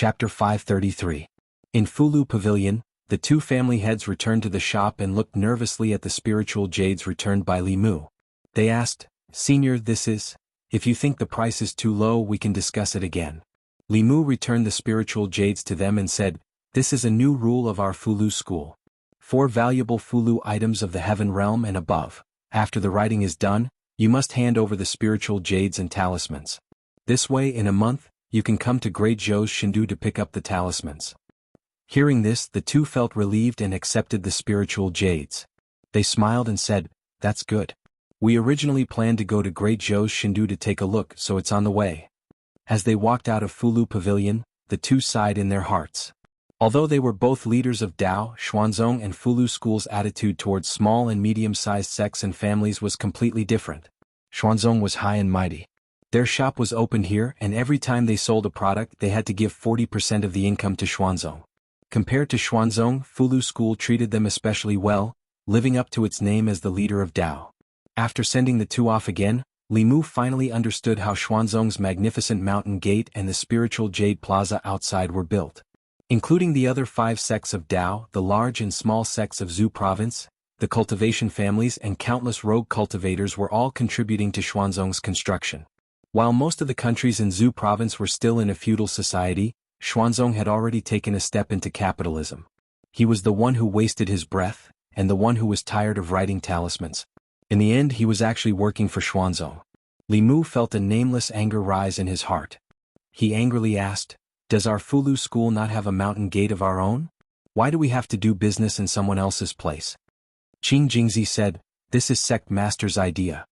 Chapter 533. In Fulu Pavilion, the two family heads returned to the shop and looked nervously at the spiritual jades returned by Li Mu. They asked, "Senior, this is? If you think the price is too low, we can discuss it again." Li Mu returned the spiritual jades to them and said, "This is a new rule of our Fulu school. 4 valuable Fulu items of the heaven realm and above. After the writing is done, you must hand over the spiritual jades and talismans. This way, in a month, you can come to Great Zhou's Shindu to pick up the talismans." Hearing this, the two felt relieved and accepted the spiritual jades. They smiled and said, "That's good. We originally planned to go to Great Zhou's Shindu to take a look, so it's on the way." As they walked out of Fulu Pavilion, the two sighed in their hearts. Although they were both leaders of Dao, Xuanzong and Fulu School's attitude towards small and medium-sized sects and families was completely different. Xuanzong was high and mighty. Their shop was opened here, and every time they sold a product they had to give 40% of the income to Xuanzong. Compared to Xuanzong, Fulu School treated them especially well, living up to its name as the leader of Dao. After sending the two off again, Li Mu finally understood how Xuanzong's magnificent mountain gate and the spiritual jade plaza outside were built. Including the other 5 sects of Dao, the large and small sects of Zhu province, the cultivation families and countless rogue cultivators were all contributing to Xuanzong's construction. While most of the countries in Zhu province were still in a feudal society, Xuanzong had already taken a step into capitalism. He was the one who wasted his breath, and the one who was tired of writing talismans. In the end, he was actually working for Xuanzong. Li Mu felt a nameless anger rise in his heart. He angrily asked, "Does our Fulu school not have a mountain gate of our own? Why do we have to do business in someone else's place?" Jianghu said, "This is sect master's idea.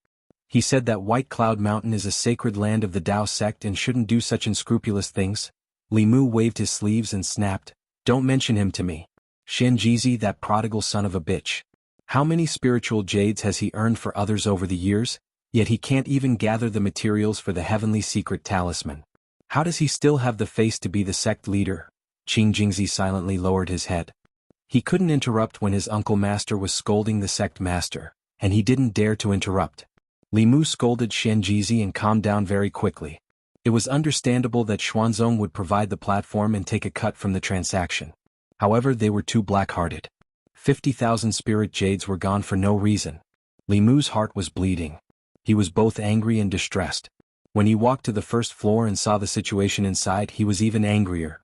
He said that White Cloud Mountain is a sacred land of the Dao sect and shouldn't do such unscrupulous things." Li Mu waved his sleeves and snapped, "Don't mention him to me. Xianxia, that prodigal son of a bitch. How many spiritual jades has he earned for others over the years, yet he can't even gather the materials for the heavenly secret talisman. How does he still have the face to be the sect leader?" Jianghu silently lowered his head. He couldn't interrupt when his uncle master was scolding the sect master, and he didn't dare to interrupt. Li Mu scolded Xianxia and calmed down very quickly. It was understandable that Xuanzong would provide the platform and take a cut from the transaction. However, they were too black-hearted. 50,000 spirit jades were gone for no reason. Li Mu's heart was bleeding. He was both angry and distressed. When he walked to the first floor and saw the situation inside, he was even angrier.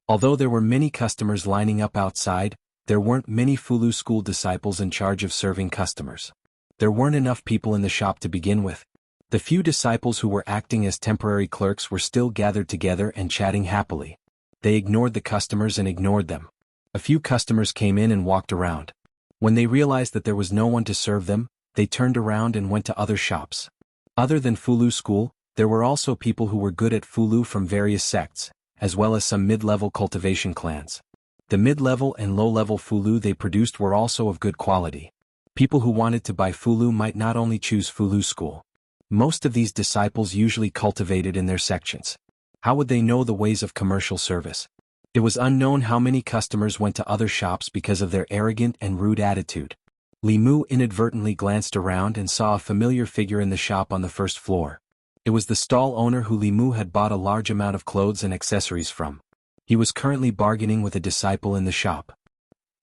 Although there were many customers lining up outside, there weren't many Fulu school disciples in charge of serving customers. There weren't enough people in the shop to begin with. The few disciples who were acting as temporary clerks were still gathered together and chatting happily. They ignored the customers and ignored them. A few customers came in and walked around. When they realized that there was no one to serve them, they turned around and went to other shops. Other than Fulu school, there were also people who were good at Fulu from various sects, as well as some mid-level cultivation clans. The mid-level and low-level Fulu they produced were also of good quality. People who wanted to buy Fulu might not only choose Fulu school. Most of these disciples usually cultivated in their sections. How would they know the ways of commercial service? It was unknown how many customers went to other shops because of their arrogant and rude attitude. Li Mu inadvertently glanced around and saw a familiar figure in the shop on the first floor. It was the stall owner who Li Mu had bought a large amount of clothes and accessories from. He was currently bargaining with a disciple in the shop.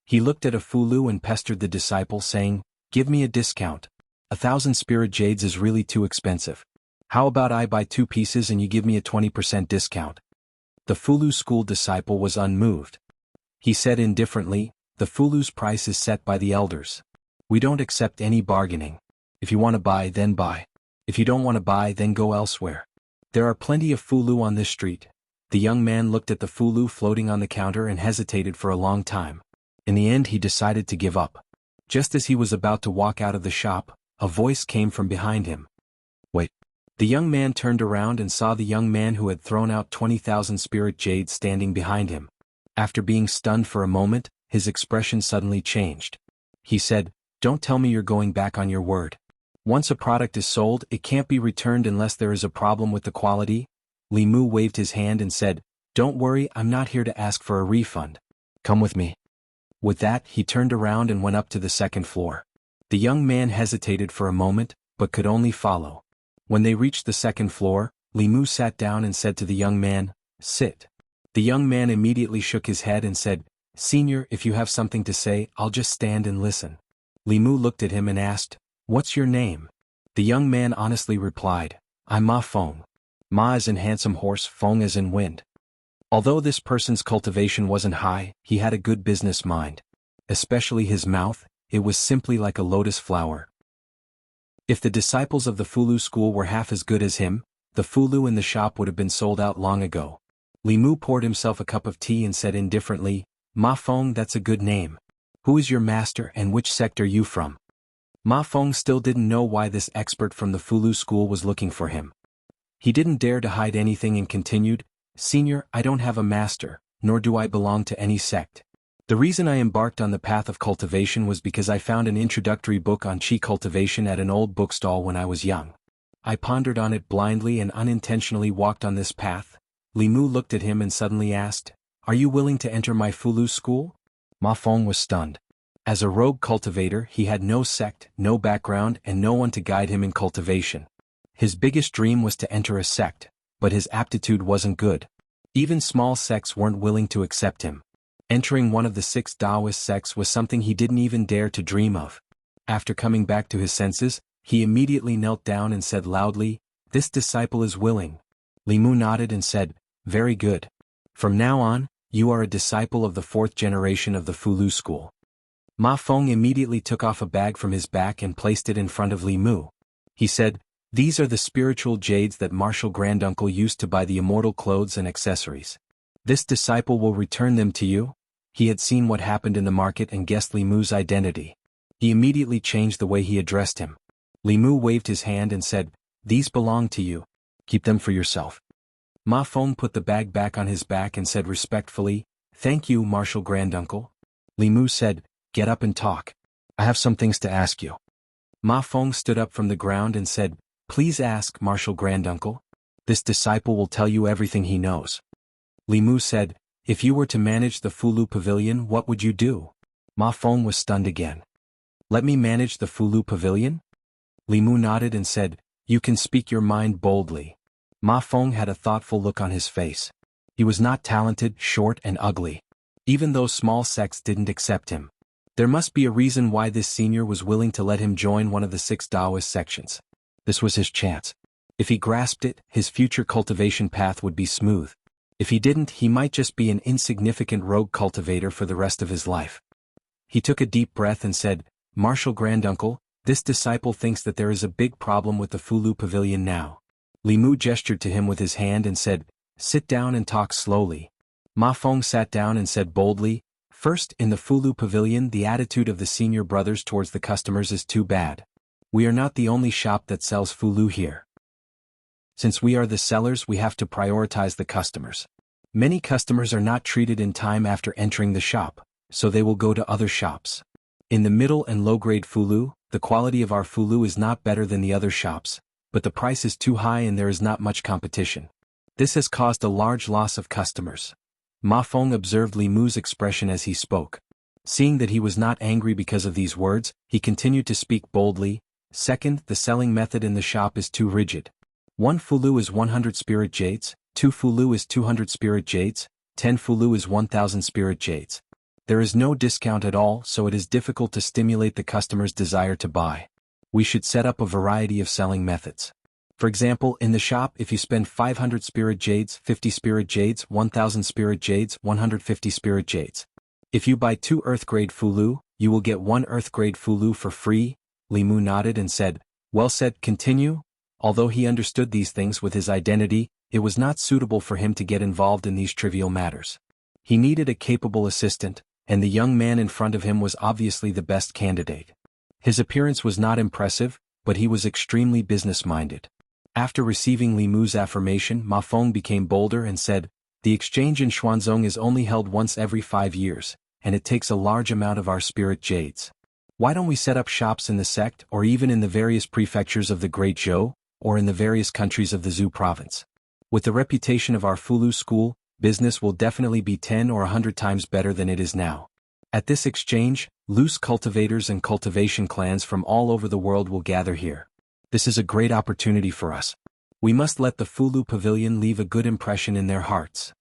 He looked at a Fulu and pestered the disciple, saying, "Give me a discount. 1,000 spirit jades is really too expensive. How about I buy 2 pieces and you give me a 20% discount?" The Fulu school disciple was unmoved. He said indifferently, "The Fulu's price is set by the elders. We don't accept any bargaining. If you want to buy, then buy. If you don't want to buy, then go elsewhere. There are plenty of Fulu on this street." The young man looked at the Fulu floating on the counter and hesitated for a long time. In the end, he decided to give up. Just as he was about to walk out of the shop, a voice came from behind him. "Wait." The young man turned around and saw the young man who had thrown out 20,000 spirit jades standing behind him. After being stunned for a moment, his expression suddenly changed. He said, "Don't tell me you're going back on your word. Once a product is sold, it can't be returned unless there is a problem with the quality?" Li Mu waved his hand and said, "Don't worry, I'm not here to ask for a refund. Come with me." With that, he turned around and went up to the second floor. The young man hesitated for a moment, but could only follow. When they reached the second floor, Li Mu sat down and said to the young man, Sit. The young man immediately shook his head and said, Senior, if you have something to say, I'll just stand and listen. Li Mu looked at him and asked, What's your name? The young man honestly replied, I'm Ma Feng. Ma as in handsome horse, Feng as in wind. Although this person's cultivation wasn't high, he had a good business mind. Especially his mouth, it was simply like a lotus flower. If the disciples of the Fulu school were half as good as him, the Fulu in the shop would have been sold out long ago. Li Mu poured himself a cup of tea and said indifferently, Ma Feng, that's a good name. Who is your master and which sect are you from? Ma Feng still didn't know why this expert from the Fulu school was looking for him. He didn't dare to hide anything and continued, Senior, I don't have a master, nor do I belong to any sect. The reason I embarked on the path of cultivation was because I found an introductory book on Qi cultivation at an old bookstall when I was young. I pondered on it blindly and unintentionally walked on this path. Li Mu looked at him and suddenly asked, Are you willing to enter my Fulu school? Ma Feng was stunned. As a rogue cultivator, he had no sect, no background, and no one to guide him in cultivation. His biggest dream was to enter a sect, but his aptitude wasn't good. Even small sects weren't willing to accept him. Entering one of the 6 Taoist sects was something he didn't even dare to dream of. After coming back to his senses, he immediately knelt down and said loudly, This disciple is willing. Li Mu nodded and said, Very good. From now on, you are a disciple of the 4th generation of the Fulu school. Ma Feng immediately took off a bag from his back and placed it in front of Li Mu. He said, These are the spiritual jades that Martial Granduncle used to buy the Immortal clothes and accessories. This disciple will return them to you. He had seen what happened in the market and guessed Li Mu's identity. He immediately changed the way he addressed him. Li Mu waved his hand and said, These belong to you. Keep them for yourself. Ma Feng put the bag back on his back and said respectfully, Thank you, Martial Granduncle. Li Mu said, Get up and talk. I have some things to ask you. Ma Feng stood up from the ground and said, Please ask, Martial Granduncle. This disciple will tell you everything he knows. Li Mu said, If you were to manage the Fulu Pavilion, what would you do? Ma Feng was stunned again. Let me manage the Fulu Pavilion? Li Mu nodded and said, You can speak your mind boldly. Ma Feng had a thoughtful look on his face. He was not talented, short and ugly. Even though small sects didn't accept him. There must be a reason why this senior was willing to let him join one of the 6 Taoist sections. This was his chance. If he grasped it, his future cultivation path would be smooth. If he didn't, he might just be an insignificant rogue cultivator for the rest of his life. He took a deep breath and said, Martial Granduncle, this disciple thinks that there is a big problem with the Fulu Pavilion now. Li Mu gestured to him with his hand and said, Sit down and talk slowly. Ma Feng sat down and said boldly, First, in the Fulu Pavilion, the attitude of the senior brothers towards the customers is too bad. We are not the only shop that sells Fulu here. Since we are the sellers, we have to prioritize the customers. Many customers are not treated in time after entering the shop, so they will go to other shops. In the middle and low-grade Fulu, the quality of our Fulu is not better than the other shops, but the price is too high and there is not much competition. This has caused a large loss of customers. Ma Feng observed Li Mu's expression as he spoke. Seeing that he was not angry because of these words, he continued to speak boldly. Second, the selling method in the shop is too rigid. 1 Fulu is 100 spirit jades, 2 Fulu is 200 spirit jades, 10 Fulu is 1000 spirit jades. There is no discount at all, so it is difficult to stimulate the customer's desire to buy. We should set up a variety of selling methods. For example, in the shop, if you spend 500 spirit jades, 50 spirit jades, 1000 spirit jades, 150 spirit jades. If you buy 2 earth-grade Fulu, you will get 1 earth-grade Fulu for free. Li Mu nodded and said, Well said, continue? Although he understood these things with his identity, it was not suitable for him to get involved in these trivial matters. He needed a capable assistant, and the young man in front of him was obviously the best candidate. His appearance was not impressive, but he was extremely business-minded. After receiving Li Mu's affirmation, Ma Feng became bolder and said, The exchange in Xuanzong is only held once every 5 years, and it takes a large amount of our spirit jades. Why don't we set up shops in the sect or even in the various prefectures of the Great Zhou, or in the various countries of the Zhou province? With the reputation of our Fulu school, business will definitely be 10 or 100 times better than it is now. At this exchange, loose cultivators and cultivation clans from all over the world will gather here. This is a great opportunity for us. We must let the Fulu Pavilion leave a good impression in their hearts.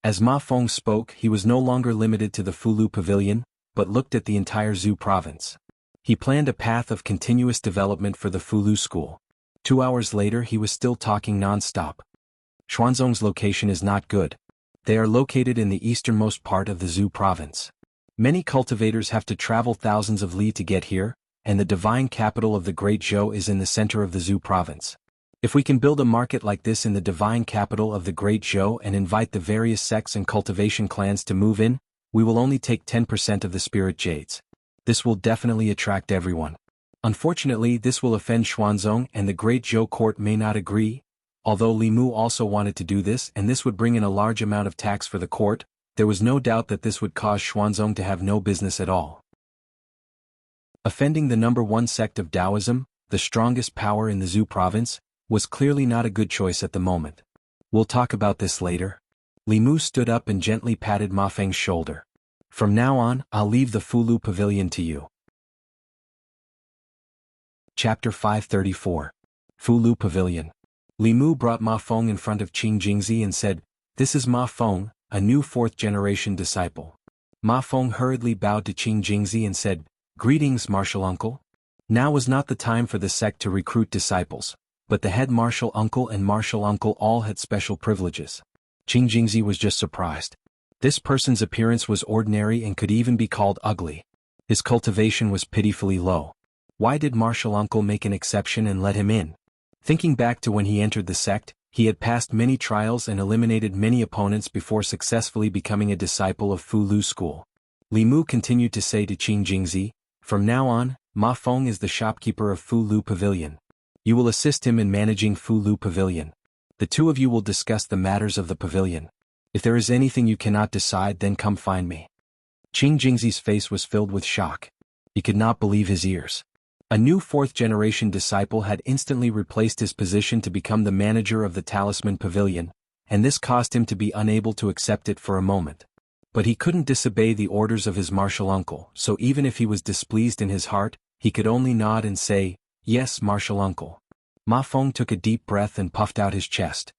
As Ma Feng spoke, he was no longer limited to the Fulu Pavilion, but looked at the entire Zhu province. He planned a path of continuous development for the Fulu school. 2 hours later he was still talking non-stop. Xuanzong's location is not good. They are located in the easternmost part of the Zhu province. Many cultivators have to travel thousands of li to get here, and the divine capital of the Great Zhou is in the center of the Zhu province. If we can build a market like this in the divine capital of the Great Zhou and invite the various sects and cultivation clans to move in, we will only take 10% of the spirit jades. This will definitely attract everyone. Unfortunately, this will offend Xuanzong and the Great Zhou court may not agree. Although Li Mu also wanted to do this and this would bring in a large amount of tax for the court, there was no doubt that this would cause Xuanzong to have no business at all. Offending the number one sect of Taoism, the strongest power in the Zhu province, was clearly not a good choice at the moment. We'll talk about this later. Li Mu stood up and gently patted Ma Feng's shoulder. From now on, I'll leave the Fulu Pavilion to you. Chapter 534. Fulu Pavilion. Li Mu brought Ma Feng in front of Qing Jingzi and said, "This is Ma Feng, a new fourth-generation disciple." Ma Feng hurriedly bowed to Qing Jingzi and said, "Greetings, martial uncle." Now was not the time for the sect to recruit disciples, but the head martial uncle and martial uncle all had special privileges. Qing Jingzi was just surprised. This person's appearance was ordinary and could even be called ugly. His cultivation was pitifully low. Why did martial uncle make an exception and let him in? Thinking back to when he entered the sect, he had passed many trials and eliminated many opponents before successfully becoming a disciple of Fulu school. Li Mu continued to say to Qing Jingzi, "From now on, Ma Feng is the shopkeeper of Fulu Pavilion. You will assist him in managing Fulu Pavilion. The two of you will discuss the matters of the pavilion. If there is anything you cannot decide, then come find me." Qing Jingzi's face was filled with shock. He could not believe his ears. A new fourth-generation disciple had instantly replaced his position to become the manager of the Talisman Pavilion, and this caused him to be unable to accept it for a moment. But he couldn't disobey the orders of his martial uncle, so even if he was displeased in his heart, he could only nod and say, "Yes, martial uncle." Ma Feng took a deep breath and puffed out his chest.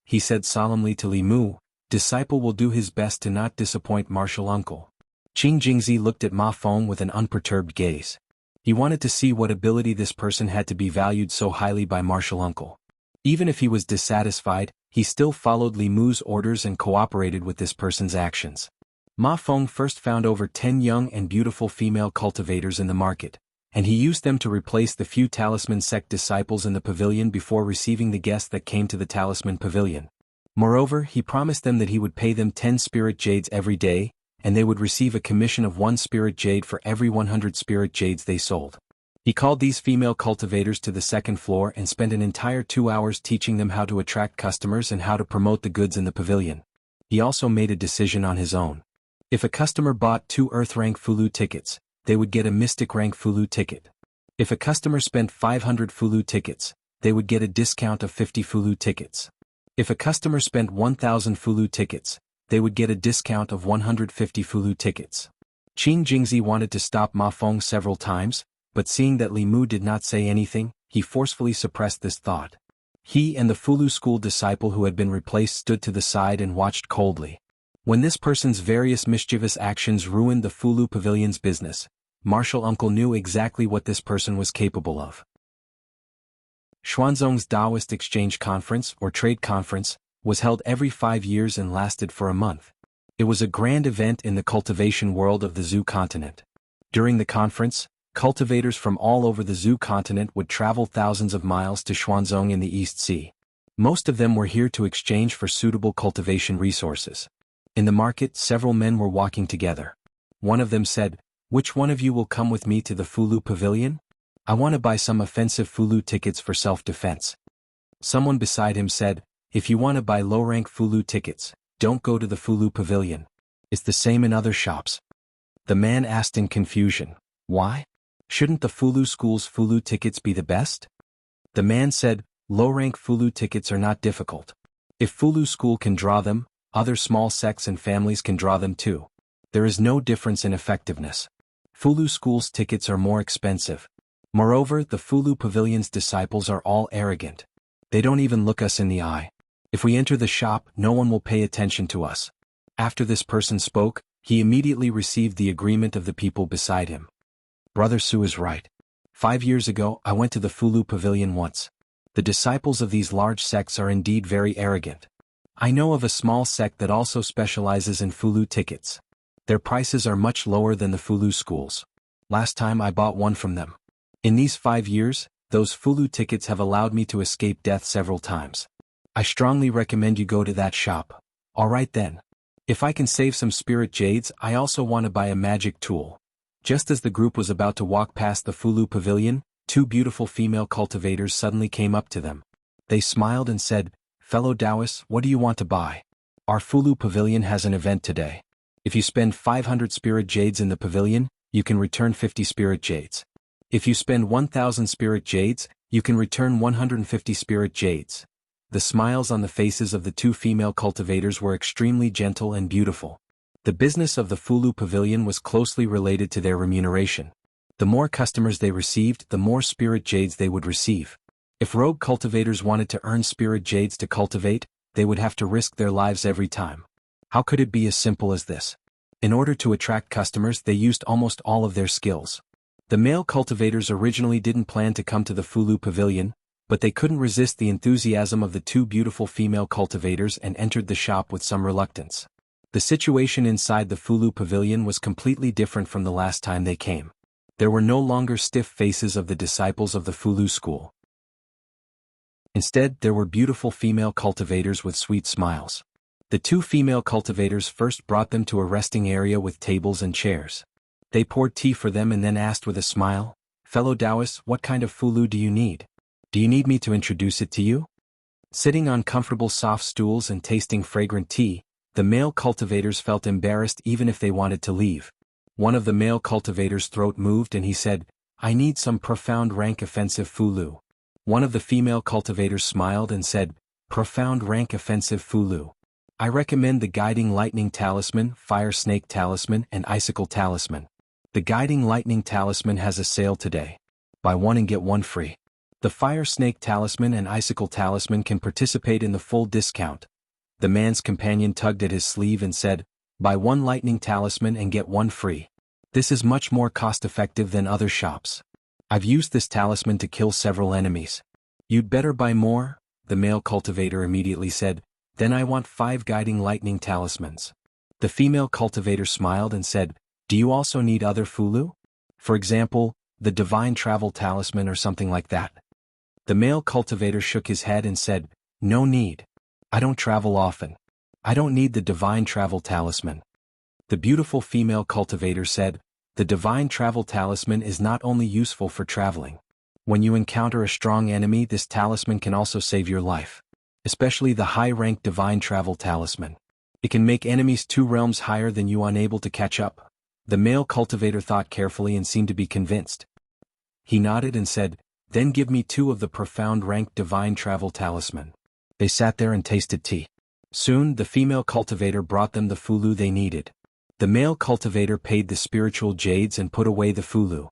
He said solemnly to Li Mu, "Disciple will do his best to not disappoint martial uncle." Qing Jingzi looked at Ma Feng with an unperturbed gaze. He wanted to see what ability this person had to be valued so highly by martial uncle. Even if he was dissatisfied, he still followed Li Mu's orders and cooperated with this person's actions. Ma Feng first found over 10 young and beautiful female cultivators in the market, and he used them to replace the few Talisman sect disciples in the pavilion before receiving the guests that came to the Talisman Pavilion. Moreover, he promised them that he would pay them 10 spirit jades every day, and they would receive a commission of 1 spirit jade for every 100 spirit jades they sold. He called these female cultivators to the second floor and spent an entire 2 hours teaching them how to attract customers and how to promote the goods in the pavilion. He also made a decision on his own. If a customer bought 2 Earth rank Fulu tickets, they would get a Mystic rank Fulu ticket. If a customer spent 500 Fulu tickets, they would get a discount of 50 Fulu tickets. If a customer spent 1,000 Fulu tickets, they would get a discount of 150 Fulu tickets. Qing Jingzi wanted to stop Ma Feng several times, but seeing that Li Mu did not say anything, he forcefully suppressed this thought. He and the Fulu school disciple who had been replaced stood to the side and watched coldly. When this person's various mischievous actions ruined the Fulu Pavilion's business, martial uncle knew exactly what this person was capable of. Xuanzong's Taoist Exchange Conference, or Trade Conference, was held every 5 years and lasted for a month. It was a grand event in the cultivation world of the Zhu continent. During the conference, cultivators from all over the Zhu continent would travel thousands of miles to Xuanzong in the East Sea. Most of them were here to exchange for suitable cultivation resources. In the market, several men were walking together. One of them said, "Which one of you will come with me to the Fulu Pavilion? I want to buy some offensive Fulu tickets for self-defense." Someone beside him said, "If you want to buy low-rank Fulu tickets, don't go to the Fulu Pavilion. It's the same in other shops." The man asked in confusion, "Why? Shouldn't the Fulu school's Fulu tickets be the best?" The man said, "Low-rank Fulu tickets are not difficult. If Fulu school can draw them, other small sects and families can draw them too. There is no difference in effectiveness. Fulu school's tickets are more expensive. Moreover, the Fulu Pavilion's disciples are all arrogant. They don't even look us in the eye. If we enter the shop, no one will pay attention to us. After this person spoke, he immediately received the agreement of the people beside him. Brother Su is right. 5 years ago, I went to the Fulu Pavilion once. The disciples of these large sects are indeed very arrogant. I know of a small sect that also specializes in Fulu tickets. Their prices are much lower than the Fulu schools. Last time I bought one from them. In these 5 years, those Fulu tickets have allowed me to escape death several times. I strongly recommend you go to that shop. Alright then. If I can save some spirit jades, I also want to buy a magic tool. Just as the group was about to walk past the Fulu Pavilion, 2 beautiful female cultivators suddenly came up to them. They smiled and said, "Fellow Taoists, what do you want to buy? Our Fulu Pavilion has an event today. If you spend 500 spirit jades in the pavilion, you can return 50 spirit jades. If you spend 1,000 spirit jades, you can return 150 spirit jades." The smiles on the faces of the 2 female cultivators were extremely gentle and beautiful. The business of the Fulu Pavilion was closely related to their remuneration. The more customers they received, the more spirit jades they would receive. If rogue cultivators wanted to earn spirit jades to cultivate, they would have to risk their lives every time. How could it be as simple as this? In order to attract customers, they used almost all of their skills. The male cultivators originally didn't plan to come to the Fulu Pavilion, but they couldn't resist the enthusiasm of the 2 beautiful female cultivators and entered the shop with some reluctance. The situation inside the Fulu Pavilion was completely different from the last time they came. There were no longer stiff faces of the disciples of the Fulu school. Instead, there were beautiful female cultivators with sweet smiles. The 2 female cultivators first brought them to a resting area with tables and chairs. They poured tea for them and then asked with a smile, "Fellow Taoists, what kind of Fulu do you need? Do you need me to introduce it to you?" Sitting on comfortable soft stools and tasting fragrant tea, the male cultivators felt embarrassed even if they wanted to leave. One of the male cultivators' throat moved and he said, "I need some profound rank offensive Fulu." One of the female cultivators smiled and said, "Profound rank offensive Fulu. I recommend the Guiding Lightning Talisman, Fire Snake Talisman, and Icicle Talisman. The Guiding Lightning Talisman has a sale today. Buy one and get one free. The Fire Snake Talisman and Icicle Talisman can participate in the full discount." The man's companion tugged at his sleeve and said, "Buy one Lightning Talisman and get one free. This is much more cost-effective than other shops. I've used this talisman to kill several enemies." "You'd better buy more," the male cultivator immediately said. "Then I want 5 Guiding Lightning Talismans." The female cultivator smiled and said, "Do you also need other Fulu? For example, the Divine Travel Talisman or something like that?" The male cultivator shook his head and said, "No need. I don't travel often. I don't need the Divine Travel Talisman." The beautiful female cultivator said, "The Divine Travel Talisman is not only useful for traveling. When you encounter a strong enemy, this talisman can also save your life. Especially the high-rank Divine Travel Talisman. It can make enemies 2 realms higher than you unable to catch up." The male cultivator thought carefully and seemed to be convinced. He nodded and said, "Then give me 2 of the profound rank Divine Travel Talisman." They sat there and tasted tea. Soon, the female cultivator brought them the Fulu they needed. The male cultivator paid the spiritual jades and put away the Fulu.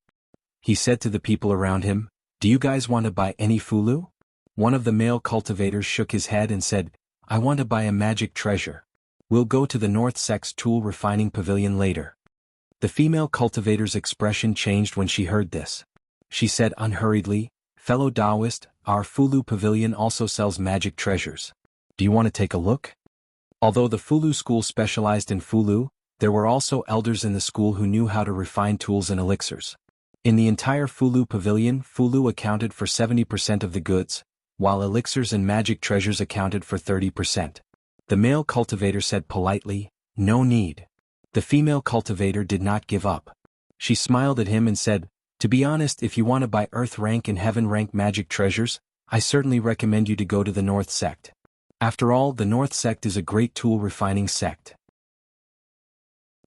He said to the people around him, "Do you guys want to buy any Fulu?" One of the male cultivators shook his head and said, "I want to buy a magic treasure. We'll go to the North Sect's tool refining pavilion later." The female cultivator's expression changed when she heard this. She said unhurriedly, "Fellow Taoist, our Fulu Pavilion also sells magic treasures. Do you want to take a look?" Although the Fulu school specialized in Fulu, there were also elders in the school who knew how to refine tools and elixirs. In the entire Fulu Pavilion, Fulu accounted for 70% of the goods, while elixirs and magic treasures accounted for 30%. The male cultivator said politely, "No need." The female cultivator did not give up. She smiled at him and said, "To be honest, if you want to buy Earth rank and Heaven rank magic treasures, I certainly recommend you to go to the North Sect. After all, the North Sect is a great tool refining sect.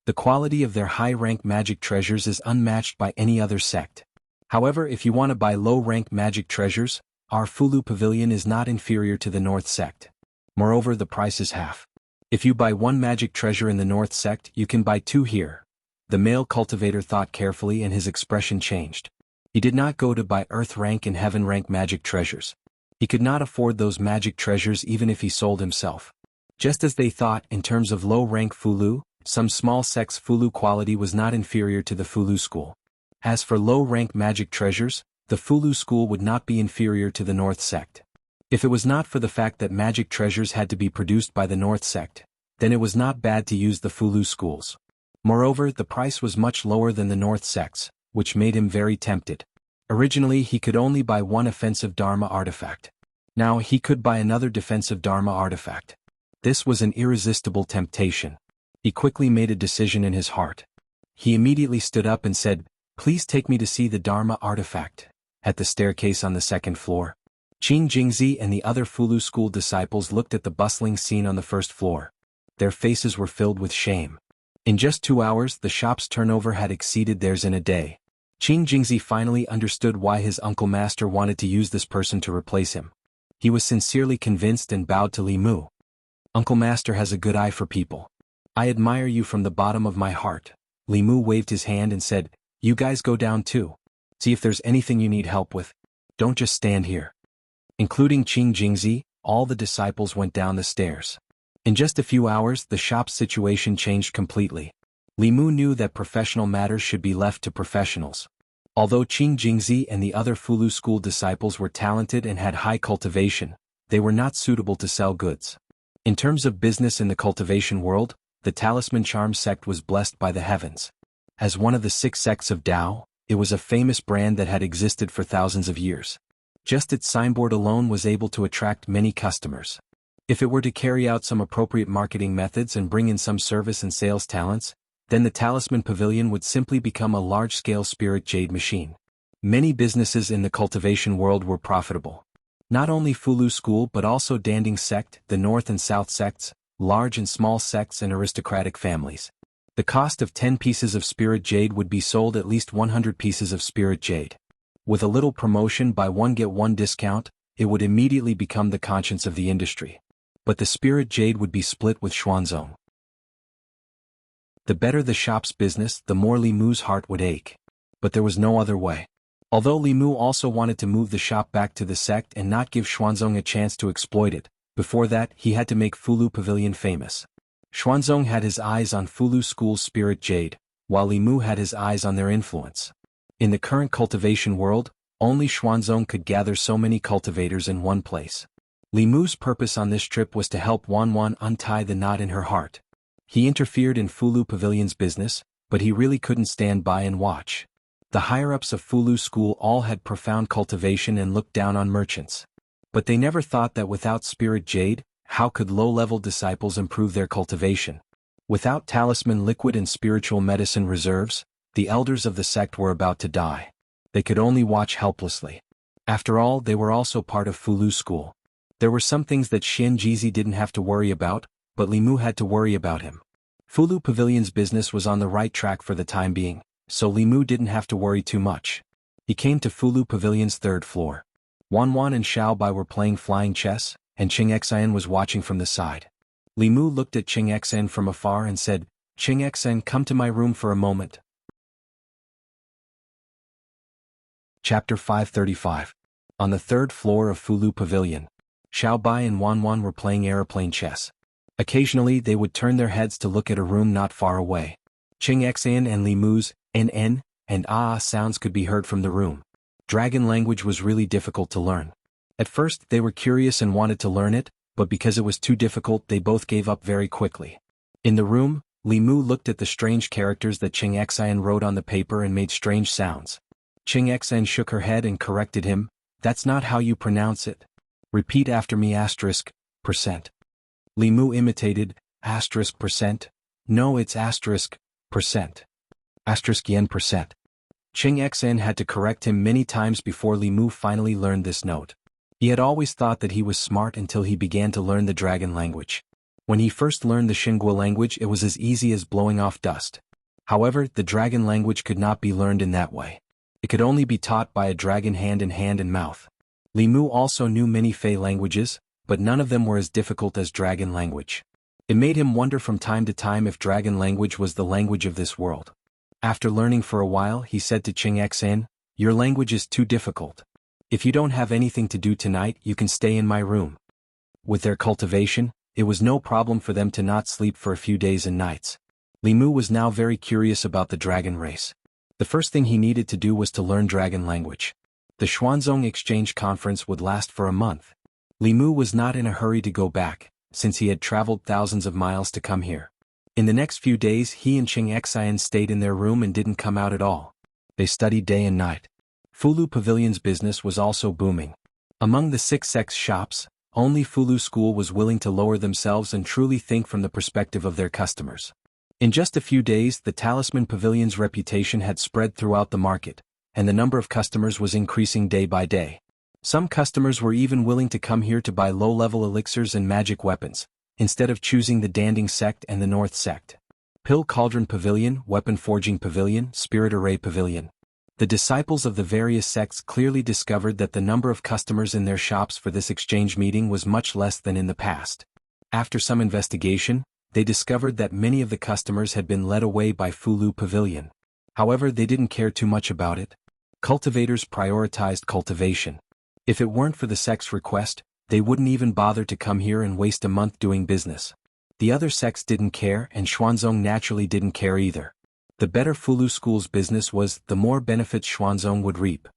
The quality of their high-rank magic treasures is unmatched by any other sect. However, if you want to buy low-rank magic treasures, our Fulu Pavilion is not inferior to the North Sect. Moreover, the price is half. If you buy 1 magic treasure in the North Sect, you can buy 2 here." The male cultivator thought carefully and his expression changed. He did not go to buy Earth rank and Heaven rank magic treasures. He could not afford those magic treasures even if he sold himself. Just as they thought, in terms of low-rank Fulu, some small sects' Fulu quality was not inferior to the Fulu school. As for low-rank magic treasures, the Fulu school would not be inferior to the North sect. If it was not for the fact that magic treasures had to be produced by the North sect, then it was not bad to use the Fulu schools. Moreover, the price was much lower than the North sects, which made him very tempted. Originally he could only buy one offensive Dharma artifact. Now he could buy another defensive Dharma artifact. This was an irresistible temptation. He quickly made a decision in his heart. He immediately stood up and said, "Please take me to see the Dharma artifact." At the staircase on the second floor, Qing Jingzi and the other Fulu school disciples looked at the bustling scene on the first floor. Their faces were filled with shame. In just 2 hours the shop's turnover had exceeded theirs in a day. Qing Jingzi finally understood why his uncle master wanted to use this person to replace him. He was sincerely convinced and bowed to Li Mu. "Uncle master has a good eye for people. I admire you from the bottom of my heart." Li Mu waved his hand and said, "You guys go down too. See if there's anything you need help with. Don't just stand here." Including Qing Jingzi, all the disciples went down the stairs. In just a few hours the shop's situation changed completely. Li Mu knew that professional matters should be left to professionals. Although Qing Jingzi and the other Fulu school disciples were talented and had high cultivation, they were not suitable to sell goods. In terms of business in the cultivation world, the Talisman Charm sect was blessed by the heavens. As one of the 6 sects of Tao, it was a famous brand that had existed for thousands of years. Just its signboard alone was able to attract many customers. If it were to carry out some appropriate marketing methods and bring in some service and sales talents, then the Talisman Pavilion would simply become a large-scale spirit jade machine. Many businesses in the cultivation world were profitable. Not only Fulu school but also Danding sect, the North and South sects, large and small sects and aristocratic families. The cost of 10 pieces of spirit jade would be sold at least 100 pieces of spirit jade. With a little promotion, buy one get one discount, it would immediately become the conscience of the industry. But the spirit jade would be split with Xuanzong. The better the shop's business, the more Li Mu's heart would ache. But there was no other way. Although Li Mu also wanted to move the shop back to the sect and not give Xuanzong a chance to exploit it, before that he had to make Fulu Pavilion famous. Xuanzong had his eyes on Fulu School's spirit jade, while Li Mu had his eyes on their influence. In the current cultivation world, only Xuanzong could gather so many cultivators in one place. Li Mu's purpose on this trip was to help Wanwan untie the knot in her heart. He interfered in Fulu Pavilion's business, but he really couldn't stand by and watch. The higher-ups of Fulu School all had profound cultivation and looked down on merchants. But they never thought that without spirit jade, how could low-level disciples improve their cultivation? Without talisman liquid and spiritual medicine reserves, the elders of the sect were about to die. They could only watch helplessly. After all, they were also part of Fulu School. There were some things that Xianxia didn't have to worry about, but Li Mu had to worry about him. Fulu Pavilion's business was on the right track for the time being, so Li Mu didn't have to worry too much. He came to Fulu Pavilion's 3rd floor. Wanwan and Xiaobai were playing flying chess, and Xianxia was watching from the side. Li Mu looked at Xianxia from afar and said, "Xianxia, come to my room for a moment." Chapter 535. On the 3rd floor of Fulu Pavilion, Xiaobai and Wanwan were playing aeroplane chess. Occasionally they would turn their heads to look at a room not far away. Xianxia and Li Mu's "n" and "ah" sounds could be heard from the room. Dragon language was really difficult to learn. At first they were curious and wanted to learn it, but because it was too difficult they both gave up very quickly. In the room, Li Mu looked at the strange characters that Xianxia wrote on the paper and made strange sounds. Xianxia shook her head and corrected him, "That's not how you pronounce it. Repeat after me %. Li Mu imitated, %. No, it's %. %. Xianxia had to correct him many times before Li Mu finally learned this note. He had always thought that he was smart until he began to learn the dragon language. When he first learned the Xingua language it was as easy as blowing off dust. However, the dragon language could not be learned in that way. It could only be taught by a dragon hand in hand and mouth. Li Mu also knew many Fey languages, but none of them were as difficult as dragon language. It made him wonder from time to time if dragon language was the language of this world. After learning for a while he said to Xianxia, "Your language is too difficult. If you don't have anything to do tonight, you can stay in my room. With their cultivation, it was no problem for them to not sleep for a few days and nights. Li Mu was now very curious about the dragon race. The first thing he needed to do was to learn dragon language. The Xuanzong Exchange Conference would last for a month. Li Mu was not in a hurry to go back, since he had traveled thousands of miles to come here. In the next few days he and Xianxia stayed in their room and didn't come out at all. They studied day and night. Fulu Pavilion's business was also booming. Among the 6 sects shops, only Fulu School was willing to lower themselves and truly think from the perspective of their customers. In just a few days the Talisman Pavilion's reputation had spread throughout the market, and the number of customers was increasing day by day. Some customers were even willing to come here to buy low-level elixirs and magic weapons, instead of choosing the Danding sect and the North sect. Pill Cauldron Pavilion, Weapon Forging Pavilion, Spirit Array Pavilion. The disciples of the various sects clearly discovered that the number of customers in their shops for this exchange meeting was much less than in the past. After some investigation, they discovered that many of the customers had been led away by Fulu Pavilion. However, they didn't care too much about it. Cultivators prioritized cultivation. If it weren't for the sect's request, they wouldn't even bother to come here and waste a month doing business. The other sects didn't care, and Xuanzong naturally didn't care either. The better Fulu School's business was, the more benefits Xuanzong would reap.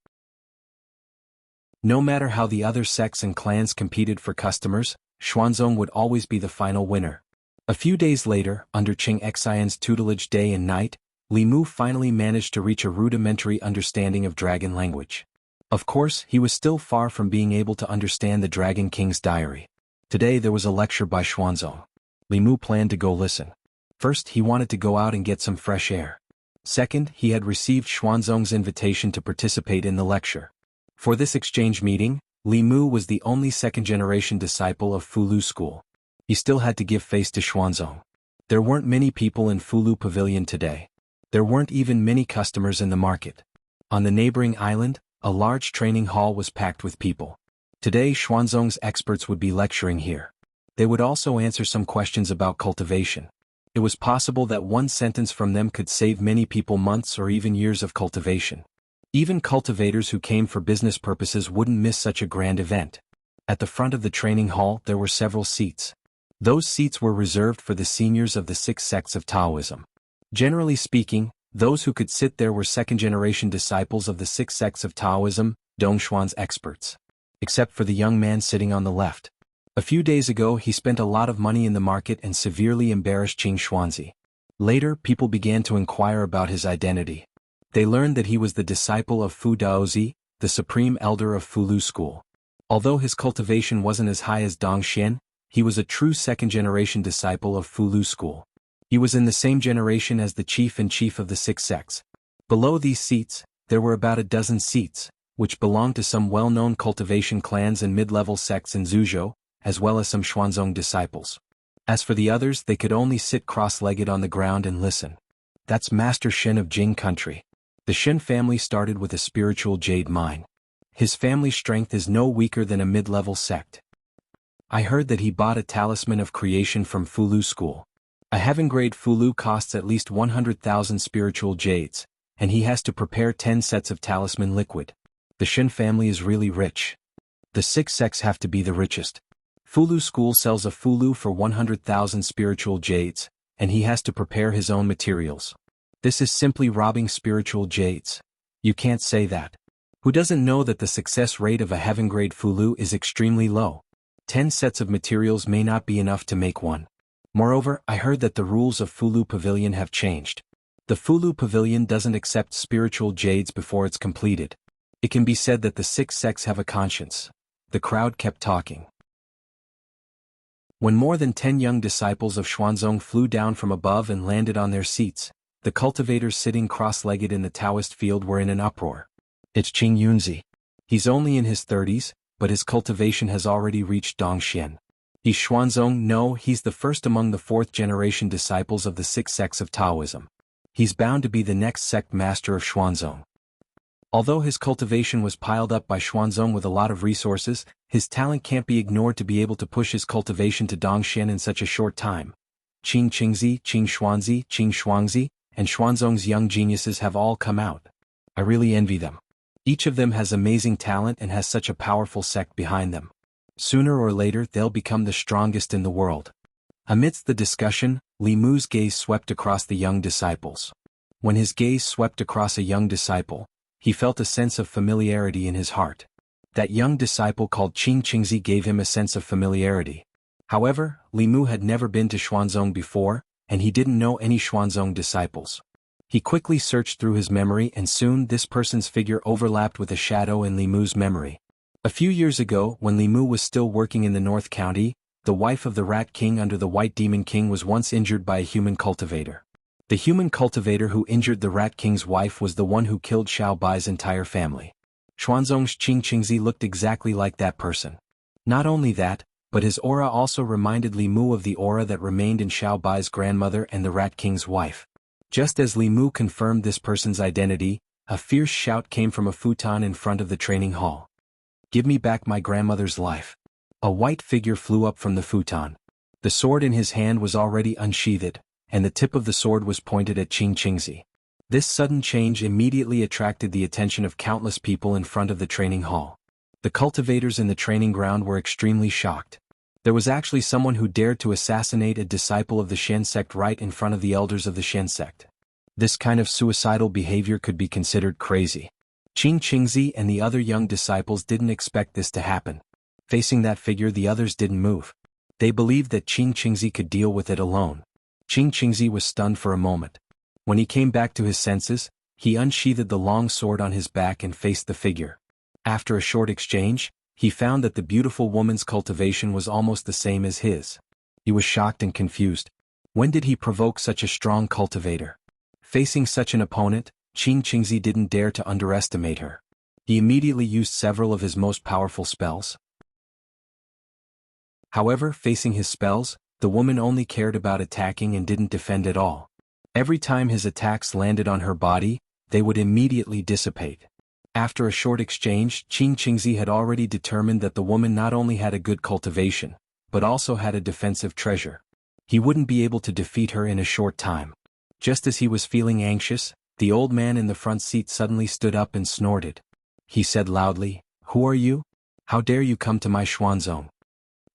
No matter how the other sects and clans competed for customers, Xuanzong would always be the final winner. A few days later, under Xianxia's tutelage day and night, Li Mu finally managed to reach a rudimentary understanding of dragon language. Of course, he was still far from being able to understand the Dragon King's diary. Today there was a lecture by Xuanzong. Li Mu planned to go listen. First, he wanted to go out and get some fresh air. Second, he had received Xuanzong's invitation to participate in the lecture. For this exchange meeting, Li Mu was the only second-generation disciple of Fulu School. He still had to give face to Xuanzong. There weren't many people in Fulu Pavilion today. There weren't even many customers in the market. On the neighboring island, a large training hall was packed with people. Today Xuanzong's experts would be lecturing here. They would also answer some questions about cultivation. It was possible that one sentence from them could save many people months or even years of cultivation. Even cultivators who came for business purposes wouldn't miss such a grand event. At the front of the training hall there were several seats. Those seats were reserved for the seniors of the 6 sects of Taoism. Generally speaking, those who could sit there were second-generation disciples of the 6 sects of Taoism, Dongshuan's experts. Except for the young man sitting on the left. A few days ago he spent a lot of money in the market and severely embarrassed Qing Xuanzi. Later, people began to inquire about his identity. They learned that he was the disciple of Fu Daozi, the supreme elder of Fulu School. Although his cultivation wasn't as high as Dongxian, he was a true second-generation disciple of Fulu School. He was in the same generation as the chief-in-chief of the 6 sects. Below these seats, there were about a dozen seats, which belonged to some well-known cultivation clans and mid-level sects in Zhuzhou, as well as some Xuanzong disciples. As for the others, they could only sit cross-legged on the ground and listen. That's Master Shen of Jing country. The Shen family started with a spiritual jade mine. His family's strength is no weaker than a mid-level sect. I heard that he bought a talisman of creation from Fulu School. A heaven-grade Fulu costs at least 100,000 spiritual jades, and he has to prepare 10 sets of talisman liquid. The Shen family is really rich. The 6 sects have to be the richest. Fulu School sells a Fulu for 100,000 spiritual jades, and he has to prepare his own materials. This is simply robbing spiritual jades. You can't say that. Who doesn't know that the success rate of a heaven-grade Fulu is extremely low? 10 sets of materials may not be enough to make one. Moreover, I heard that the rules of Fulu Pavilion have changed. The Fulu Pavilion doesn't accept spiritual jades before it's completed. It can be said that the 6 sects have a conscience. The crowd kept talking. When more than 10 young disciples of Xuanzong flew down from above and landed on their seats, the cultivators sitting cross-legged in the Taoist field were in an uproar. It's Qing Yunzi. He's only in his 30s, but his cultivation has already reached Dongxian. He's Xuanzong. No, he's the first among the 4th-generation disciples of the 6 sects of Taoism. He's bound to be the next sect master of Xuanzong. Although his cultivation was piled up by Xuanzong with a lot of resources, his talent can't be ignored to be able to push his cultivation to Dongxian in such a short time. Qing Qingzi, Qing Xuanzi, Qing Shuangzi, and Xuanzong's young geniuses have all come out. I really envy them. Each of them has amazing talent and has such a powerful sect behind them. Sooner or later they'll become the strongest in the world. Amidst the discussion, Li Mu's gaze swept across the young disciples. When his gaze swept across a young disciple, he felt a sense of familiarity in his heart. That young disciple called Qingqingzi gave him a sense of familiarity. However, Li Mu had never been to Xuanzong before, and he didn't know any Xuanzong disciples. He quickly searched through his memory and soon this person's figure overlapped with a shadow in Li Mu's memory. A few years ago, when Li Mu was still working in the North County, the wife of the Rat King under the White Demon King was once injured by a human cultivator. The human cultivator who injured the Rat King's wife was the one who killed Xiao Bai's entire family. Xuanzong's Qingqingzi looked exactly like that person. Not only that, but his aura also reminded Li Mu of the aura that remained in Xiao Bai's grandmother and the Rat King's wife. Just as Li Mu confirmed this person's identity, a fierce shout came from a futon in front of the training hall. "Give me back my grandmother's life." A white figure flew up from the futon. The sword in his hand was already unsheathed, and the tip of the sword was pointed at Qingqingzi. This sudden change immediately attracted the attention of countless people in front of the training hall. The cultivators in the training ground were extremely shocked. There was actually someone who dared to assassinate a disciple of the Shen sect right in front of the elders of the Shen sect. This kind of suicidal behavior could be considered crazy. Qingqingzi and the other young disciples didn't expect this to happen. Facing that figure, the others didn't move. They believed that Qingqingzi could deal with it alone. Qingqingzi was stunned for a moment. When he came back to his senses, he unsheathed the long sword on his back and faced the figure. After a short exchange, he found that the beautiful woman's cultivation was almost the same as his. He was shocked and confused. When did he provoke such a strong cultivator? Facing such an opponent, Qingqingzi didn't dare to underestimate her. He immediately used several of his most powerful spells. However, facing his spells, the woman only cared about attacking and didn't defend at all. Every time his attacks landed on her body, they would immediately dissipate. After a short exchange, Qingqingzi had already determined that the woman not only had a good cultivation, but also had a defensive treasure. He wouldn't be able to defeat her in a short time. Just as he was feeling anxious, the old man in the front seat suddenly stood up and snorted. He said loudly, "Who are you? How dare you come to my Xuanzong?"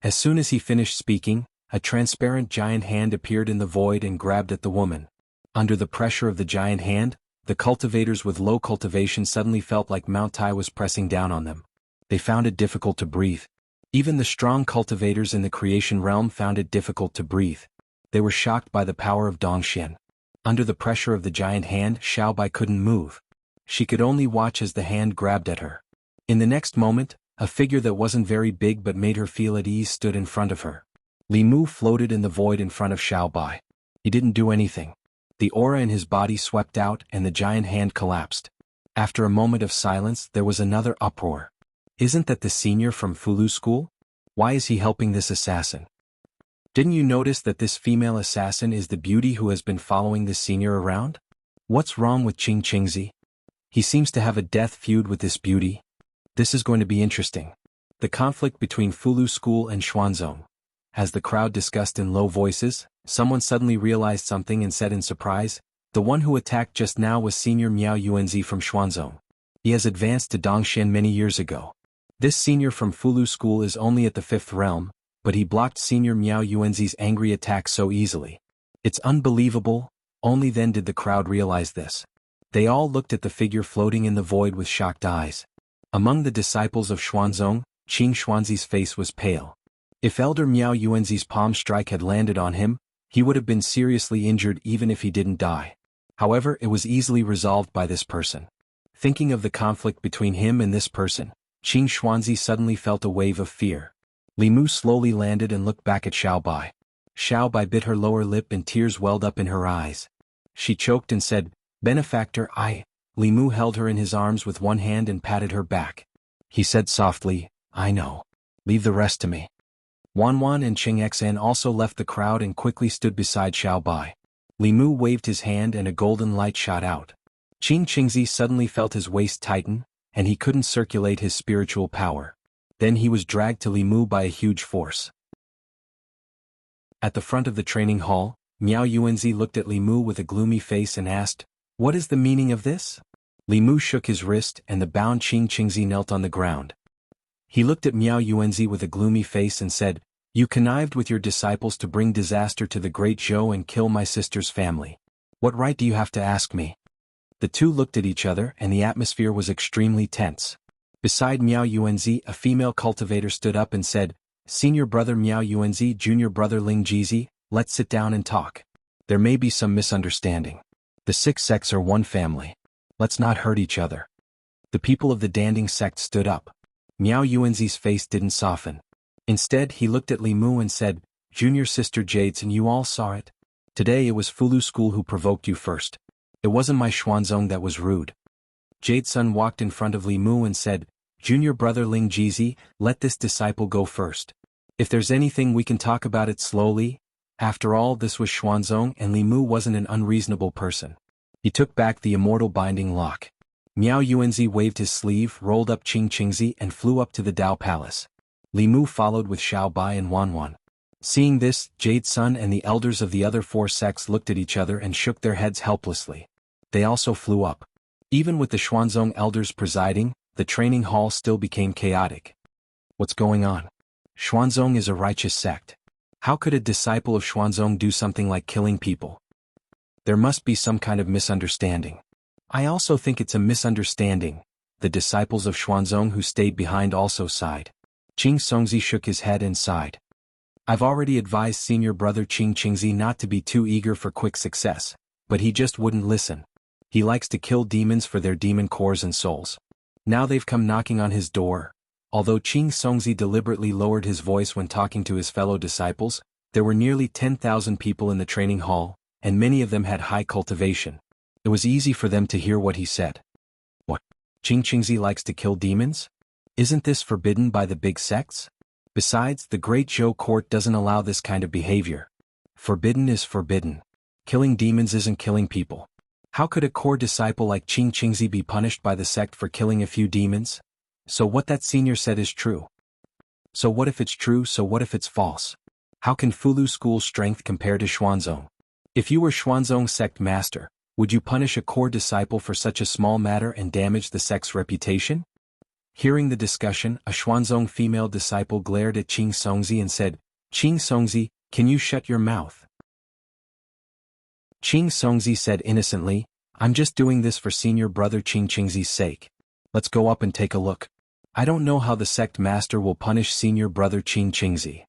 As soon as he finished speaking, a transparent giant hand appeared in the void and grabbed at the woman. Under the pressure of the giant hand, the cultivators with low cultivation suddenly felt like Mount Tai was pressing down on them. They found it difficult to breathe. Even the strong cultivators in the creation realm found it difficult to breathe. They were shocked by the power of Dongxian. Under the pressure of the giant hand, Xiao Bai couldn't move. She could only watch as the hand grabbed at her. In the next moment, a figure that wasn't very big but made her feel at ease stood in front of her. Li Mu floated in the void in front of Xiao Bai. He didn't do anything. The aura in his body swept out and the giant hand collapsed. After a moment of silence, there was another uproar. "Isn't that the senior from Fulu School? Why is he helping this assassin? Didn't you notice that this female assassin is the beauty who has been following this senior around? What's wrong with Qingqingzi? He seems to have a death feud with this beauty. This is going to be interesting." The conflict between Fulu School and Xuanzong. As the crowd discussed in low voices, someone suddenly realized something and said in surprise, "The one who attacked just now was Senior Miao Yuanzi from Xuanzong. He has advanced to Dongxian many years ago. This senior from Fulu School is only at the 5th realm, but he blocked Senior Miao Yuanzi's angry attack so easily. It's unbelievable." Only then did the crowd realize this. They all looked at the figure floating in the void with shocked eyes. Among the disciples of Xuanzong, Qing Xuanzi's face was pale. If Elder Miao Yuanzi's palm strike had landed on him, he would have been seriously injured even if he didn't die. However, it was easily resolved by this person. Thinking of the conflict between him and this person, Qing Xuanzi suddenly felt a wave of fear. Li Mu slowly landed and looked back at Xiao Bai. Xiao Bai bit her lower lip and tears welled up in her eyes. She choked and said, "Benefactor, I..." Li Mu held her in his arms with one hand and patted her back. He said softly, "I know. Leave the rest to me." Wanwan and Ching Xan also left the crowd and quickly stood beside Xiao Bai. Li Mu waved his hand and a golden light shot out. Qingqingzi suddenly felt his waist tighten, and he couldn't circulate his spiritual power. Then he was dragged to Li Mu by a huge force. At the front of the training hall, Miao Yuanzi looked at Li Mu with a gloomy face and asked, "What is the meaning of this?" Li Mu shook his wrist and the bound Qingqingzi knelt on the ground. He looked at Miao Yuanzi with a gloomy face and said, "You connived with your disciples to bring disaster to the great Zhou and kill my sister's family. What right do you have to ask me?" The two looked at each other and the atmosphere was extremely tense. Beside Miao Yuanzi, a female cultivator stood up and said, "Senior brother Miao Yuanzi, junior brother Ling Jizi, let's sit down and talk. There may be some misunderstanding. The 6 sects are one family. Let's not hurt each other." The people of the Danding sect stood up. Miao Yuanzi's face didn't soften. Instead, he looked at Li Mu and said, "Junior sister Jades, and you all saw it. Today it was Fulu School who provoked you first. It wasn't my Xuanzong that was rude." Jade-sun walked in front of Li Mu and said, "Junior brother Ling Jizi, let this disciple go first. If there's anything we can talk about it slowly. After all, this was Xuanzong and Li Mu wasn't an unreasonable person." He took back the immortal binding lock. Miao Yuanzi waved his sleeve, rolled up Qingqingzi and flew up to the Dao Palace. Li Mu followed with Xiaobai and Wanwan. Seeing this, Jade-sun and the elders of the other 4 sects looked at each other and shook their heads helplessly. They also flew up. Even with the Xuanzong elders presiding, the training hall still became chaotic. What's going on? Xuanzong is a righteous sect. How could a disciple of Xuanzong do something like killing people? There must be some kind of misunderstanding. I also think it's a misunderstanding. The disciples of Xuanzong who stayed behind also sighed. Qing Songzi shook his head and sighed. "I've already advised senior brother Qingqingzi not to be too eager for quick success, but he just wouldn't listen. He likes to kill demons for their demon cores and souls. Now they've come knocking on his door." Although Qing Songzi deliberately lowered his voice when talking to his fellow disciples, there were nearly 10,000 people in the training hall, and many of them had high cultivation. It was easy for them to hear what he said. What? Qingqingzi likes to kill demons? Isn't this forbidden by the big sects? Besides, the Great Zhou court doesn't allow this kind of behavior. Forbidden is forbidden. Killing demons isn't killing people. How could a core disciple like Qingqingzi be punished by the sect for killing a few demons? So what that senior said is true. So what if it's true? So what if it's false? How can Fulu School's strength compare to Xuanzong? If you were Xuanzong sect master, would you punish a core disciple for such a small matter and damage the sect's reputation? Hearing the discussion, a Xuanzong female disciple glared at Qing Songzi and said, "Qing Songzi, can you shut your mouth?" Qing Songzi said innocently, "I'm just doing this for senior brother Qingqingzi's sake. Let's go up and take a look. I don't know how the sect master will punish senior brother Qingqingzi."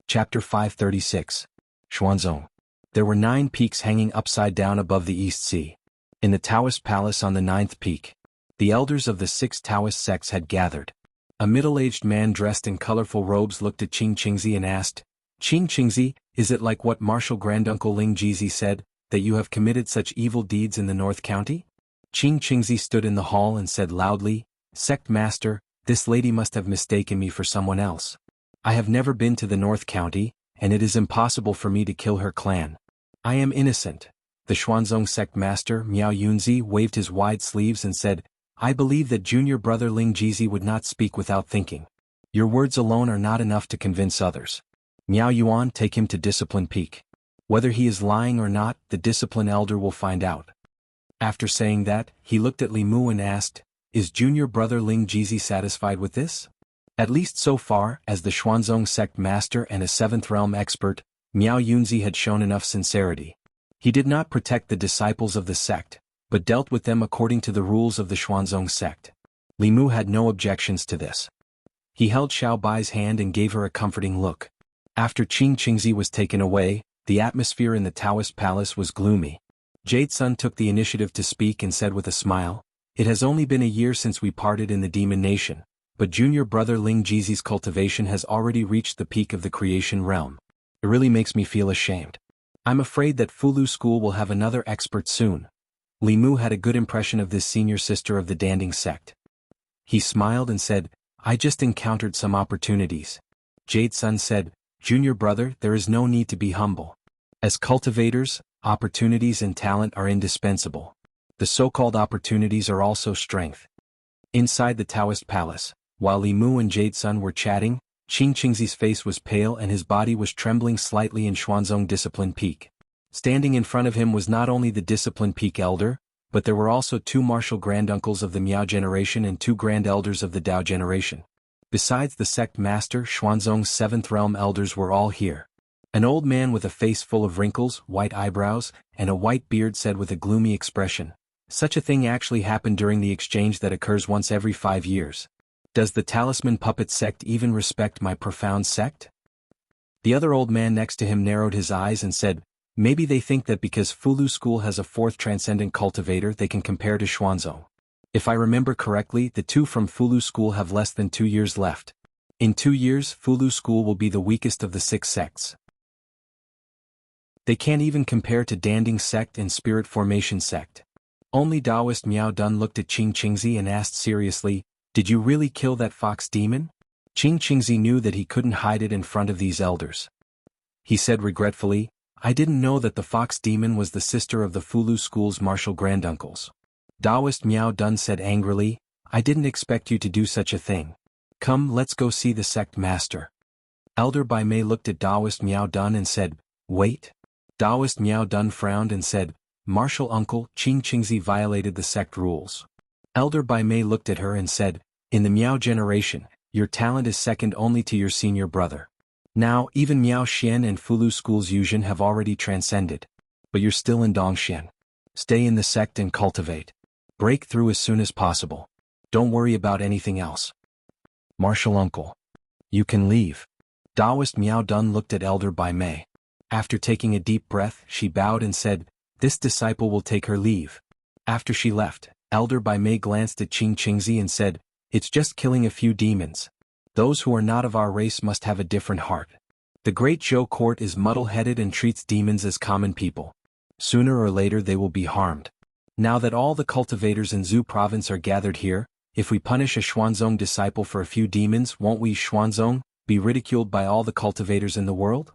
Chapter 536. Xuanzong. There were 9 peaks hanging upside down above the East Sea. In the Taoist palace on the 9th peak, the elders of the 6 Taoist sects had gathered. A middle-aged man dressed in colorful robes looked at Qingqingzi and asked, "Qingqingzi, is it like what Marshal Granduncle Ling Jizi said, that you have committed such evil deeds in the North County?" Qingqingzi stood in the hall and said loudly, "Sect master, this lady must have mistaken me for someone else. I have never been to the North County, and it is impossible for me to kill her clan. I am innocent." The Xuanzong sect master, Miao Yunzi, waved his wide sleeves and said, "I believe that junior brother Ling Jizi would not speak without thinking. Your words alone are not enough to convince others. Miao Yuan, take him to Discipline Peak. Whether he is lying or not, the discipline elder will find out." After saying that, he looked at Li Mu and asked, "Is junior brother Ling Jizi satisfied with this?" At least so far, as the Xuanzong sect master and a 7th realm expert, Miao Yunzi had shown enough sincerity. He did not protect the disciples of the sect, but dealt with them according to the rules of the Xuanzong sect. Li Mu had no objections to this. He held Xiao Bai's hand and gave her a comforting look. After Qingqingzi was taken away, the atmosphere in the Taoist palace was gloomy. Jade-sun took the initiative to speak and said with a smile, "It has only been a year since we parted in the Demon Nation, but junior brother Ling Jizi's cultivation has already reached the peak of the creation realm. It really makes me feel ashamed. I'm afraid that Fulu School will have another expert soon." Li Mu had a good impression of this senior sister of the Danding sect. He smiled and said, "I just encountered some opportunities." Jade-sun said, "Junior brother, there is no need to be humble. As cultivators, opportunities and talent are indispensable. The so-called opportunities are also strength." Inside the Taoist palace, while Li Mu and Jade-sun were chatting, Qingqingzi's face was pale and his body was trembling slightly in Xuanzong Discipline Peak. Standing in front of him was not only the disciplined peak elder, but there were also two martial granduncles of the Miao generation and two grand elders of the Dao generation. Besides the sect master, Xuanzong's seventh realm elders were all here. An old man with a face full of wrinkles, white eyebrows, and a white beard said with a gloomy expression, "Such a thing actually happened during the exchange that occurs once every 5 years. Does the talisman puppet sect even respect my profound sect?" The other old man next to him narrowed his eyes and said, "Maybe they think that because Fulu school has a fourth transcendent cultivator they can compare to Xuanzong. If I remember correctly, the two from Fulu school have less than 2 years left. In 2 years, Fulu school will be the weakest of the 6 sects. They can't even compare to Danding sect and Spirit Formation sect." Only Taoist Miao Dun looked at Qing Qingzi and asked seriously, "Did you really kill that fox demon?" Qing Qingzi knew that he couldn't hide it in front of these elders. He said regretfully, "I didn't know that the fox demon was the sister of the Fulu school's martial granduncles." Taoist Miao Dun said angrily, "I didn't expect you to do such a thing. Come, let's go see the sect master." Elder Bai Mei looked at Taoist Miao Dun and said, "Wait." Taoist Miao Dun frowned and said, "Martial uncle, Qing Qingzi violated the sect rules." Elder Bai Mei looked at her and said, "In the Miao generation, your talent is second only to your senior brother. Now, even Miao Xian and Fulu school's Yuzhen have already transcended. But you're still in Dongxian. Stay in the sect and cultivate. Break through as soon as possible. Don't worry about anything else. Martial uncle. You can leave." Taoist Miao Dun looked at Elder Bai Mei. After taking a deep breath, she bowed and said, "This disciple will take her leave." After she left, Elder Bai Mei glanced at Qing Qingzi and said, "It's just killing a few demons. Those who are not of our race must have a different heart. The Great Zhou court is muddle-headed and treats demons as common people. Sooner or later they will be harmed. Now that all the cultivators in Zhu province are gathered here, if we punish a Xuanzong disciple for a few demons, won't we, Xuanzong, be ridiculed by all the cultivators in the world?"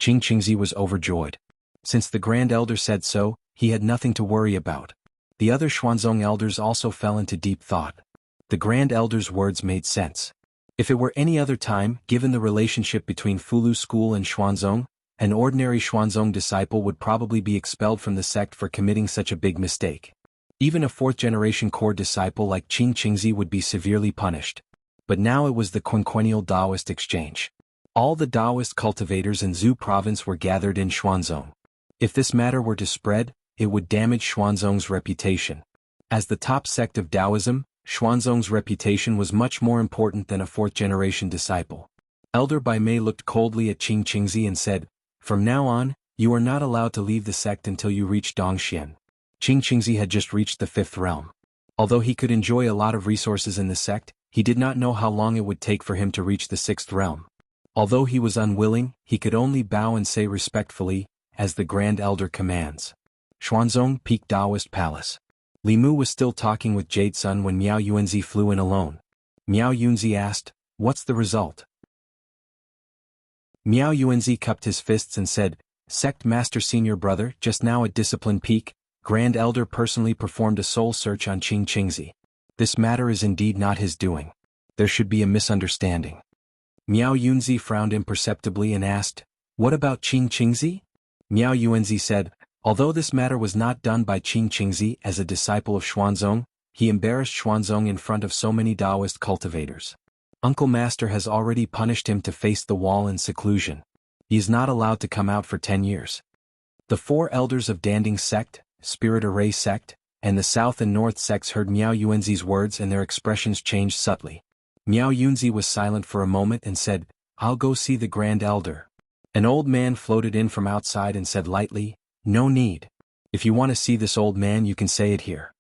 Qing Qingzi was overjoyed. Since the Grand Elder said so, he had nothing to worry about. The other Xuanzong elders also fell into deep thought. The Grand Elder's words made sense. If it were any other time, given the relationship between Fulu school and Xuanzong, an ordinary Xuanzong disciple would probably be expelled from the sect for committing such a big mistake. Even a fourth-generation core disciple like Qing Qingzi would be severely punished. But now it was the quinquennial Taoist exchange. All the Taoist cultivators in Zhu province were gathered in Xuanzong. If this matter were to spread, it would damage Xuanzong's reputation. As the top sect of Taoism, Xuanzong's reputation was much more important than a fourth-generation disciple. Elder Bai Mei looked coldly at Qing Qingzi and said, "From now on, you are not allowed to leave the sect until you reach Dongxian." Qing Qingzi had just reached the 5th realm. Although he could enjoy a lot of resources in the sect, he did not know how long it would take for him to reach the 6th realm. Although he was unwilling, he could only bow and say respectfully, as the Grand Elder commands. Xuanzong Peak Taoist Palace. Li Mu was still talking with Jade Sun when Miao Yuanzi flew in alone. Miao Yuanzi asked, "What's the result?" Miao Yuanzi cupped his fists and said, "Sect Master Senior Brother, just now at Discipline Peak, Grand Elder personally performed a soul search on Qing Qingzi. This matter is indeed not his doing. There should be a misunderstanding." Miao Yunzi frowned imperceptibly and asked, "What about Qing Qingzi?" Miao Yuanzi said, "Although this matter was not done by Qing Qingzi as a disciple of Xuanzong, he embarrassed Xuanzong in front of so many Taoist cultivators. Uncle Master has already punished him to face the wall in seclusion. He is not allowed to come out for 10 years. The 4 elders of Danding sect, Spirit Array sect, and the South and North sects heard Miao Yuanzi's words and their expressions changed subtly. Miao Yunzi was silent for a moment and said, "I'll go see the Grand Elder." An old man floated in from outside and said lightly, "No need. If you want to see this old man you can say it here."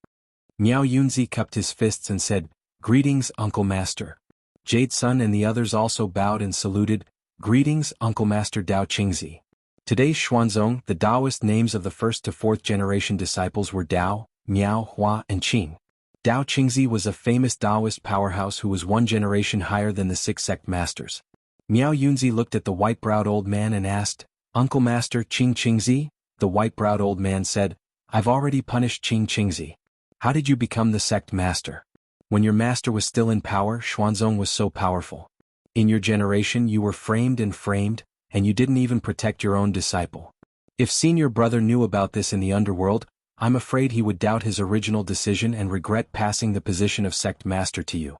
Miao Yunzi cupped his fists and said, "Greetings, Uncle Master." Jade Sun and the others also bowed and saluted, "Greetings, Uncle Master Dao Qingzi." Today's Xuanzong, the Taoist names of the 1st to 4th generation disciples were Dao, Miao, Hua and Qing. Dao Qingzi was a famous Taoist powerhouse who was 1 generation higher than the 6 sect masters. Miao Yunzi looked at the white-browed old man and asked, "Uncle Master Qing Qingzi?" The white-browed old man said, "I've already punished Qing Qingzi. How did you become the sect master? When your master was still in power, Xuanzong was so powerful. In your generation you were framed, and you didn't even protect your own disciple. If senior brother knew about this in the underworld, I'm afraid he would doubt his original decision and regret passing the position of sect master to you.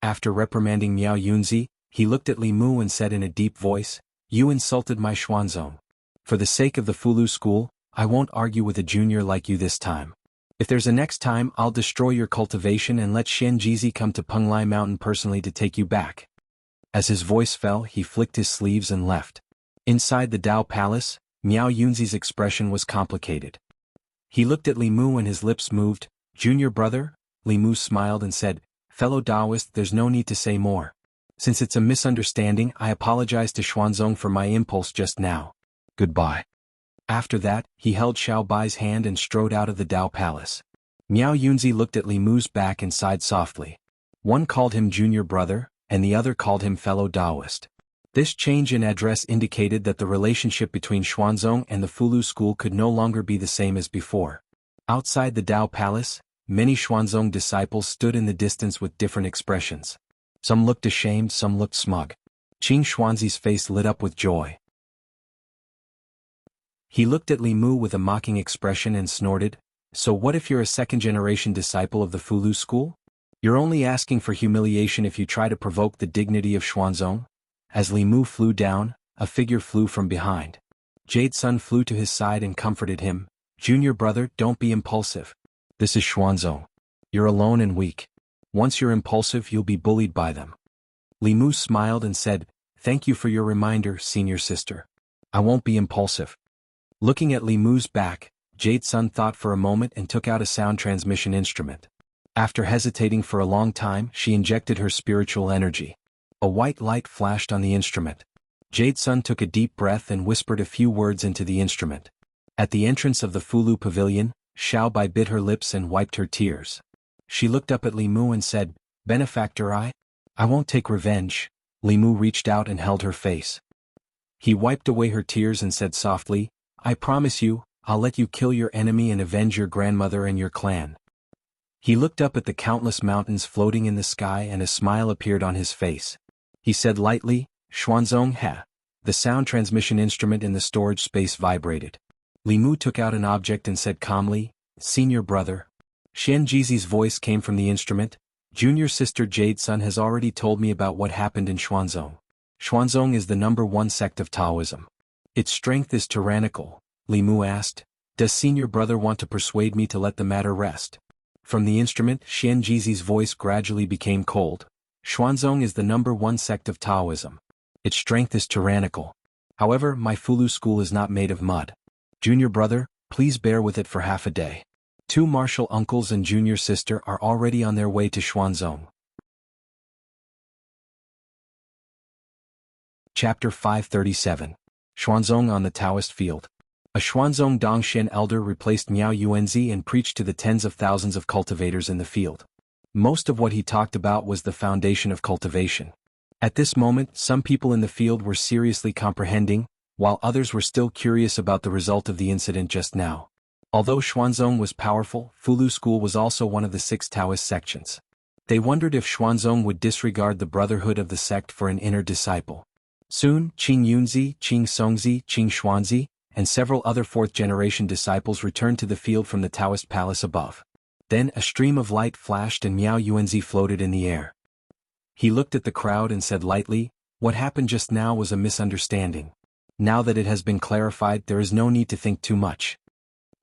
After reprimanding Miao Yunzi, he looked at Li Mu and said in a deep voice, "You insulted my Xuanzong. For the sake of the Fulu school, I won't argue with a junior like you this time. If there's a next time, I'll destroy your cultivation and let Xianxia come to Penglai Mountain personally to take you back." As his voice fell, he flicked his sleeves and left. Inside the Dao Palace, Miao Yunzi's expression was complicated. He looked at Li Mu and his lips moved. "Junior brother?" Li Mu smiled and said, "Fellow Taoist, there's no need to say more. Since it's a misunderstanding, I apologize to Xuanzong for my impulse just now. Goodbye." After that, he held Xiao Bai's hand and strode out of the Dao Palace. Miao Yunzi looked at Li Mu's back and sighed softly. One called him junior brother, and the other called him fellow Taoist. This change in address indicated that the relationship between Xuanzong and the Fulu school could no longer be the same as before. Outside the Dao Palace, many Xuanzong disciples stood in the distance with different expressions. Some looked ashamed, some looked smug. Qing Xuanzi's face lit up with joy. He looked at Li Mu with a mocking expression and snorted, "So what if you're a second-generation disciple of the Fulu school? You're only asking for humiliation if you try to provoke the dignity of Xuanzong?" As Li Mu flew down, a figure flew from behind. Jade Sun flew to his side and comforted him, "Junior brother, don't be impulsive. This is Xuanzong. You're alone and weak. Once you're impulsive, you'll be bullied by them." Li Mu smiled and said, "Thank you for your reminder, senior sister. I won't be impulsive." Looking at Li Mu's back, Jade Sun thought for a moment and took out a sound transmission instrument. After hesitating for a long time, she injected her spiritual energy. A white light flashed on the instrument. Jade Sun took a deep breath and whispered a few words into the instrument. At the entrance of the Fulu pavilion, Xiao Bai bit her lips and wiped her tears. She looked up at Li Mu and said, "Benefactor, I won't take revenge." Li Mu reached out and held her face. He wiped away her tears and said softly, "I promise you, I'll let you kill your enemy and avenge your grandmother and your clan." He looked up at the countless mountains floating in the sky and a smile appeared on his face. He said lightly, "Xuanzong he." The sound transmission instrument in the storage space vibrated. Li Mu took out an object and said calmly, "Senior brother." Xianxi's voice came from the instrument, "Junior sister Jade Sun has already told me about what happened in Xuanzong. Xuanzong is the #1 sect of Taoism. Its strength is tyrannical." Li Mu asked, "Does senior brother want to persuade me to let the matter rest?" From the instrument, Xianxi's voice gradually became cold. "Xuanzong is the #1 sect of Taoism. Its strength is tyrannical. However, my Fulu school is not made of mud. Junior brother, please bear with it for half a day. 2 martial uncles and junior sister are already on their way to Xuanzong." Chapter 537. Xuanzong on the Taoist Field. A Xuanzong Dongshen elder replaced Miao Yuanzi and preached to the tens of thousands of cultivators in the field. Most of what he talked about was the foundation of cultivation. At this moment, some people in the field were seriously comprehending, while others were still curious about the result of the incident just now. Although Xuanzong was powerful, Fulu school was also one of the 6 Taoist sections. They wondered if Xuanzong would disregard the brotherhood of the sect for an inner disciple. Soon, Qing Yunzi, Qing Songzi, Qing Xuanzi, and several other 4th-generation disciples returned to the field from the Taoist palace above. Then a stream of light flashed and Miao Yuanzi floated in the air. He looked at the crowd and said lightly, "What happened just now was a misunderstanding. Now that it has been clarified, there is no need to think too much."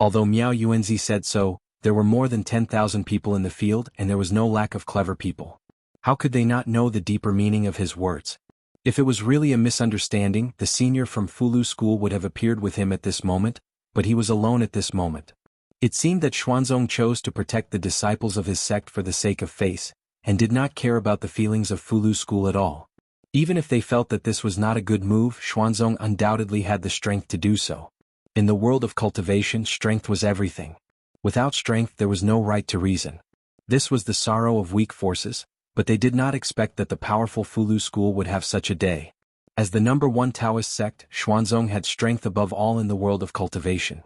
Although Miao Yuanzi said so, there were more than 10,000 people in the field and there was no lack of clever people. How could they not know the deeper meaning of his words? If it was really a misunderstanding, the senior from Fulu school would have appeared with him at this moment, but he was alone at this moment. It seemed that Xuanzong chose to protect the disciples of his sect for the sake of face, and did not care about the feelings of Fulu school at all. Even if they felt that this was not a good move, Xuanzong undoubtedly had the strength to do so. In the world of cultivation, strength was everything. Without strength there was no right to reason. This was the sorrow of weak forces, but they did not expect that the powerful Fulu school would have such a day. As the #1 Taoist sect, Xuanzong had strength above all in the world of cultivation.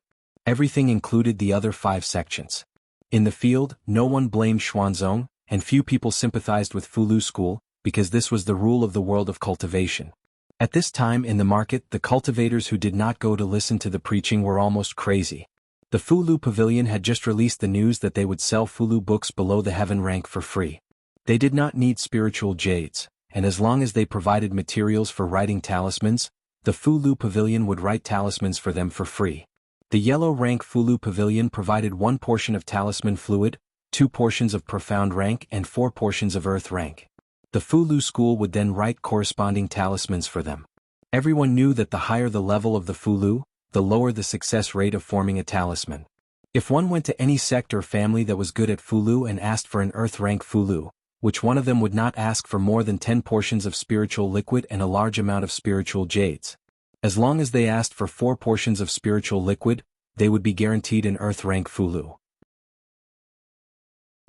Everything included the other 5 sections. In the field, no one blamed Xuanzong, and few people sympathized with Fulu school, because this was the rule of the world of cultivation. At this time in the market, the cultivators who did not go to listen to the preaching were almost crazy. The Fulu Pavilion had just released the news that they would sell Fulu books below the heaven rank for free. They did not need spiritual jades, and as long as they provided materials for writing talismans, the Fulu Pavilion would write talismans for them for free. The yellow rank Fulu Pavilion provided 1 portion of talisman fluid, 2 portions of profound rank and 4 portions of earth rank. The Fulu school would then write corresponding talismans for them. Everyone knew that the higher the level of the Fulu, the lower the success rate of forming a talisman. If one went to any sect or family that was good at Fulu and asked for an earth rank Fulu, which one of them would not ask for more than 10 portions of spiritual liquid and a large amount of spiritual jades? As long as they asked for 4 portions of spiritual liquid, they would be guaranteed an earth rank Fulu.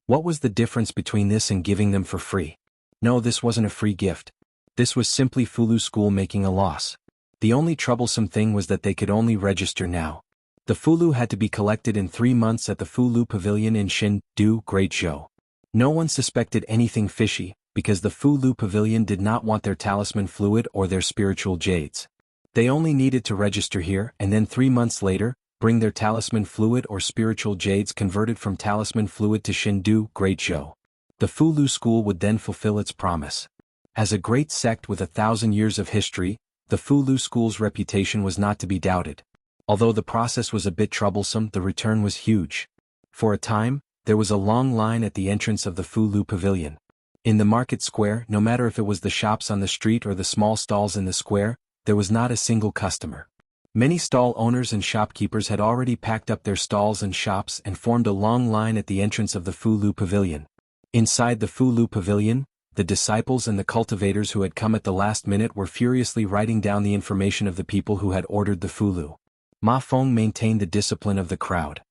What was the difference between this and giving them for free? No, this wasn't a free gift. This was simply Fulu school making a loss. The only troublesome thing was that they could only register now. The Fulu had to be collected in 3 months at the Fulu Pavilion in Xianxia, Great Zhou. No one suspected anything fishy, because the Fulu Pavilion did not want their talisman fluid or their spiritual jades. They only needed to register here and then 3 months later, bring their talisman fluid or spiritual jades converted from talisman fluid to Xianxia, Great Zhou. The Fulu school would then fulfill its promise. As a great sect with 1,000 years of history, the Fulu school's reputation was not to be doubted. Although the process was a bit troublesome, the return was huge. For a time, there was a long line at the entrance of the Fulu Pavilion. In the market square, no matter if it was the shops on the street or the small stalls in the square, there was not a single customer. Many stall owners and shopkeepers had already packed up their stalls and shops and formed a long line at the entrance of the Fulu Pavilion. Inside the Fulu Pavilion, the disciples and the cultivators who had come at the last minute were furiously writing down the information of the people who had ordered the Fulu. Ma Feng maintained the discipline of the crowd.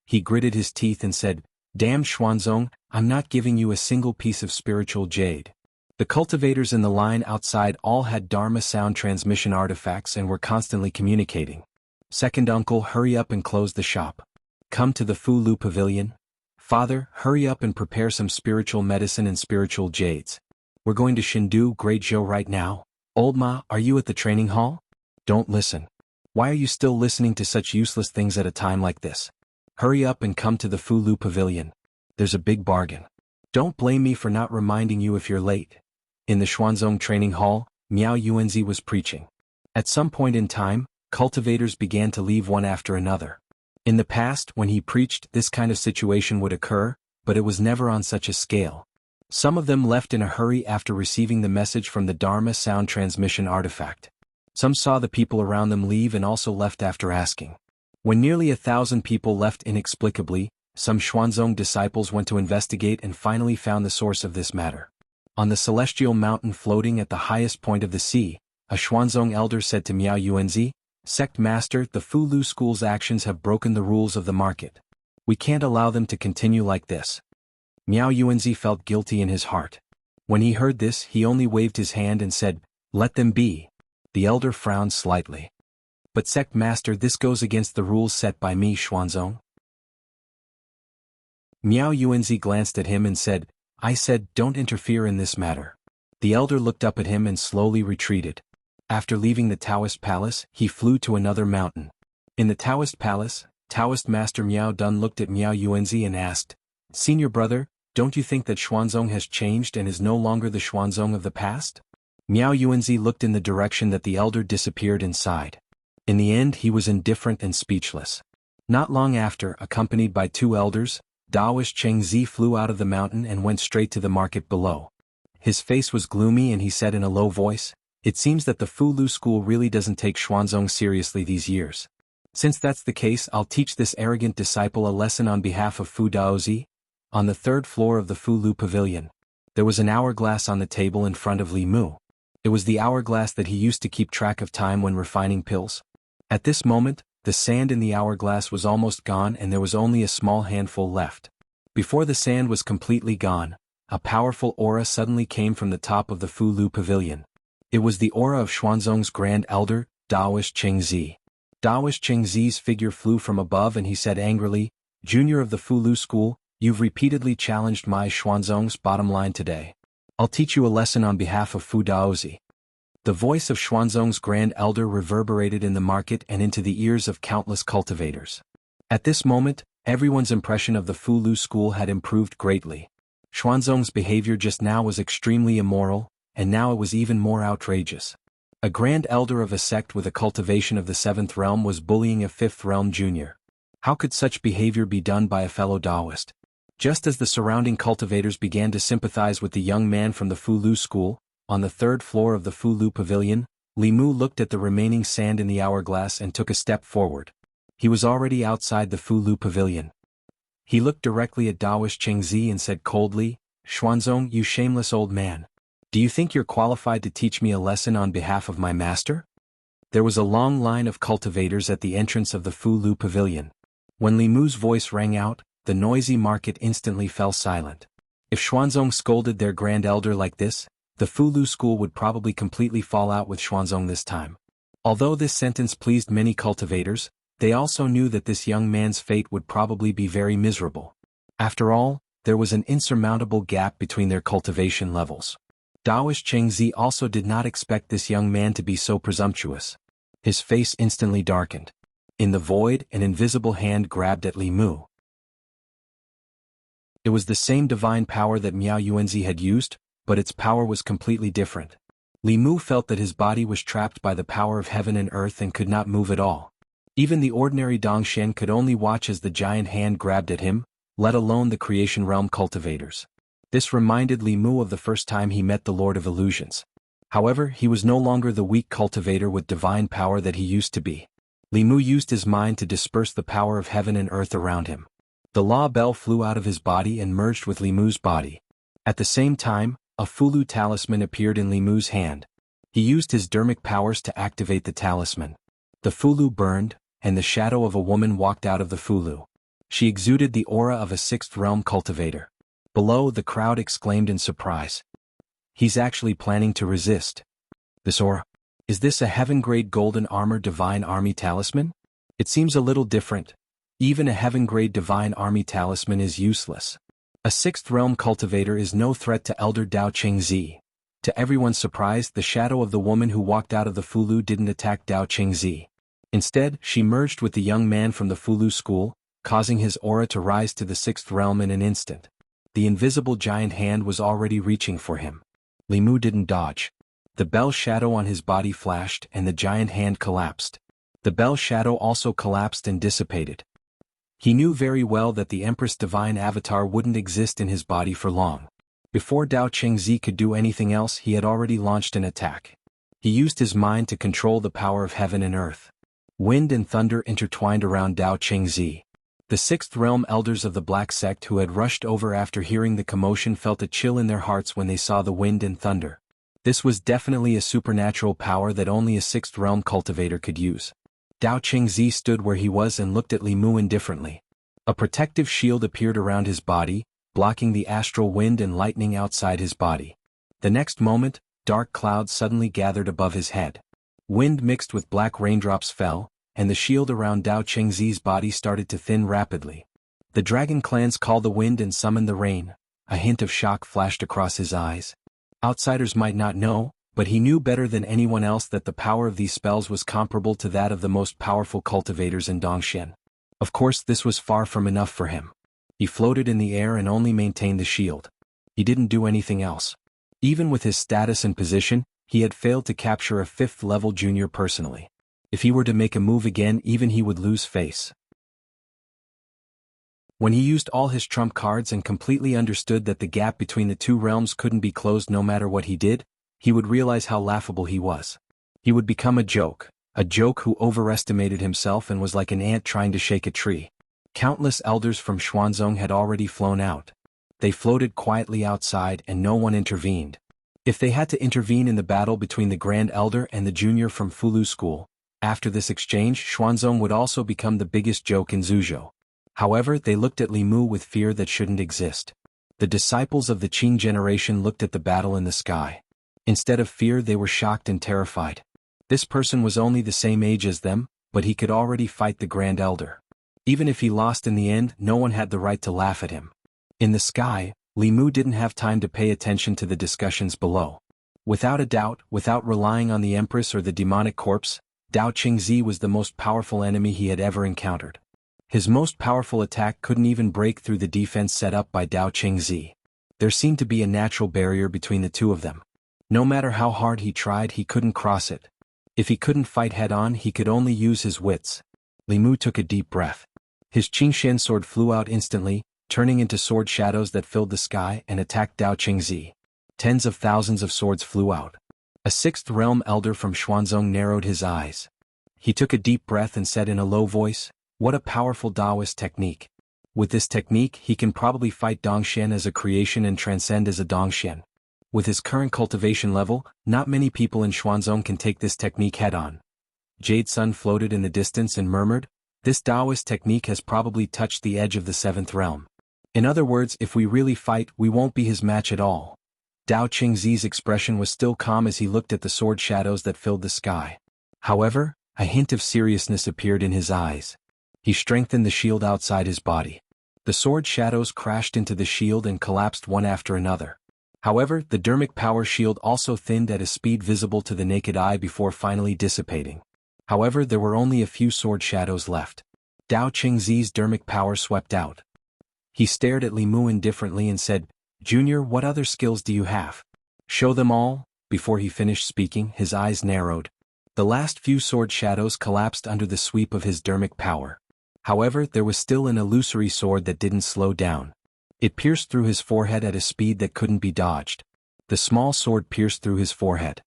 He gritted his teeth and said, "Damn Xuanzong, I'm not giving you a single piece of spiritual jade." The cultivators in the line outside all had Dharma sound transmission artifacts and were constantly communicating. "Second uncle, hurry up and close the shop. Come to the Fulu Pavilion. Father, hurry up and prepare some spiritual medicine and spiritual jades. We're going to Xianxia, Great Zhou right now. Old Ma, are you at the training hall? Don't listen. Why are you still listening to such useless things at a time like this? Hurry up and come to the Fulu Pavilion. There's a big bargain. Don't blame me for not reminding you if you're late." In the Xuanzong training hall, Miao Yuanzi was preaching. At some point in time, cultivators began to leave one after another. In the past, when he preached, this kind of situation would occur, but it was never on such a scale. Some of them left in a hurry after receiving the message from the Dharma sound transmission artifact. Some saw the people around them leave and also left after asking. When nearly 1,000 people left inexplicably, some Xuanzong disciples went to investigate and finally found the source of this matter. On the celestial mountain floating at the highest point of the sea, a Xuanzong elder said to Miao Yuanzi, "Sect Master, the Fulu school's actions have broken the rules of the market. We can't allow them to continue like this." Miao Yuanzi felt guilty in his heart. When he heard this, he only waved his hand and said, "Let them be." The elder frowned slightly. "But Sect Master, this goes against the rules set by me, Xuanzong." Miao Yuanzi glanced at him and said, "I said, don't interfere in this matter." The elder looked up at him and slowly retreated. After leaving the Taoist palace, he flew to another mountain. In the Taoist palace, Taoist Master Miao Dun looked at Miao Yuanzi and asked, "Senior brother, don't you think that Xuanzong has changed and is no longer the Xuanzong of the past?" Miao Yuanzi looked in the direction that the elder disappeared inside. In the end, he was indifferent and speechless. Not long after, accompanied by 2 elders, Daoist Chengzi flew out of the mountain and went straight to the market below. His face was gloomy and he said in a low voice, "It seems that the Fulu school really doesn't take Xuanzong seriously these years. Since that's the case, I'll teach this arrogant disciple a lesson on behalf of Fu Daozi." On the 3rd floor of the Fulu Pavilion, there was an hourglass on the table in front of Li Mu. It was the hourglass that he used to keep track of time when refining pills. At this moment, the sand in the hourglass was almost gone and there was only a small handful left. Before the sand was completely gone, a powerful aura suddenly came from the top of the Fulu Pavilion. It was the aura of Xuanzong's Grand Elder, Daoist Chengzi. Daoist Chengzi's figure flew from above and he said angrily, "Junior of the Fulu school, you've repeatedly challenged my Xuanzong's bottom line today. I'll teach you a lesson on behalf of Fu Daozi." The voice of Xuanzong's Grand Elder reverberated in the market and into the ears of countless cultivators. At this moment, everyone's impression of the Fulu school had improved greatly. Xuanzong's behavior just now was extremely immoral, and now it was even more outrageous. A Grand Elder of a sect with a cultivation of the 7th realm was bullying a 5th realm junior. How could such behavior be done by a fellow Taoist? Just as the surrounding cultivators began to sympathize with the young man from the Fulu school, on the 3rd floor of the Fulu pavilion, Li Mu looked at the remaining sand in the hourglass and took a step forward. He was already outside the Fulu pavilion. He looked directly at Taoist Chengzi and said coldly, "Xuanzong, you shameless old man. Do you think you're qualified to teach me a lesson on behalf of my master?" There was a long line of cultivators at the entrance of the Fulu pavilion. When Li Mu's voice rang out, the noisy market instantly fell silent. If Xuanzong scolded their Grand Elder like this, the Fulu school would probably completely fall out with Xuanzong this time. Although this sentence pleased many cultivators, they also knew that this young man's fate would probably be very miserable. After all, there was an insurmountable gap between their cultivation levels. Taoist Chengzi also did not expect this young man to be so presumptuous. His face instantly darkened. In the void, an invisible hand grabbed at Li Mu. It was the same divine power that Miao Yuanzi had used, but its power was completely different. Li Mu felt that his body was trapped by the power of heaven and earth and could not move at all. Even the ordinary Dongshen could only watch as the giant hand grabbed at him, let alone the creation realm cultivators. This reminded Li Mu of the first time he met the Lord of Illusions. However, he was no longer the weak cultivator with divine power that he used to be. Li Mu used his mind to disperse the power of heaven and earth around him. The law bell flew out of his body and merged with Li Mu's body. At the same time, a Fulu talisman appeared in Li Mu's hand. He used his dermic powers to activate the talisman. The Fulu burned, and the shadow of a woman walked out of the Fulu. She exuded the aura of a 6th realm cultivator. Below, the crowd exclaimed in surprise. He's actually planning to resist. This aura? Is this a heaven-grade golden armor divine army talisman? It seems a little different. Even a heaven-grade divine army talisman is useless. A 6th realm cultivator is no threat to Elder Dao Chengzi. To everyone's surprise, the shadow of the woman who walked out of the Fulu didn't attack Dao Chengzi. Instead, she merged with the young man from the Fulu school, causing his aura to rise to the 6th realm in an instant. The invisible giant hand was already reaching for him. Li Mu didn't dodge. The bell shadow on his body flashed and the giant hand collapsed. The bell shadow also collapsed and dissipated. He knew very well that the Empress Divine Avatar wouldn't exist in his body for long. Before Dao Chengzi could do anything else, he had already launched an attack. He used his mind to control the power of heaven and earth. Wind and thunder intertwined around Dao Chengzi. The 6th realm elders of the Black Sect who had rushed over after hearing the commotion felt a chill in their hearts when they saw the wind and thunder. This was definitely a supernatural power that only a 6th realm cultivator could use. Dao Chengzi stood where he was and looked at Li Mu indifferently. A protective shield appeared around his body, blocking the astral wind and lightning outside his body. The next moment, dark clouds suddenly gathered above his head. Wind mixed with black raindrops fell, and the shield around Dao Chengzi's body started to thin rapidly. The dragon clans called the wind and summoned the rain. A hint of shock flashed across his eyes. Outsiders might not know, but he knew better than anyone else that the power of these spells was comparable to that of the most powerful cultivators in Dongshen. Of course, this was far from enough for him. He floated in the air and only maintained the shield. He didn't do anything else. Even with his status and position, he had failed to capture a 5th level junior personally. If he were to make a move again, even he would lose face. When he used all his trump cards and completely understood that the gap between the two realms couldn't be closed no matter what he did, he would realize how laughable he was. He would become a joke who overestimated himself and was like an ant trying to shake a tree. Countless elders from Xuanzong had already flown out. They floated quietly outside and no one intervened. If they had to intervene in the battle between the Grand Elder and the junior from Fulu School, after this exchange Xuanzong would also become the biggest joke in Zhuzhou. However, they looked at Li Mu with fear that shouldn't exist. The disciples of the Qing generation looked at the battle in the sky. Instead of fear, they were shocked and terrified. This person was only the same age as them, but he could already fight the Grand Elder. Even if he lost in the end, no one had the right to laugh at him. In the sky, Li Mu didn't have time to pay attention to the discussions below. Without a doubt, without relying on the Empress or the demonic corpse, Dao Qingzi was the most powerful enemy he had ever encountered. His most powerful attack couldn't even break through the defense set up by Dao Qingzi. There seemed to be a natural barrier between the two of them. No matter how hard he tried, he couldn't cross it. If he couldn't fight head-on, he could only use his wits. Li Mu took a deep breath. His Qingxian sword flew out instantly, turning into sword shadows that filled the sky and attacked Dao Qingzi. Tens of thousands of swords flew out. A sixth realm elder from Xuanzong narrowed his eyes. He took a deep breath and said in a low voice, "What a powerful Taoist technique. With this technique he can probably fight Dongxian as a creation and transcend as a Dongxian. With his current cultivation level, not many people in Xuanzong can take this technique head-on." Jade Sun floated in the distance and murmured, "This Taoist technique has probably touched the edge of the seventh realm. In other words, if we really fight, we won't be his match at all." Dao Qingzi's expression was still calm as he looked at the sword shadows that filled the sky. However, a hint of seriousness appeared in his eyes. He strengthened the shield outside his body. The sword shadows crashed into the shield and collapsed one after another. However, the dermic power shield also thinned at a speed visible to the naked eye before finally dissipating. However, there were only a few sword shadows left. Dao Qingzi's dermic power swept out. He stared at Li Mu indifferently and said, "Junior, what other skills do you have? Show them all." Before he finished speaking, his eyes narrowed. The last few sword shadows collapsed under the sweep of his dermic power. However, there was still an illusory sword that didn't slow down. It pierced through his forehead at a speed that couldn't be dodged. The small sword pierced through his forehead.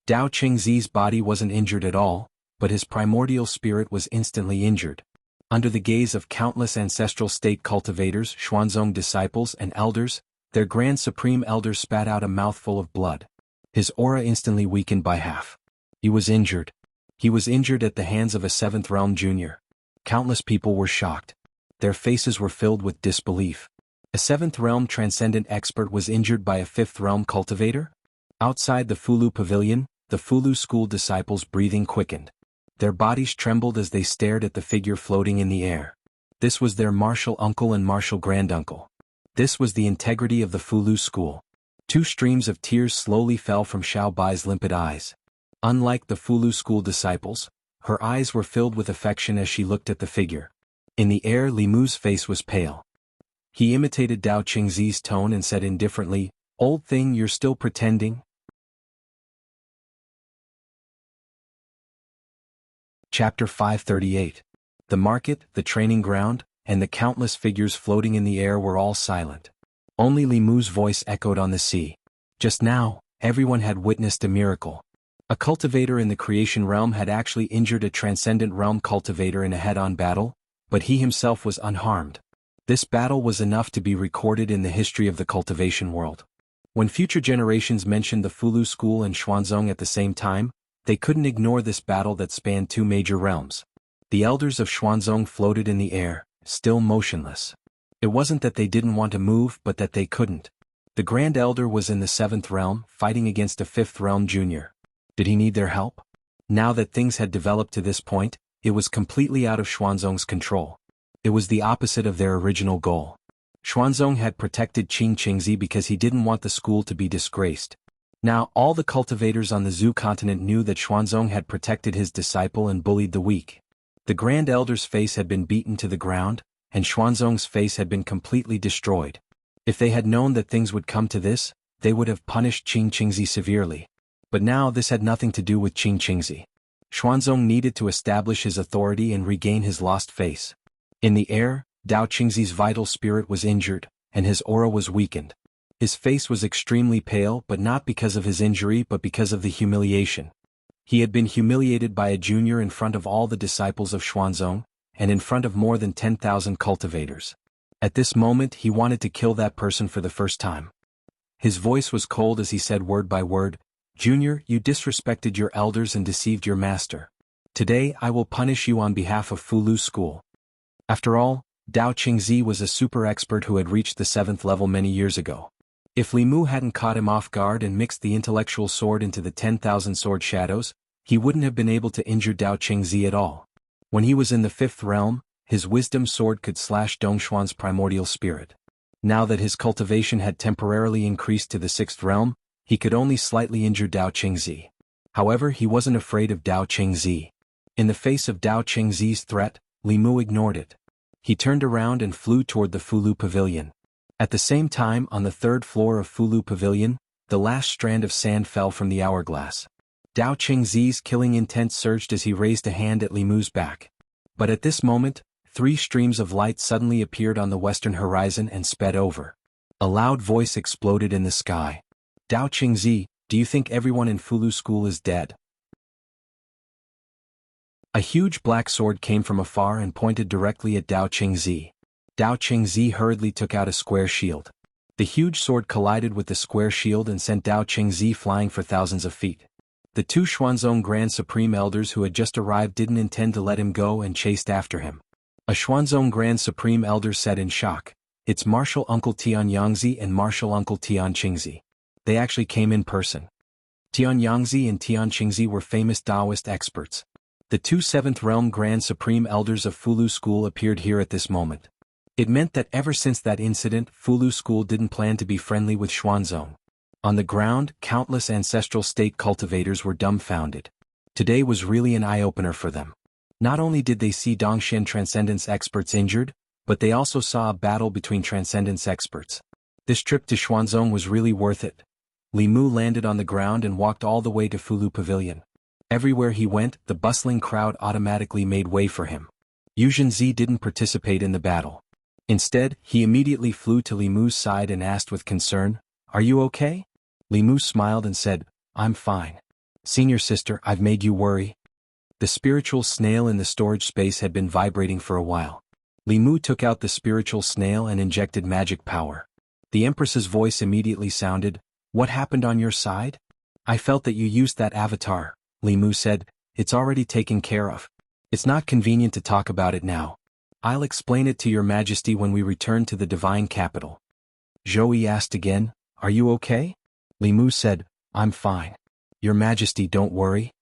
Dao Qingzi's body wasn't injured at all, but his primordial spirit was instantly injured. Under the gaze of countless ancestral state cultivators, Xuanzong disciples and elders, their Grand Supreme Elder spat out a mouthful of blood. His aura instantly weakened by half. He was injured. He was injured at the hands of a seventh realm junior. Countless people were shocked. Their faces were filled with disbelief. A seventh realm transcendent expert was injured by a fifth realm cultivator? Outside the Fulu pavilion, the Fulu school disciples' breathing quickened. Their bodies trembled as they stared at the figure floating in the air. This was their martial uncle and martial granduncle. This was the integrity of the Fulu school. Two streams of tears slowly fell from Xiao Bai's limpid eyes. Unlike the Fulu school disciples, her eyes were filled with affection as she looked at the figure. In the air, Li Mu's face was pale. He imitated Dao Qingzi's tone and said indifferently, "Old thing, you're still pretending?" Chapter 538. The market, the training ground, and the countless figures floating in the air were all silent. Only Li Mu's voice echoed on the sea. Just now, everyone had witnessed a miracle. A cultivator in the creation realm had actually injured a transcendent realm cultivator in a head-on battle, but he himself was unharmed. This battle was enough to be recorded in the history of the cultivation world. When future generations mentioned the Fulu school and Xuanzong at the same time, they couldn't ignore this battle that spanned two major realms. The elders of Xuanzong floated in the air, still motionless. It wasn't that they didn't want to move but that they couldn't. The Grand Elder was in the seventh realm, fighting against a fifth realm junior. Did he need their help? Now that things had developed to this point, it was completely out of Xuanzong's control. It was the opposite of their original goal. Xuanzong had protected Qingzi because he didn't want the school to be disgraced. Now all the cultivators on the Zhu continent knew that Xuanzong had protected his disciple and bullied the weak. The Grand Elder's face had been beaten to the ground, and Xuanzong's face had been completely destroyed. If they had known that things would come to this, they would have punished Qingzi severely. But now this had nothing to do with Qingzi. Xuanzong needed to establish his authority and regain his lost face. In the air, Dao Qingzi's vital spirit was injured, and his aura was weakened. His face was extremely pale, but not because of his injury but because of the humiliation. He had been humiliated by a junior in front of all the disciples of Xuanzong, and in front of more than 10,000 cultivators. At this moment he wanted to kill that person for the first time. His voice was cold as he said word by word, "Junior, you disrespected your elders and deceived your master. Today I will punish you on behalf of Fulu school." After all, Dao Qingzi was a super expert who had reached the 7th level many years ago. If Li Mu hadn't caught him off guard and mixed the intellectual sword into the 10,000 sword shadows, he wouldn't have been able to injure Dao Qingzi at all. When he was in the 5th realm, his wisdom sword could slash Dongshuan's primordial spirit. Now that his cultivation had temporarily increased to the 6th realm, he could only slightly injure Dao Qingzi. However, he wasn't afraid of Dao Qingzi. In the face of Dao Qingzi's threat, Li Mu ignored it. He turned around and flew toward the Fulu Pavilion. At the same time, on the 3rd floor of Fulu Pavilion, the last strand of sand fell from the hourglass. Dao Qingzi's killing intent surged as he raised a hand at Li Mu's back. But at this moment, 3 streams of light suddenly appeared on the western horizon and sped over. A loud voice exploded in the sky. Dao Qingzi, do you think everyone in Fulu School is dead? A huge black sword came from afar and pointed directly at Dao Qingzi. Dao Qingzi hurriedly took out a square shield. The huge sword collided with the square shield and sent Dao Qingzi flying for thousands of feet. The 2 Xuanzong Grand Supreme Elders who had just arrived didn't intend to let him go and chased after him. A Xuanzong Grand Supreme Elder said in shock, "It's Martial Uncle Tianyangzi and Martial Uncle Tianqingzi. They actually came in person." Tianyangzi and Tianqingzi were famous Taoist experts. The 2 7th Realm Grand Supreme Elders of Fulu School appeared here at this moment. It meant that ever since that incident, Fulu School didn't plan to be friendly with Xuanzong. On the ground, countless ancestral state cultivators were dumbfounded. Today was really an eye-opener for them. Not only did they see Dongxian Transcendence experts injured, but they also saw a battle between Transcendence experts. This trip to Xuanzong was really worth it. Li Mu landed on the ground and walked all the way to Fulu Pavilion. Everywhere he went, the bustling crowd automatically made way for him. Yu Zhenzi didn't participate in the battle. Instead, he immediately flew to Li Mu's side and asked with concern, "Are you okay?" Li Mu smiled and said, "I'm fine. Senior sister, I've made you worry." The spiritual snail in the storage space had been vibrating for a while. Li Mu took out the spiritual snail and injected magic power. The Empress's voice immediately sounded, "What happened on your side? I felt that you used that avatar," Li Mu said. "It's already taken care of. It's not convenient to talk about it now. I'll explain it to your majesty when we return to the divine capital." Zhou asked again, "Are you okay?" Li Mu said, "I'm fine. Your majesty, don't worry."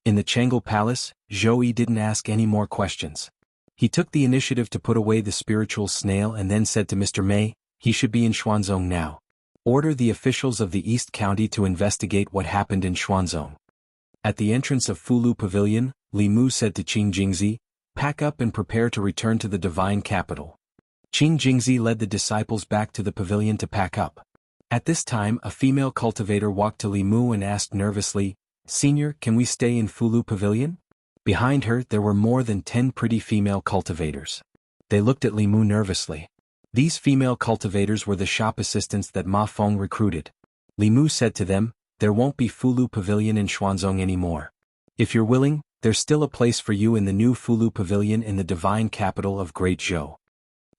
In the Chang'e Palace, Zhou didn't ask any more questions. He took the initiative to put away the spiritual snail and then said to Mr. Mei, "He should be in Xuanzong now. Order the officials of the East County to investigate what happened in Xuanzong." At the entrance of Fulu Pavilion, Li Mu said to Qing Jingzi, "Pack up and prepare to return to the divine capital." Qing Jingzi led the disciples back to the pavilion to pack up. At this time, a female cultivator walked to Li Mu and asked nervously, "Senior, can we stay in Fulu Pavilion?" Behind her, there were more than 10 pretty female cultivators. They looked at Li Mu nervously. These female cultivators were the shop assistants that Ma Feng recruited. Li Mu said to them, "There won't be Fulu Pavilion in Xuanzong anymore. If you're willing, there's still a place for you in the new Fulu Pavilion in the divine capital of Great Zhou."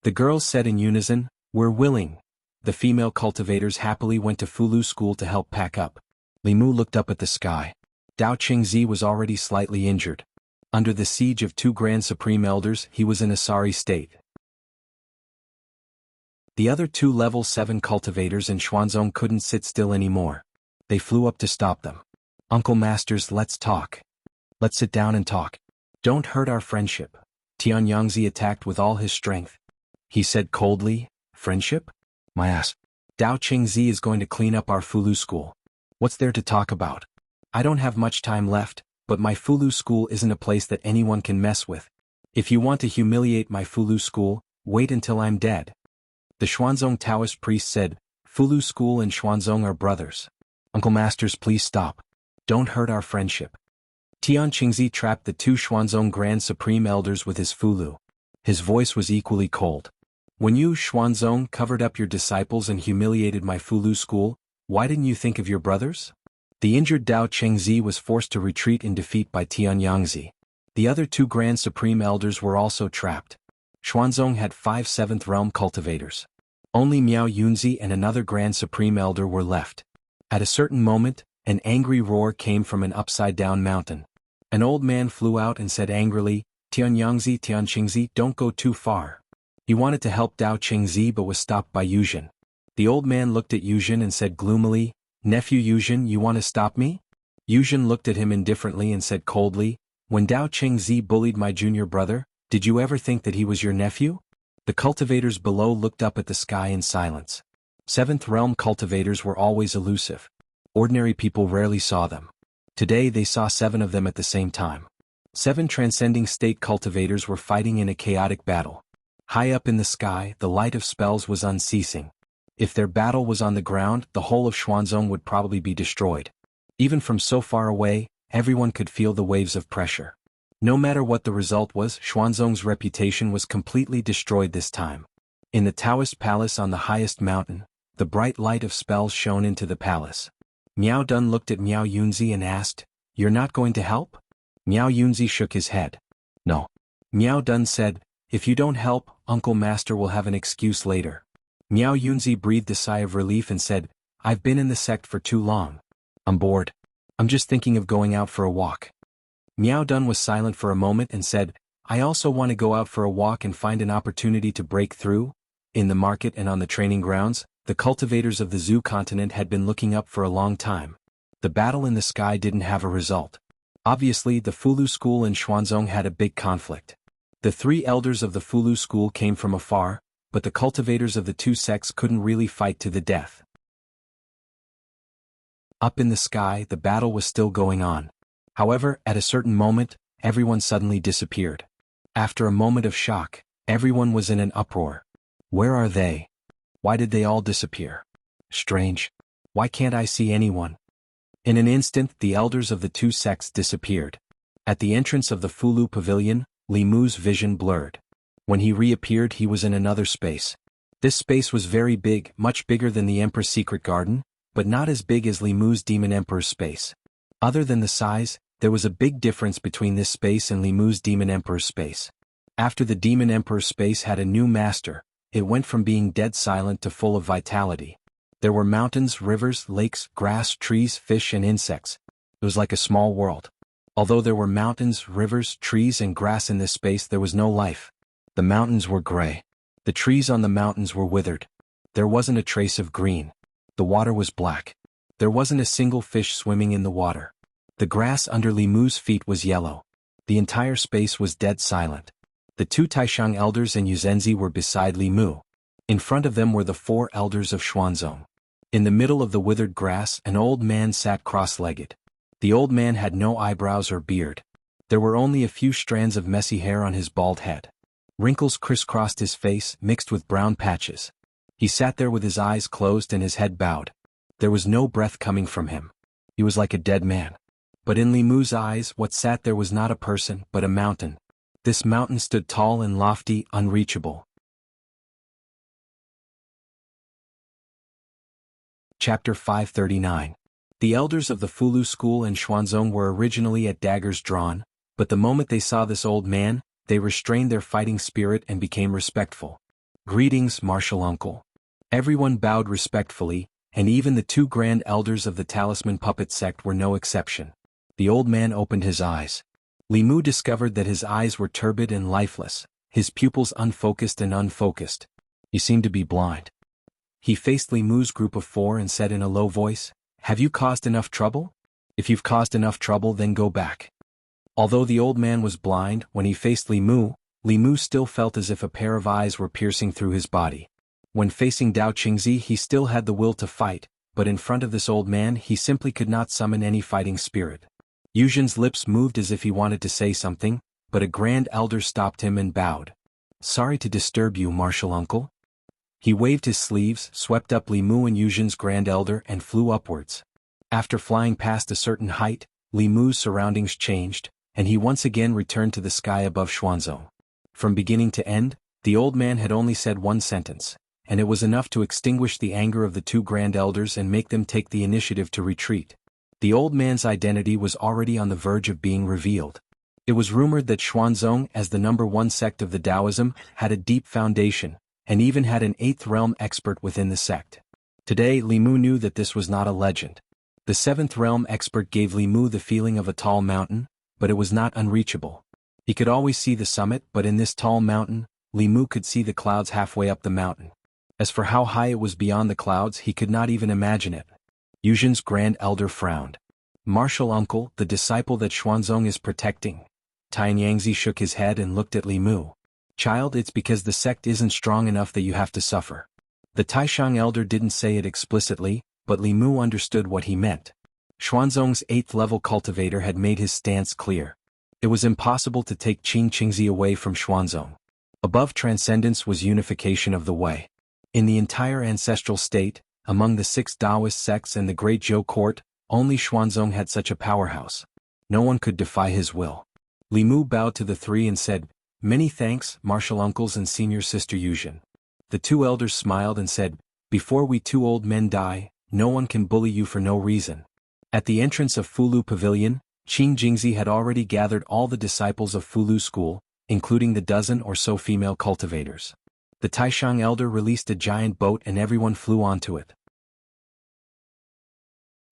The girls said in unison, "We're willing." The female cultivators happily went to Fulu School to help pack up. Li Mu looked up at the sky. Dao Qingzi was already slightly injured. Under the siege of 2 Grand Supreme Elders, he was in a sorry state. The other 2 level 7 cultivators in Xuanzong couldn't sit still anymore. They flew up to stop them. "Uncle Masters, let's talk. Let's sit down and talk. Don't hurt our friendship." Tianyangzi attacked with all his strength. He said coldly, "Friendship? My ass. Dao Qingzi is going to clean up our Fulu School. What's there to talk about? I don't have much time left, but my Fulu School isn't a place that anyone can mess with. If you want to humiliate my Fulu School, wait until I'm dead." The Xuanzong Taoist priest said, "Fulu School and Xuanzong are brothers. Uncle Masters, please stop. Don't hurt our friendship." Tianqingzi trapped the 2 Xuanzong Grand Supreme Elders with his Fulu. His voice was equally cold. "When you, Xuanzong, covered up your disciples and humiliated my Fulu School, why didn't you think of your brothers?" The injured Dao Qingzi was forced to retreat in defeat by Tianyangzi. The other 2 Grand Supreme Elders were also trapped. Xuanzong had 5 7th Realm cultivators. Only Miao Yunzi and another Grand Supreme Elder were left. At a certain moment, an angry roar came from an upside-down mountain. An old man flew out and said angrily, "Tianyangzi, Tianqingzi, don't go too far." He wanted to help Dao Qingzi but was stopped by Yuzhen. The old man looked at Yuzhen and said gloomily, "Nephew Yuzhen, you want to stop me?" Yuzhen looked at him indifferently and said coldly, "When Dao Qingzi bullied my junior brother, did you ever think that he was your nephew?" The cultivators below looked up at the sky in silence. Seventh realm cultivators were always elusive. Ordinary people rarely saw them. Today they saw 7 of them at the same time. 7 transcending state cultivators were fighting in a chaotic battle. High up in the sky, the light of spells was unceasing. If their battle was on the ground, the whole of Xuanzong would probably be destroyed. Even from so far away, everyone could feel the waves of pressure. No matter what the result was, Xuanzong's reputation was completely destroyed this time. In the Taoist palace on the highest mountain, the bright light of spells shone into the palace. Miao Dun looked at Miao Yunzi and asked, "You're not going to help?" Miao Yunzi shook his head. "No." Miao Dun said, "If you don't help, Uncle Master will have an excuse later." Miao Yunzi breathed a sigh of relief and said, "I've been in the sect for too long. I'm bored. I'm just thinking of going out for a walk." Miao Dun was silent for a moment and said, "I also want to go out for a walk and find an opportunity to break through." In the market and on the training grounds, the cultivators of the Zhu continent had been looking up for a long time. The battle in the sky didn't have a result. Obviously, the Fulu school and Xuanzong had a big conflict. The 3 elders of the Fulu school came from afar, but the cultivators of the 2 sects couldn't really fight to the death. Up in the sky, the battle was still going on. However, at a certain moment, everyone suddenly disappeared. After a moment of shock, everyone was in an uproar. Where are they? Why did they all disappear? Strange. Why can't I see anyone? In an instant, the elders of the 2 sects disappeared. At the entrance of the Fulu pavilion, Li Mu's vision blurred. When he reappeared, he was in another space. This space was very big, much bigger than the Emperor's secret garden, but not as big as Li Mu's Demon Emperor's space. Other than the size, there was a big difference between this space and Li Mu's Demon Emperor's space. After the Demon Emperor's space had a new master, it went from being dead silent to full of vitality. There were mountains, rivers, lakes, grass, trees, fish and insects. It was like a small world. Although there were mountains, rivers, trees and grass in this space, there was no life. The mountains were gray. The trees on the mountains were withered. There wasn't a trace of green. The water was black. There wasn't a single fish swimming in the water. The grass under Li Mu's feet was yellow. The entire space was dead silent. The 2 Taishang elders and Yuzenzi were beside Li Mu. In front of them were the 4 elders of Xuanzong. In the middle of the withered grass, an old man sat cross-legged. The old man had no eyebrows or beard. There were only a few strands of messy hair on his bald head. Wrinkles crisscrossed his face, mixed with brown patches. He sat there with his eyes closed and his head bowed. There was no breath coming from him. He was like a dead man. But in Li Mu's eyes, what sat there was not a person, but a mountain. This mountain stood tall and lofty, unreachable. Chapter 539. The elders of the Fulu school and Xuanzong were originally at daggers drawn, but the moment they saw this old man, they restrained their fighting spirit and became respectful. "Greetings, martial uncle." Everyone bowed respectfully, and even the 2 grand elders of the Talisman Puppet sect were no exception. The old man opened his eyes. Li Mu discovered that his eyes were turbid and lifeless, his pupils unfocused and unfocused. He seemed to be blind. He faced Li Mu's group of 4 and said in a low voice, "Have you caused enough trouble? If you've caused enough trouble, then go back." Although the old man was blind, when he faced Li Mu still felt as if a pair of eyes were piercing through his body. When facing Dao Qingzi, he still had the will to fight, but in front of this old man he simply could not summon any fighting spirit. Yuzhen's lips moved as if he wanted to say something, but a grand elder stopped him and bowed. "Sorry to disturb you, martial uncle." He waved his sleeves, swept up Li Mu and Yuzhen's grand elder and flew upwards. After flying past a certain height, Li Mu's surroundings changed, and he once again returned to the sky above Xuanzong. From beginning to end, the old man had only said one sentence, and it was enough to extinguish the anger of the 2 grand elders and make them take the initiative to retreat. The old man's identity was already on the verge of being revealed. It was rumored that Xuanzong, as the #1 sect of the Taoism, had a deep foundation, and even had an 8th realm expert within the sect. Today Li Mu knew that this was not a legend. The 7th realm expert gave Li Mu the feeling of a tall mountain, but it was not unreachable. He could always see the summit, but in this tall mountain, Li Mu could see the clouds halfway up the mountain. As for how high it was beyond the clouds, he could not even imagine it. Yuzhen's grand elder frowned. "Martial uncle, the disciple that Xuanzong is protecting." Tianyangzi shook his head and looked at Li Mu. Child, it's because the sect isn't strong enough that you have to suffer. The Taishang elder didn't say it explicitly, but Li Mu understood what he meant. Xuanzong's 8th-level cultivator had made his stance clear. It was impossible to take Qing Qingzi away from Xuanzong. Above transcendence was unification of the way. In the entire ancestral state, among the 6 Taoist sects and the Great Zhou court, only Xuanzong had such a powerhouse. No one could defy his will. Li Mu bowed to the 3 and said, "Many thanks, martial uncles and senior sister Yuzhen." The 2 elders smiled and said, "Before we 2 old men die, no one can bully you for no reason." At the entrance of Fulu Pavilion, Qing Jingzi had already gathered all the disciples of Fulu school, including the dozen or so female cultivators. The Taishang elder released a giant boat and everyone flew onto it.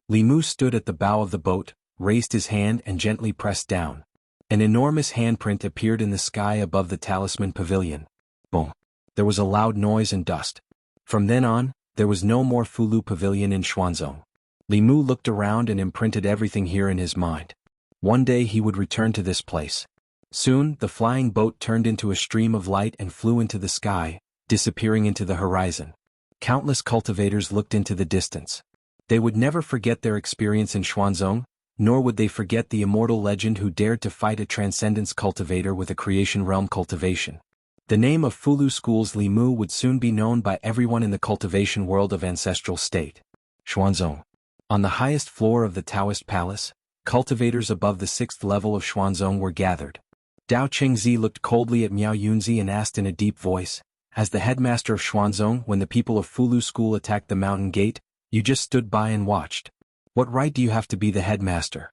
Li Mu stood at the bow of the boat, raised his hand and gently pressed down. An enormous handprint appeared in the sky above the talisman pavilion. Boom! There was a loud noise and dust. From then on, there was no more Fulu Pavilion in Xuanzong. Li Mu looked around and imprinted everything here in his mind. One day he would return to this place. Soon, the flying boat turned into a stream of light and flew into the sky, disappearing into the horizon. Countless cultivators looked into the distance. They would never forget their experience in Xuanzong, nor would they forget the immortal legend who dared to fight a transcendence cultivator with a creation realm cultivation. The name of Fulu School's Li Mu would soon be known by everyone in the cultivation world of ancestral state. Xuanzong. On the highest floor of the Taoist palace, cultivators above the 6th level of Xuanzong were gathered. Dao Qingzi looked coldly at Miao Yunzi and asked in a deep voice, "As the headmaster of Xuanzong, when the people of Fulu School attacked the mountain gate, you just stood by and watched. What right do you have to be the headmaster?"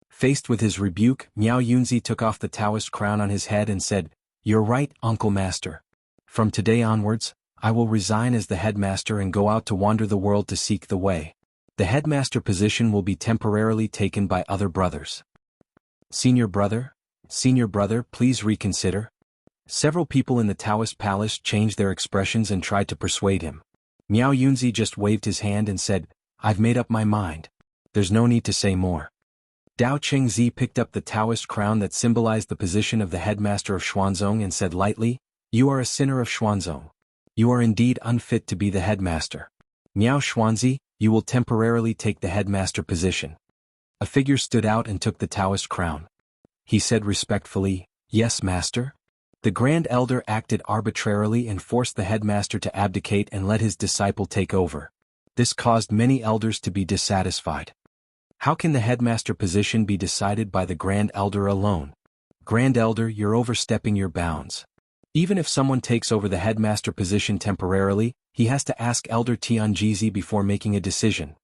Faced with his rebuke, Miao Yunzi took off the Taoist crown on his head and said, "You're right, Uncle Master. From today onwards, I will resign as the headmaster and go out to wander the world to seek the way. The headmaster position will be temporarily taken by other brothers." Senior brother, please reconsider." Several people in the Taoist palace changed their expressions and tried to persuade him. Miao Yunzi just waved his hand and said, "I've made up my mind. There's no need to say more." Dao Qingzi picked up the Taoist crown that symbolized the position of the headmaster of Xuanzong and said lightly, "You are a sinner of Xuanzong. You are indeed unfit to be the headmaster. Miao Xuanzi, you will temporarily take the headmaster position." A figure stood out and took the Taoist crown. He said respectfully, "Yes, master." The Grand Elder acted arbitrarily and forced the headmaster to abdicate and let his disciple take over. This caused many elders to be dissatisfied. How can the headmaster position be decided by the Grand Elder alone? Grand Elder, you're overstepping your bounds. Even if someone takes over the headmaster position temporarily, he has to ask Elder Tianjizi before making a decision.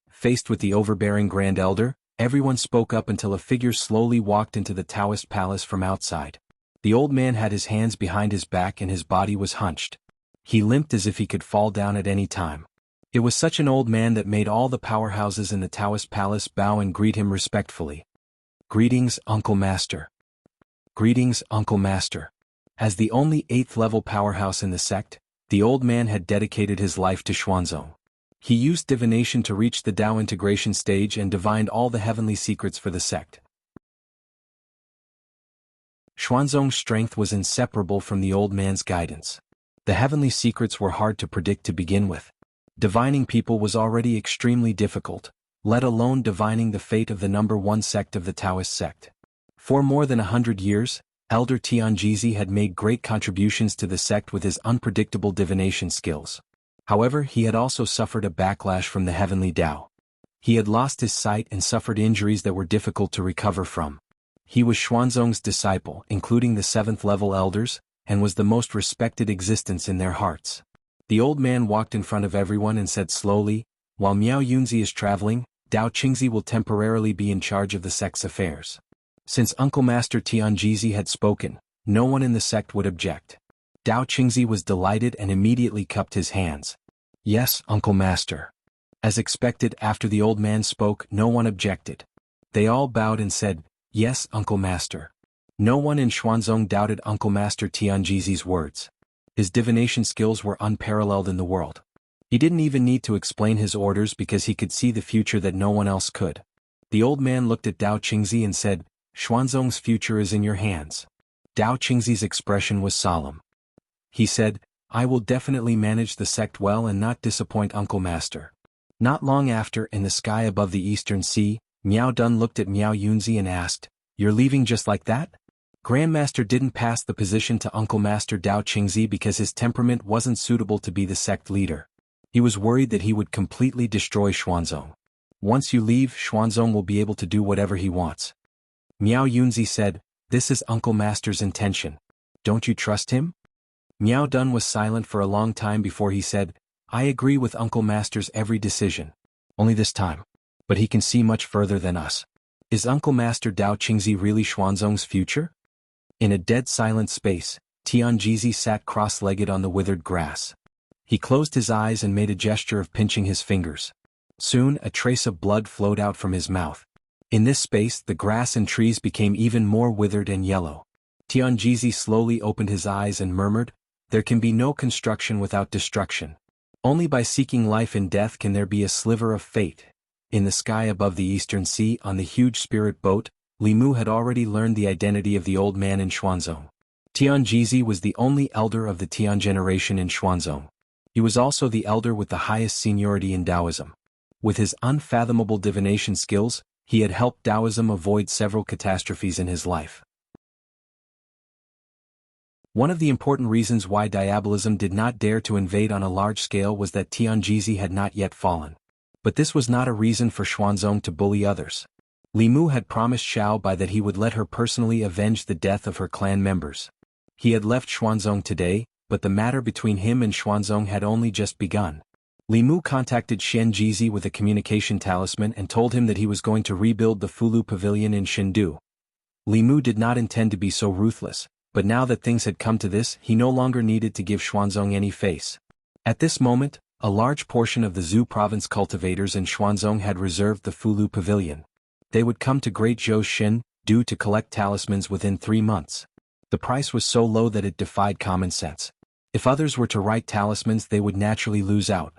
Faced with the overbearing Grand Elder, everyone spoke up until a figure slowly walked into the Taoist palace from outside. The old man had his hands behind his back and his body was hunched. He limped as if he could fall down at any time. It was such an old man that made all the powerhouses in the Taoist palace bow and greet him respectfully. "Greetings, Uncle Master." "Greetings, Uncle Master." As the only 8th-level powerhouse in the sect, the old man had dedicated his life to Xuanzong. He used divination to reach the Tao integration stage and divined all the heavenly secrets for the sect. Xuanzong's strength was inseparable from the old man's guidance. The heavenly secrets were hard to predict to begin with. Divining people was already extremely difficult, let alone divining the fate of the number 1 sect of the Taoist sect. For more than 100 years, Elder Tianjizi had made great contributions to the sect with his unpredictable divination skills. However, he had also suffered a backlash from the heavenly Tao. He had lost his sight and suffered injuries that were difficult to recover from. He was Xuanzong's disciple, including the 7th-level elders, and was the most respected existence in their hearts. The old man walked in front of everyone and said slowly, "While Miao Yunzi is traveling, Dao Qingzi will temporarily be in charge of the sect's affairs." Since Uncle Master Tianjizi had spoken, no one in the sect would object. Dao Qingzi was delighted and immediately cupped his hands. "Yes, Uncle Master." As expected, after the old man spoke, no one objected. They all bowed and said, "Yes, Uncle Master." No one in Xuanzong doubted Uncle Master Tianjizi's words. His divination skills were unparalleled in the world. He didn't even need to explain his orders because he could see the future that no one else could. The old man looked at Dao Qingzi and said, "Xuanzong's future is in your hands. Dao Qingzi's expression was solemn. He said, I will definitely manage the sect well and not disappoint Uncle Master. Not long after, in the sky above the eastern sea, Miao Dun looked at Miao Yunzi and asked, You're leaving just like that? Grandmaster didn't pass the position to Uncle Master Dao Qingzi because his temperament wasn't suitable to be the sect leader. He was worried that he would completely destroy Xuanzong. Once you leave, Xuanzong will be able to do whatever he wants. Miao Yunzi said, This is Uncle Master's intention. Don't you trust him? Miao Dun was silent for a long time before he said, I agree with Uncle Master's every decision. Only this time. But he can see much further than us. Is Uncle Master Dao Qingzi really Xuanzong's future? In a dead silent space, Tianjizi sat cross-legged on the withered grass. He closed his eyes and made a gesture of pinching his fingers. Soon, a trace of blood flowed out from his mouth. In this space, the grass and trees became even more withered and yellow. Tianjizi slowly opened his eyes and murmured, There can be no construction without destruction. Only by seeking life in death can there be a sliver of fate. In the sky above the eastern sea, on the huge spirit boat, Li Mu had already learned the identity of the old man in Xuanzong. Tianjizi was the only elder of the Tian generation in Xuanzong. He was also the elder with the highest seniority in Taoism. With his unfathomable divination skills, he had helped Taoism avoid several catastrophes in his life. One of the important reasons why diabolism did not dare to invade on a large scale was that Tianjizi had not yet fallen. But this was not a reason for Xuanzong to bully others. Li Mu had promised Xiao Bai that he would let her personally avenge the death of her clan members. He had left Xuanzong today, but the matter between him and Xuanzong had only just begun. Li Mu contacted Xianxia with a communication talisman and told him that he was going to rebuild the Fulu Pavilion in Chengdu. Li Mu did not intend to be so ruthless, but now that things had come to this, he no longer needed to give Xuanzong any face. At this moment, a large portion of the Zhou province cultivators in Xuanzong had reserved the Fulu Pavilion. They would come to Great Zhou Chengdu to collect talismans within 3 months. The price was so low that it defied common sense. If others were to write talismans, they would naturally lose out.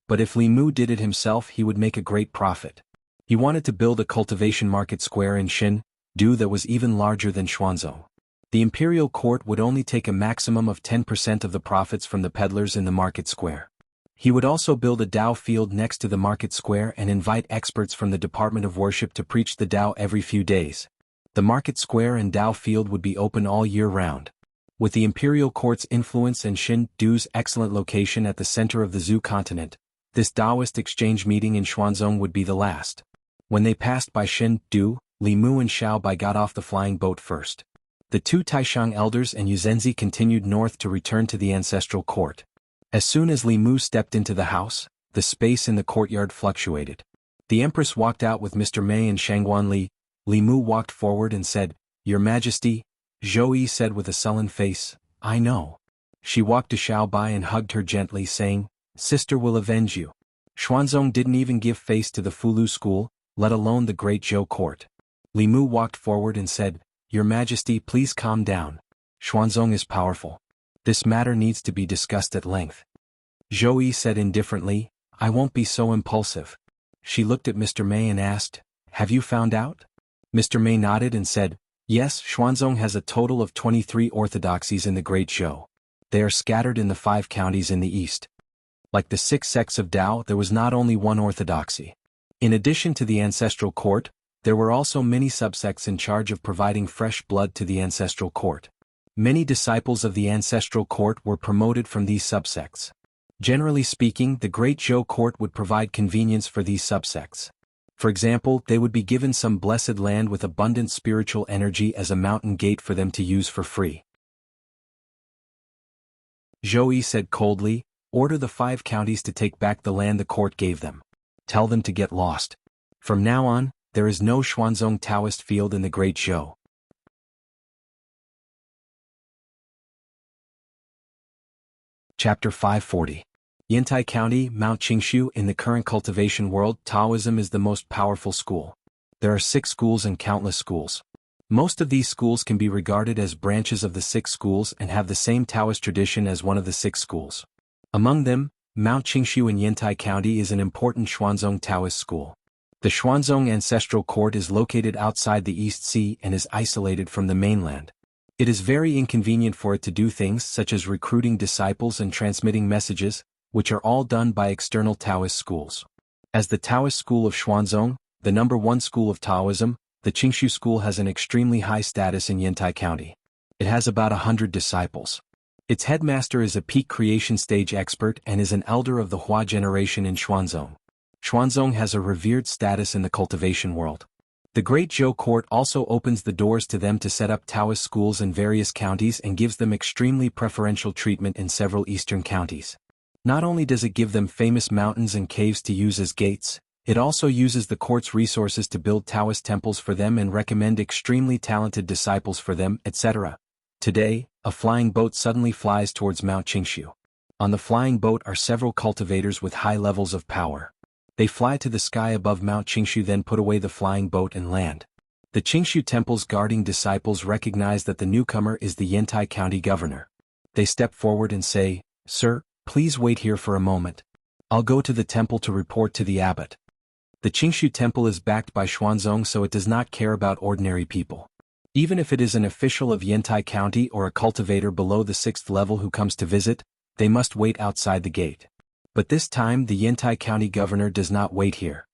But if Li Mu did it himself, he would make a great profit. He wanted to build a cultivation market square in Chengdu that was even larger than Xuanzong. The imperial court would only take a maximum of 10% of the profits from the peddlers in the market square. He would also build a Dao field next to the market square and invite experts from the Department of Worship to preach the Dao every few days. The market square and Dao field would be open all year round. With the imperial court's influence and Chengdu's excellent location at the center of the Zhou continent, this Taoist exchange meeting in Xuanzong would be the last. When they passed by Chengdu, Li Mu and Xiao Bai got off the flying boat first. The two Taishang elders and Yuzenzi continued north to return to the ancestral court. As soon as Li Mu stepped into the house, the space in the courtyard fluctuated. The empress walked out with Mr. Mei and Shangguan Li. Li Mu walked forward and said, Your Majesty, Zhou Yi said with a sullen face, I know. She walked to Xiao Bai and hugged her gently, saying, Sister will avenge you. Xuanzong didn't even give face to the Fulu school, let alone the Great Zhou court. Li Mu walked forward and said, Your Majesty, please calm down. Xuanzong is powerful. This matter needs to be discussed at length. Zhou Yi said indifferently, I won't be so impulsive. She looked at Mr. Mei and asked, Have you found out? Mr. Mei nodded and said, Yes, Xuanzong has a total of 23 orthodoxies in the Great Zhou. They are scattered in the 5 counties in the east. Like the 6 sects of Dao, there was not only one orthodoxy. In addition to the ancestral court, there were also many subsects in charge of providing fresh blood to the ancestral court. Many disciples of the ancestral court were promoted from these subsects. Generally speaking, the Great Zhou court would provide convenience for these subsects. For example, they would be given some blessed land with abundant spiritual energy as a mountain gate for them to use for free. Zhou Yi said coldly, Order the 5 counties to take back the land the court gave them. Tell them to get lost. From now on, there is no Xuanzong Taoist field in the Great Zhou. Chapter 540. Yintai County, Mount Qingshu. In the current cultivation world, Taoism is the most powerful school. There are 6 schools and countless schools. Most of these schools can be regarded as branches of the 6 schools and have the same Taoist tradition as one of the 6 schools. Among them, Mount Qingshu in Yintai County is an important Xuanzong Taoist school. The Xuanzong ancestral court is located outside the East Sea and is isolated from the mainland. It is very inconvenient for it to do things such as recruiting disciples and transmitting messages, which are all done by external Taoist schools. As the Taoist school of Xuanzong, the #1 school of Taoism, the Qingshu school has an extremely high status in Yantai County. It has about 100 disciples. Its headmaster is a peak creation stage expert and is an elder of the Hua generation in Xuanzong. Xuanzong has a revered status in the cultivation world. The Great Zhou court also opens the doors to them to set up Taoist schools in various counties and gives them extremely preferential treatment in several eastern counties. Not only does it give them famous mountains and caves to use as gates, it also uses the court's resources to build Taoist temples for them and recommend extremely talented disciples for them, etc. Today, a flying boat suddenly flies towards Mount Qingshu. On the flying boat are several cultivators with high levels of power. They fly to the sky above Mount Qingshu, then put away the flying boat and land. The Qingshu temple's guarding disciples recognize that the newcomer is the Yantai County governor. They step forward and say, "Sir, please wait here for a moment. I'll go to the temple to report to the abbot." The Qingshu temple is backed by Xuanzong, so it does not care about ordinary people. Even if it is an official of Yantai County or a cultivator below the 6th level who comes to visit, they must wait outside the gate. But this time the Yantai County governor does not wait here.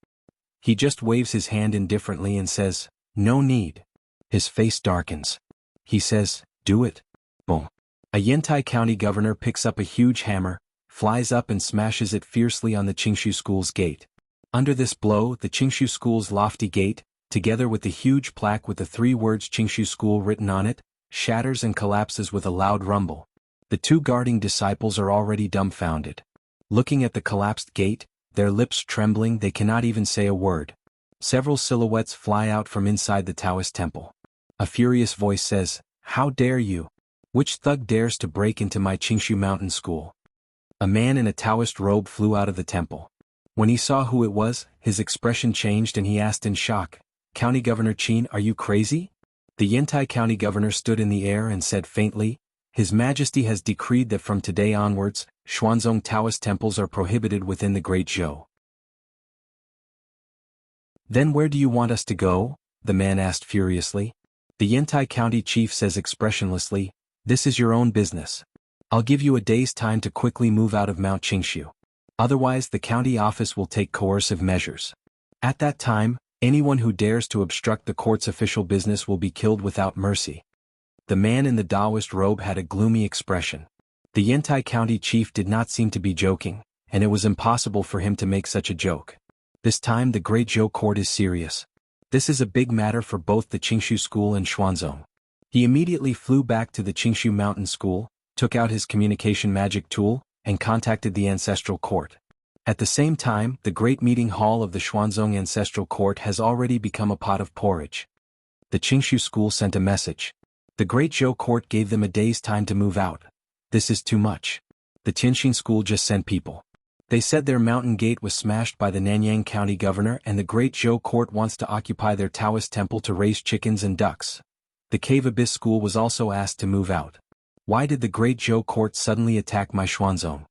He just waves his hand indifferently and says, "No need." His face darkens. He says, "Do it." Boom. A Yantai County governor picks up a huge hammer, flies up and smashes it fiercely on the Qingshu school's gate. Under this blow, the Qingshu school's lofty gate, together with the huge plaque with the 3 words Qingshu School written on it, shatters and collapses with a loud rumble. The 2 guarding disciples are already dumbfounded. Looking at the collapsed gate, their lips trembling, they cannot even say a word. Several silhouettes fly out from inside the Taoist temple. A furious voice says, "How dare you? Which thug dares to break into my Qingshu mountain school?" A man in a Taoist robe flew out of the temple. When he saw who it was, his expression changed and he asked in shock, "County Governor Qin, are you crazy?" The Yantai County governor stood in the air and said faintly, "His Majesty has decreed that from today onwards, Xuanzong Taoist temples are prohibited within the Great Zhou." "Then where do you want us to go?" the man asked furiously. The Yantai County chief says expressionlessly, "This is your own business. I'll give you a day's time to quickly move out of Mount Qingshu. Otherwise the county office will take coercive measures. At that time, anyone who dares to obstruct the court's official business will be killed without mercy." The man in the Taoist robe had a gloomy expression. The Yantai County chief did not seem to be joking, and it was impossible for him to make such a joke. This time the Great Zhou court is serious. This is a big matter for both the Qingshu school and Xuanzong. He immediately flew back to the Qingshu mountain school, took out his communication magic tool, and contacted the ancestral court. At the same time, the great meeting hall of the Xuanzong ancestral court has already become a pot of porridge. The Qingshu school sent a message. The Great Zhou court gave them a day's time to move out. This is too much. The Tianxin school just sent people. They said their mountain gate was smashed by the Nanyang County governor and the Great Zhou court wants to occupy their Taoist temple to raise chickens and ducks. The Cave Abyss school was also asked to move out. Why did the Great Zhou court suddenly attack my Xuanzong?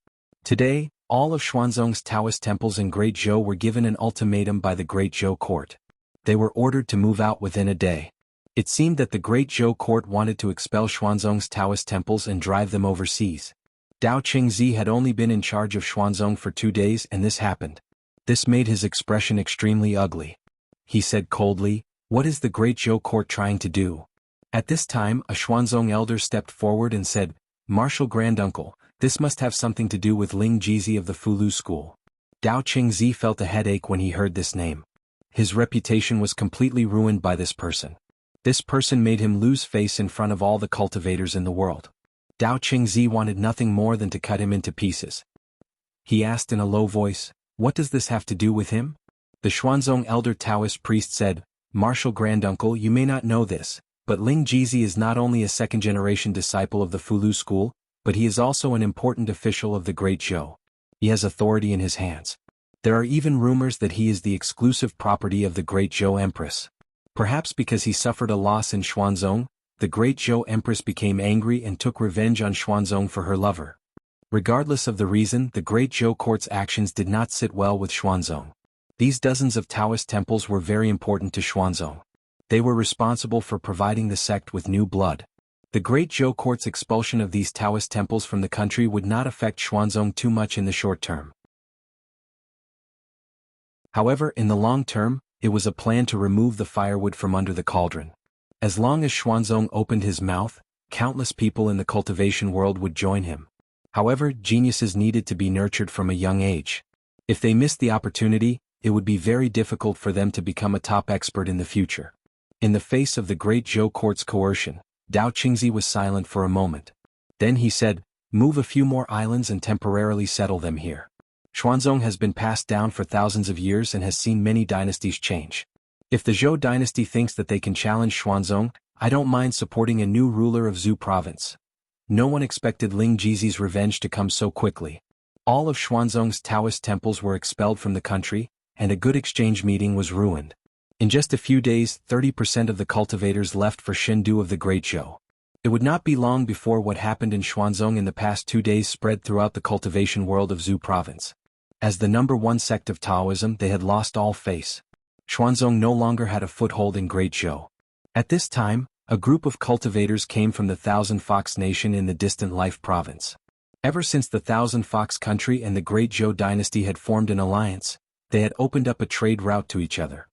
Today, all of Xuanzong's Taoist temples in Great Zhou were given an ultimatum by the Great Zhou court. They were ordered to move out within a day. It seemed that the Great Zhou court wanted to expel Xuanzong's Taoist temples and drive them overseas. Dao Qingzi had only been in charge of Xuanzong for 2 days and this happened. This made his expression extremely ugly. He said coldly, "What is the Great Zhou court trying to do?" At this time a Xuanzong elder stepped forward and said, "Martial Granduncle, this must have something to do with Ling Jizi of the Fulu school." Dao Qingzi felt a headache when he heard this name. His reputation was completely ruined by this person. This person made him lose face in front of all the cultivators in the world. Dao Qingzi wanted nothing more than to cut him into pieces. He asked in a low voice, "What does this have to do with him?" The Xuanzong elder Taoist priest said, "Martial Granduncle, you may not know this, but Ling Jizi is not only a second-generation disciple of the Fulu school, but he is also an important official of the Great Zhou. He has authority in his hands. There are even rumors that he is the exclusive property of the Great Zhou Empress. Perhaps because he suffered a loss in Xuanzong, the Great Zhou Empress became angry and took revenge on Xuanzong for her lover. Regardless of the reason, the Great Zhou court's actions did not sit well with Xuanzong. These dozens of Taoist temples were very important to Xuanzong. They were responsible for providing the sect with new blood. The Great Zhou Court's expulsion of these Taoist temples from the country would not affect Xuanzong too much in the short term. However, in the long term, it was a plan to remove the firewood from under the cauldron. As long as Xuanzong opened his mouth, countless people in the cultivation world would join him. However, geniuses needed to be nurtured from a young age. If they missed the opportunity, it would be very difficult for them to become a top expert in the future. In the face of the Great Zhou Court's coercion, Dao Qingzi was silent for a moment. Then he said, "Move a few more islands and temporarily settle them here. Xuanzong has been passed down for thousands of years and has seen many dynasties change. If the Zhou dynasty thinks that they can challenge Xuanzong, I don't mind supporting a new ruler of Zhou province." No one expected Ling Jizi's revenge to come so quickly. All of Xuanzong's Taoist temples were expelled from the country, and a good exchange meeting was ruined. In just a few days, 30% of the cultivators left for Shendu of the Great Zhou. It would not be long before what happened in Xuanzong in the past 2 days spread throughout the cultivation world of Zhou province. As the #1 sect of Taoism, they had lost all face. Xuanzong no longer had a foothold in Great Zhou. At this time, a group of cultivators came from the Thousand Fox Nation in the distant Life province. Ever since the Thousand Fox country and the Great Zhou dynasty had formed an alliance, they had opened up a trade route to each other.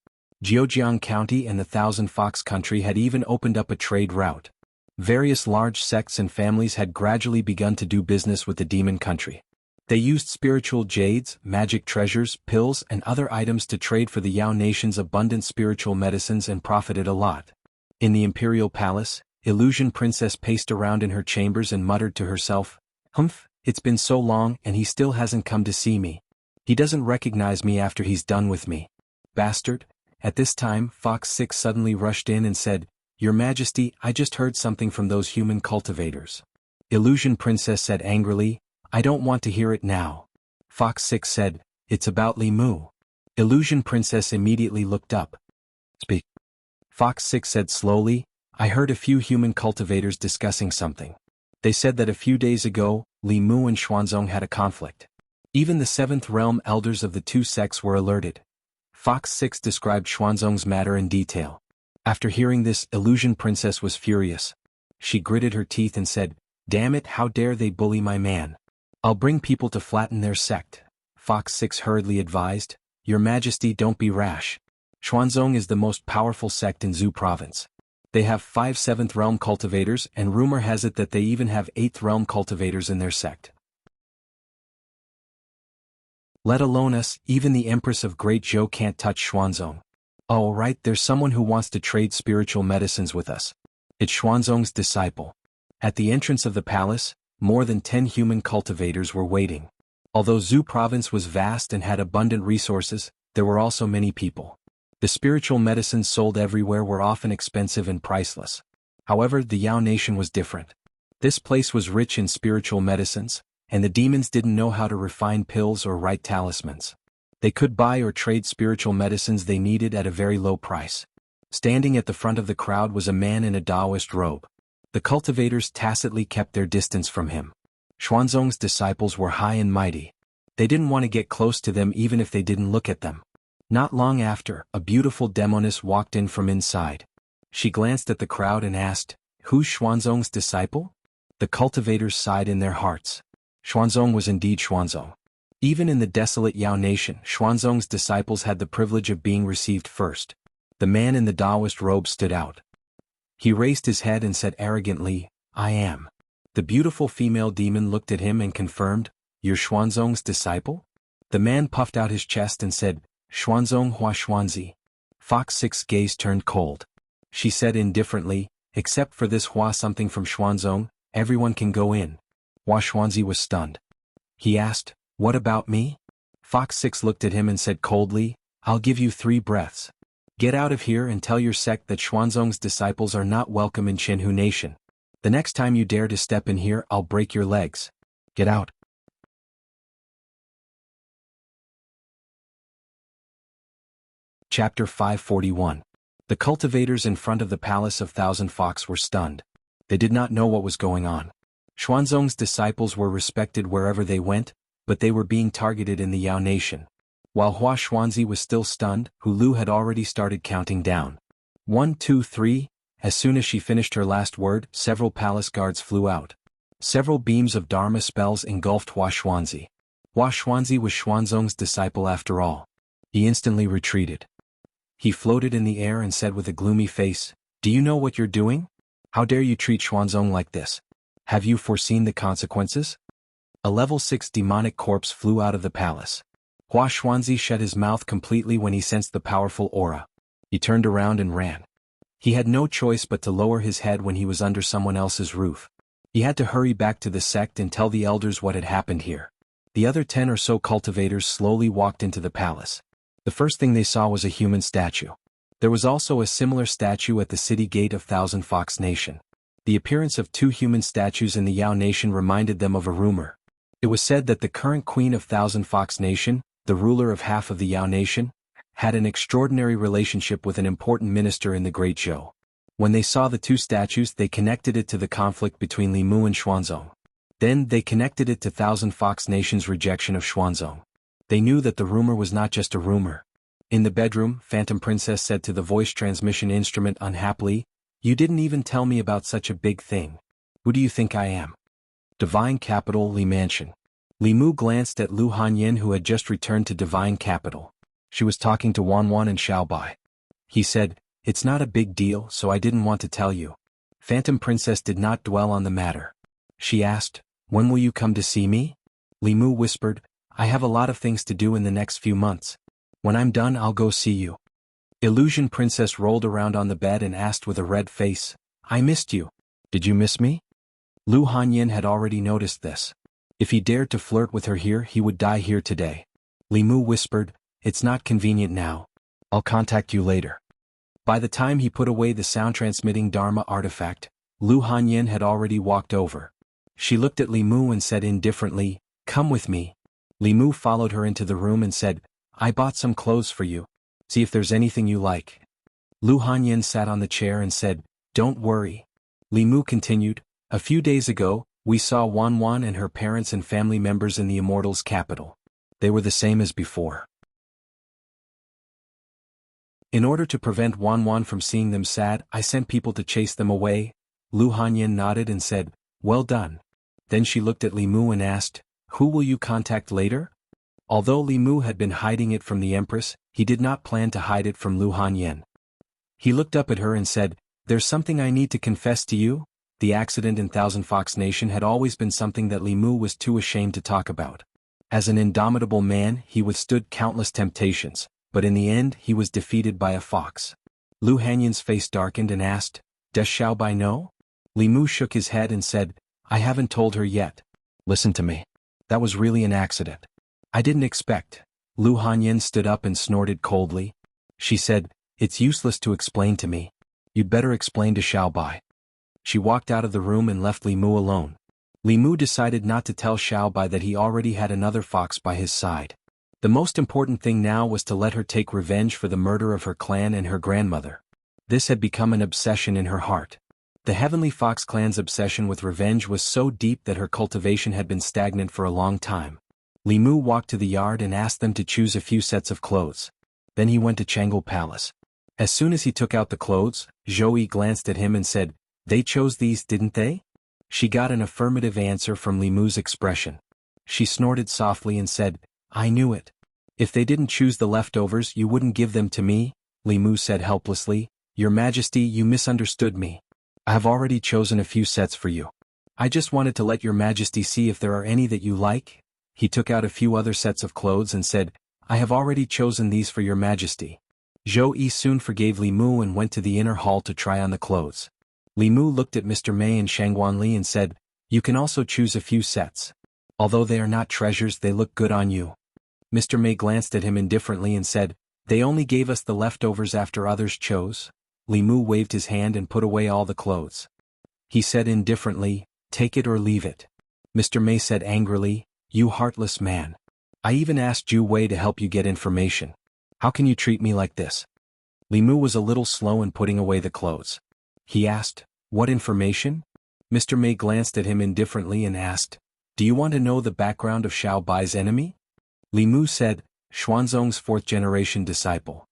Zhejiang County and the Thousand Fox country had even opened up a trade route. Various large sects and families had gradually begun to do business with the demon country. They used spiritual jades, magic treasures, pills and other items to trade for the Yao nation's abundant spiritual medicines and profited a lot. In the imperial palace, Illusion Princess paced around in her chambers and muttered to herself, "Humph, it's been so long and he still hasn't come to see me. He doesn't recognize me after he's done with me. Bastard." At this time, Fox 6 suddenly rushed in and said, "Your Majesty, I just heard something from those human cultivators." Illusion Princess said angrily, "I don't want to hear it now." Fox 6 said, "It's about Li Mu." Illusion Princess immediately looked up. "Speak." Fox 6 said slowly, "I heard a few human cultivators discussing something. They said that a few days ago, Li Mu and Xuanzong had a conflict. Even the 7th realm elders of the two sects were alerted." Fox 6 described Xuanzong's matter in detail. After hearing this, Illusion Princess was furious. She gritted her teeth and said, "Damn it, how dare they bully my man. I'll bring people to flatten their sect." Fox 6 hurriedly advised, "Your Majesty, don't be rash. Xuanzong is the most powerful sect in Zhou province. They have 5 7th realm cultivators and rumor has it that they even have 8th realm cultivators in their sect. Let alone us, even the Empress of Great Zhou can't touch Xuanzong. Oh right, there's someone who wants to trade spiritual medicines with us. It's Xuanzong's disciple." At the entrance of the palace, more than 10 human cultivators were waiting. Although Zhou province was vast and had abundant resources, there were also many people. The spiritual medicines sold everywhere were often expensive and priceless. However, the Yao nation was different. This place was rich in spiritual medicines, and the demons didn't know how to refine pills or write talismans. They could buy or trade spiritual medicines they needed at a very low price. Standing at the front of the crowd was a man in a Taoist robe. The cultivators tacitly kept their distance from him. Xuanzong's disciples were high and mighty. They didn't want to get close to them even if they didn't look at them. Not long after, a beautiful demoness walked in from inside. She glanced at the crowd and asked, "Who's Xuanzong's disciple?" The cultivators sighed in their hearts. Xuanzong was indeed Xuanzong. Even in the desolate Yao nation, Xuanzong's disciples had the privilege of being received first. The man in the Taoist robe stood out. He raised his head and said arrogantly, "I am." The beautiful female demon looked at him and confirmed, "You're Xuanzong's disciple?" The man puffed out his chest and said, "Xuanzong Hua Xuanzi." Fox 6's gaze turned cold. She said indifferently, "Except for this Hua something from Xuanzong, everyone can go in." Hua Xuanzi was stunned. He asked, "What about me?" Fox 6 looked at him and said coldly, "I'll give you 3 breaths. Get out of here and tell your sect that Xuanzong's disciples are not welcome in Jianghu nation. The next time you dare to step in here, I'll break your legs. Get out." Chapter 541. The cultivators in front of the Palace of Thousand Fox were stunned. They did not know what was going on. Xuanzong's disciples were respected wherever they went, but they were being targeted in the Yao nation. While Hua Xuanzi was still stunned, Hulu had already started counting down. 1 2 3, As soon as she finished her last word, several palace guards flew out. Several beams of Dharma spells engulfed Hua Xuanzi. Hua Xuanzi was Xuanzong's disciple after all. He instantly retreated. He floated in the air and said with a gloomy face, "Do you know what you're doing? How dare you treat Xuanzong like this? Have you foreseen the consequences?" A level 6 demonic corpse flew out of the palace. Hua Xuanzi shut his mouth completely when he sensed the powerful aura. He turned around and ran. He had no choice but to lower his head when he was under someone else's roof. He had to hurry back to the sect and tell the elders what had happened here. The other 10 or so cultivators slowly walked into the palace. The first thing they saw was a human statue. There was also a similar statue at the city gate of Thousand Fox Nation. The appearance of 2 human statues in the Yao Nation reminded them of a rumor. It was said that the current queen of Thousand Fox Nation, the ruler of half of the Yao Nation, had an extraordinary relationship with an important minister in the Great Zhou. When they saw the 2 statues, they connected it to the conflict between Li Mu and Xuanzong. Then they connected it to Thousand Fox Nation's rejection of Xuanzong. They knew that the rumor was not just a rumor. In the bedroom, Phantom Princess said to the voice transmission instrument unhappily, "You didn't even tell me about such a big thing. Who do you think I am?" Divine Capital, Li Mansion. Li Mu glanced at Lu Hanyin, who had just returned to Divine Capital. She was talking to Wanwan and Xiaobai. He said, "It's not a big deal, so I didn't want to tell you." Phantom Princess did not dwell on the matter. She asked, "When will you come to see me?" Li Mu whispered, "I have a lot of things to do in the next few months. When I'm done, I'll go see you." Illusion Princess rolled around on the bed and asked with a red face, "I missed you. Did you miss me?" Lu Hanyin had already noticed this. If he dared to flirt with her here, he would die here today. Li Mu whispered, "It's not convenient now. I'll contact you later." By the time he put away the sound-transmitting Dharma artifact, Lu Hanyin had already walked over. She looked at Li Mu and said indifferently, "Come with me." Li Mu followed her into the room and said, "I bought some clothes for you. See if there's anything you like." Lu Hanyin sat on the chair and said, "Don't worry." Li Mu continued, "A few days ago, we saw Wanwan and her parents and family members in the Immortal's capital. They were the same as before. In order to prevent Wanwan from seeing them sad, I sent people to chase them away." Lu Hanyin nodded and said, "Well done." Then she looked at Li Mu and asked, "Who will you contact later?" Although Li Mu had been hiding it from the Empress, he did not plan to hide it from Lu Hanyin. He looked up at her and said, "There's something I need to confess to you." The accident in Thousand Fox Nation had always been something that Li Mu was too ashamed to talk about. As an indomitable man, he withstood countless temptations, but in the end he was defeated by a fox. Lu Hanyin's face darkened and asked, "Does Xiaobai know?" Li Mu shook his head and said, "I haven't told her yet. Listen to me. That was really an accident. I didn't expect." Lu Hanyin stood up and snorted coldly. She said, "It's useless to explain to me. You'd better explain to Xiaobai." She walked out of the room and left Li Mu alone. Li Mu decided not to tell Xiaobai that he already had another fox by his side. The most important thing now was to let her take revenge for the murder of her clan and her grandmother. This had become an obsession in her heart. The Heavenly Fox clan's obsession with revenge was so deep that her cultivation had been stagnant for a long time. Li Mu walked to the yard and asked them to choose a few sets of clothes. Then he went to Jianghu Palace. As soon as he took out the clothes, Zhou Yi glanced at him and said, "They chose these, didn't they?" She got an affirmative answer from Li Mu's expression. She snorted softly and said, "I knew it. If they didn't choose the leftovers, you wouldn't give them to me." Li Mu said helplessly, "Your Majesty, you misunderstood me. I have already chosen a few sets for you. I just wanted to let your Majesty see if there are any that you like." He took out a few other sets of clothes and said, "I have already chosen these for your Majesty." Zhou Yi soon forgave Li Mu and went to the inner hall to try on the clothes. Li Mu looked at Mr. Mei and Shangguan Li and said, "You can also choose a few sets. Although they are not treasures, they look good on you." Mr. Mei glanced at him indifferently and said, "They only gave us the leftovers after others chose." Li Mu waved his hand and put away all the clothes. He said indifferently, "Take it or leave it." Mr. Mei said angrily, "You heartless man. I even asked Zhu Wei to help you get information. How can you treat me like this?" Li Mu was a little slow in putting away the clothes. He asked, "What information?" Mr. Mei glanced at him indifferently and asked, "Do you want to know the background of Xiaobai's enemy?" Li Mu said, "Xuanzong's 4th-generation disciple."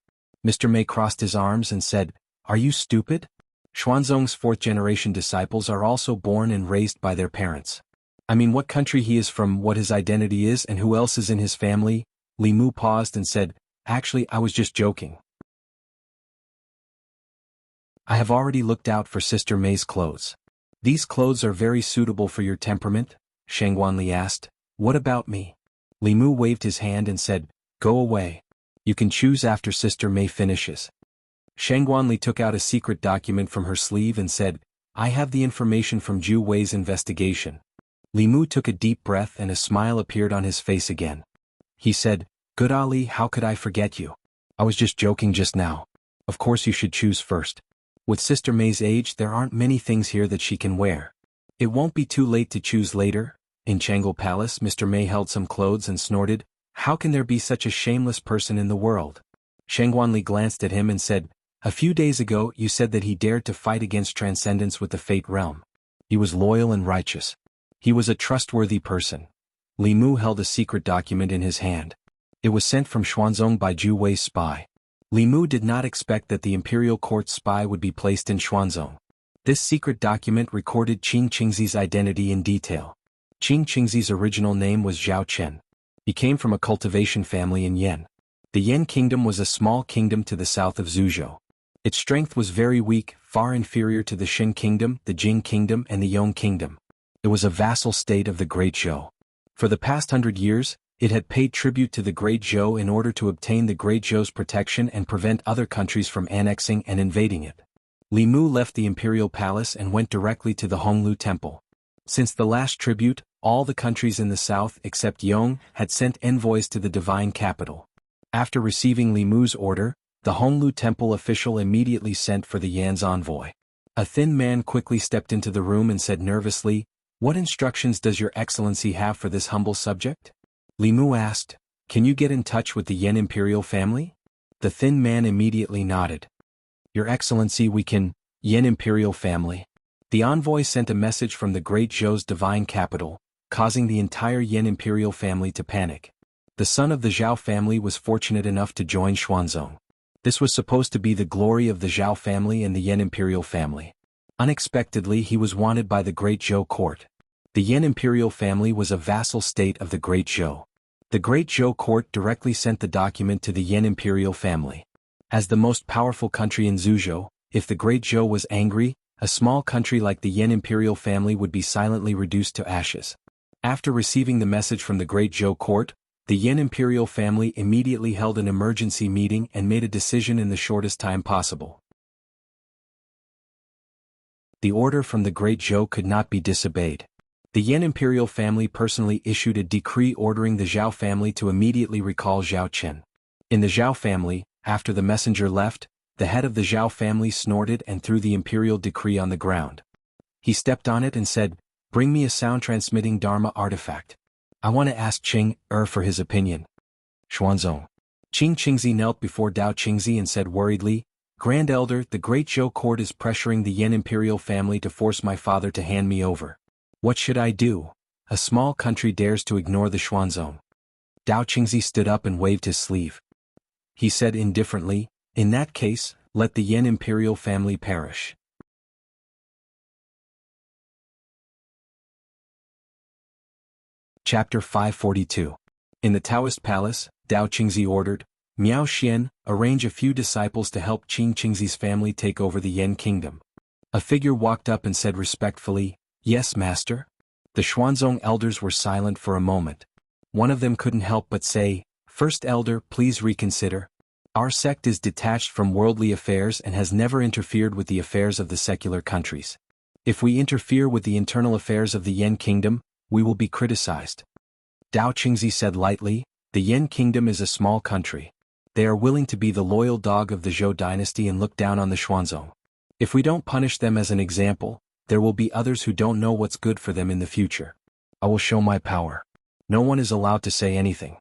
Mr. Mei crossed his arms and said, "Are you stupid? Xuanzong's fourth-generation disciples are also born and raised by their parents. I mean, what country he is from, what his identity is, and who else is in his family? Li Mu paused and said, actually, I was just joking. I have already looked out for Sister Mei's clothes. These clothes are very suitable for your temperament? Shangguanli asked. What about me? Li Mu waved his hand and said, go away. You can choose after Sister Mei finishes. Shangguanli took out a secret document from her sleeve and said, I have the information from Zhu Wei's investigation. Li Mu took a deep breath and a smile appeared on his face again. He said, good Ali, how could I forget you? I was just joking just now. Of course you should choose first. With Sister Mei's age there aren't many things here that she can wear. It won't be too late to choose later. In Chang'e Palace, Mr. Mei held some clothes and snorted, how can there be such a shameless person in the world? Shangguanli glanced at him and said, a few days ago you said that he dared to fight against transcendence with the Fate Realm. He was loyal and righteous. He was a trustworthy person. Li Mu held a secret document in his hand. It was sent from Xuanzong by Zhu Wei's spy. Li Mu did not expect that the imperial court spy would be placed in Xuanzong. This secret document recorded Qing Qingzi's identity in detail. Qing Qingzi's original name was Zhao Chen. He came from a cultivation family in Yan. The Yan kingdom was a small kingdom to the south of Zhuzhou. Its strength was very weak, far inferior to the Xin kingdom, the Jing kingdom and the Yong kingdom. It was a vassal state of the Great Zhou. For the past 100 years, it had paid tribute to the Great Zhou in order to obtain the Great Zhou's protection and prevent other countries from annexing and invading it. Li Mu left the imperial palace and went directly to the Honglu temple. Since the last tribute, all the countries in the south except Yong had sent envoys to the divine capital. After receiving Li Mu's order, the Honglu temple official immediately sent for the Yan's envoy. A thin man quickly stepped into the room and said nervously, what instructions does your excellency have for this humble subject? Li Mu asked, can you get in touch with the Yan imperial family? The thin man immediately nodded. Your excellency, we can. Yan imperial family. The envoy sent a message from the Great Zhou's divine capital, causing the entire Yan imperial family to panic. The son of the Zhao family was fortunate enough to join Xuanzong. This was supposed to be the glory of the Zhao family and the Yan imperial family. Unexpectedly he was wanted by the Great Zhou court. The Yan imperial family was a vassal state of the Great Zhou. The Great Zhou court directly sent the document to the Yan imperial family. As the most powerful country in Zhuzhou, if the Great Zhou was angry, a small country like the Yan imperial family would be silently reduced to ashes. After receiving the message from the Great Zhou court, the Yan imperial family immediately held an emergency meeting and made a decision in the shortest time possible. The order from the Great Zhou could not be disobeyed. The Yan imperial family personally issued a decree ordering the Zhao family to immediately recall Zhao Chen. In the Zhao family, after the messenger left, the head of the Zhao family snorted and threw the imperial decree on the ground. He stepped on it and said, bring me a sound-transmitting Dharma artifact. I want to ask Qing for his opinion. Xuanzong. Qing Qingzi knelt before Dao Qingzi and said worriedly, Grand Elder, the Great Zhou court is pressuring the Yan imperial family to force my father to hand me over. What should I do? A small country dares to ignore the Xuanzong. Dao Qingzi stood up and waved his sleeve. He said indifferently, in that case, let the Yan imperial family perish. Chapter 542. In the Taoist palace, Dao Qingzi ordered, Miao Xian, arrange a few disciples to help Qing Qingzi's family take over the Yan kingdom. A figure walked up and said respectfully, yes, master. The Xuanzong elders were silent for a moment. One of them couldn't help but say, First Elder, please reconsider. Our sect is detached from worldly affairs and has never interfered with the affairs of the secular countries. If we interfere with the internal affairs of the Yan kingdom, we will be criticized. Dao Qingzi said lightly, the Yan kingdom is a small country. They are willing to be the loyal dog of the Zhou dynasty and look down on the Xuanzong. If we don't punish them as an example, there will be others who don't know what's good for them in the future. I will show my power. No one is allowed to say anything.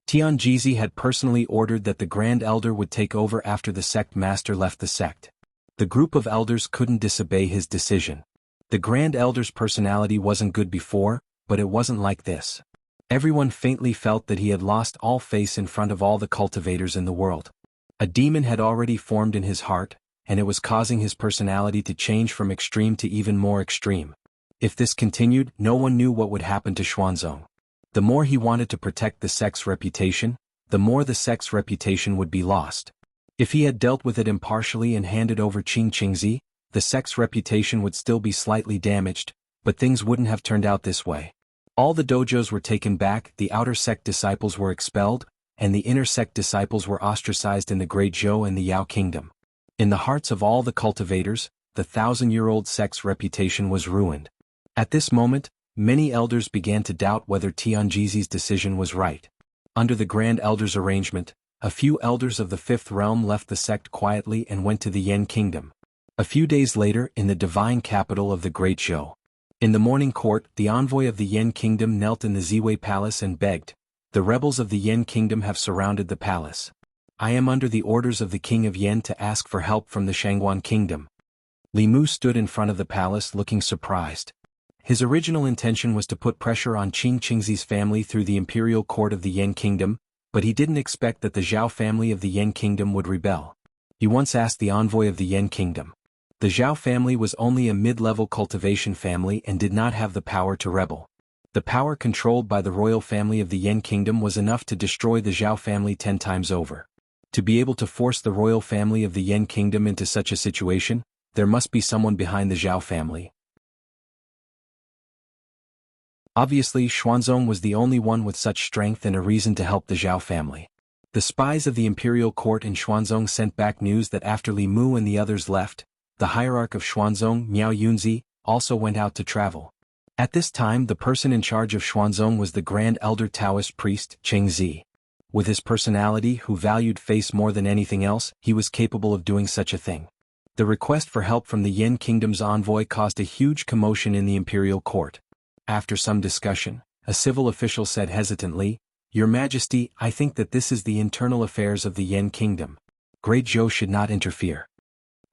Tianjizi had personally ordered that the Grand Elder would take over after the sect master left the sect. The group of elders couldn't disobey his decision. The Grand Elder's personality wasn't good before, but it wasn't like this. Everyone faintly felt that he had lost all face in front of all the cultivators in the world. A demon had already formed in his heart, and it was causing his personality to change from extreme to even more extreme. If this continued, no one knew what would happen to Xuanzong. The more he wanted to protect the sect's reputation, the more the sect's reputation would be lost. If he had dealt with it impartially and handed over Qingqingzi, the sect's reputation would still be slightly damaged, but things wouldn't have turned out this way. All the dojos were taken back, the outer sect disciples were expelled, and the inner sect disciples were ostracized in the Great Zhou and the Yao Kingdom. In the hearts of all the cultivators, the 1,000-year-old sect's reputation was ruined. At this moment, many elders began to doubt whether Tianjizi's decision was right. Under the Grand Elders' arrangement, a few elders of the Fifth Realm left the sect quietly and went to the Yan Kingdom. A few days later, in the divine capital of the Great Zhou. In the morning court, the envoy of the Yan Kingdom knelt in the Ziwei Palace and begged, "The rebels of the Yan Kingdom have surrounded the palace. I am under the orders of the King of Yan to ask for help from the Shangguan Kingdom." Li Mu stood in front of the palace looking surprised. His original intention was to put pressure on Qingqingzi's family through the imperial court of the Yan Kingdom, but he didn't expect that the Zhao family of the Yan Kingdom would rebel. He once asked the envoy of the Yan Kingdom. The Zhao family was only a mid-level cultivation family and did not have the power to rebel. The power controlled by the royal family of the Yan Kingdom was enough to destroy the Zhao family 10 times over. To be able to force the royal family of the Yan Kingdom into such a situation, there must be someone behind the Zhao family. Obviously, Xuanzong was the only one with such strength and a reason to help the Zhao family. The spies of the imperial court in Xuanzong sent back news that after Li Mu and the others left, the hierarch of Xuanzong, Miao Yunzi, also went out to travel. At this time, the person in charge of Xuanzong was the Grand Elder Taoist priest, Cheng Zi. With his personality, who valued face more than anything else, he was capable of doing such a thing. The request for help from the Yan Kingdom's envoy caused a huge commotion in the imperial court. After some discussion, a civil official said hesitantly, "Your Majesty, I think that this is the internal affairs of the Yan Kingdom. Great Zhou should not interfere."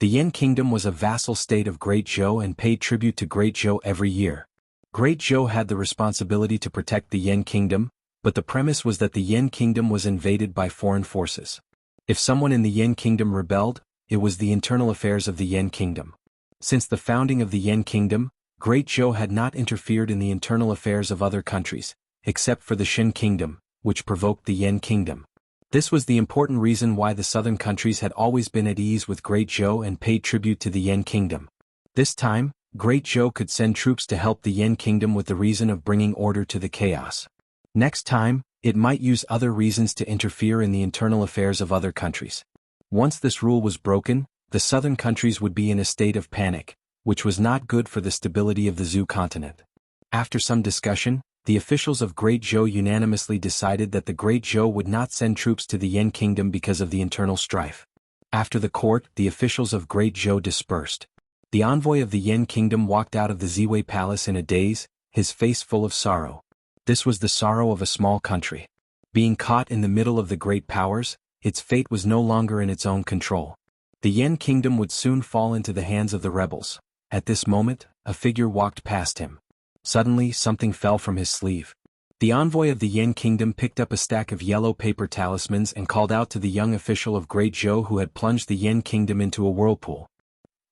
The Yan Kingdom was a vassal state of Great Zhou and paid tribute to Great Zhou every year. Great Zhou had the responsibility to protect the Yan Kingdom, but the premise was that the Yan Kingdom was invaded by foreign forces. If someone in the Yan Kingdom rebelled, it was the internal affairs of the Yan Kingdom. Since the founding of the Yan Kingdom, Great Zhou had not interfered in the internal affairs of other countries, except for the Shen Kingdom, which provoked the Yan Kingdom. This was the important reason why the southern countries had always been at ease with Great Zhou and paid tribute to the Yan Kingdom. This time, Great Zhou could send troops to help the Yan Kingdom with the reason of bringing order to the chaos. Next time, it might use other reasons to interfere in the internal affairs of other countries. Once this rule was broken, the southern countries would be in a state of panic, which was not good for the stability of the Zhou continent. After some discussion, the officials of Great Zhou unanimously decided that the Great Zhou would not send troops to the Yan Kingdom because of the internal strife. After the court, the officials of Great Zhou dispersed. The envoy of the Yan Kingdom walked out of the Ziwei Palace in a daze, his face full of sorrow. This was the sorrow of a small country. Being caught in the middle of the great powers, its fate was no longer in its own control. The Yan Kingdom would soon fall into the hands of the rebels. At this moment, a figure walked past him. Suddenly, something fell from his sleeve. The envoy of the Yan Kingdom picked up a stack of yellow paper talismans and called out to the young official of Great Zhou who had plunged the Yan Kingdom into a whirlpool.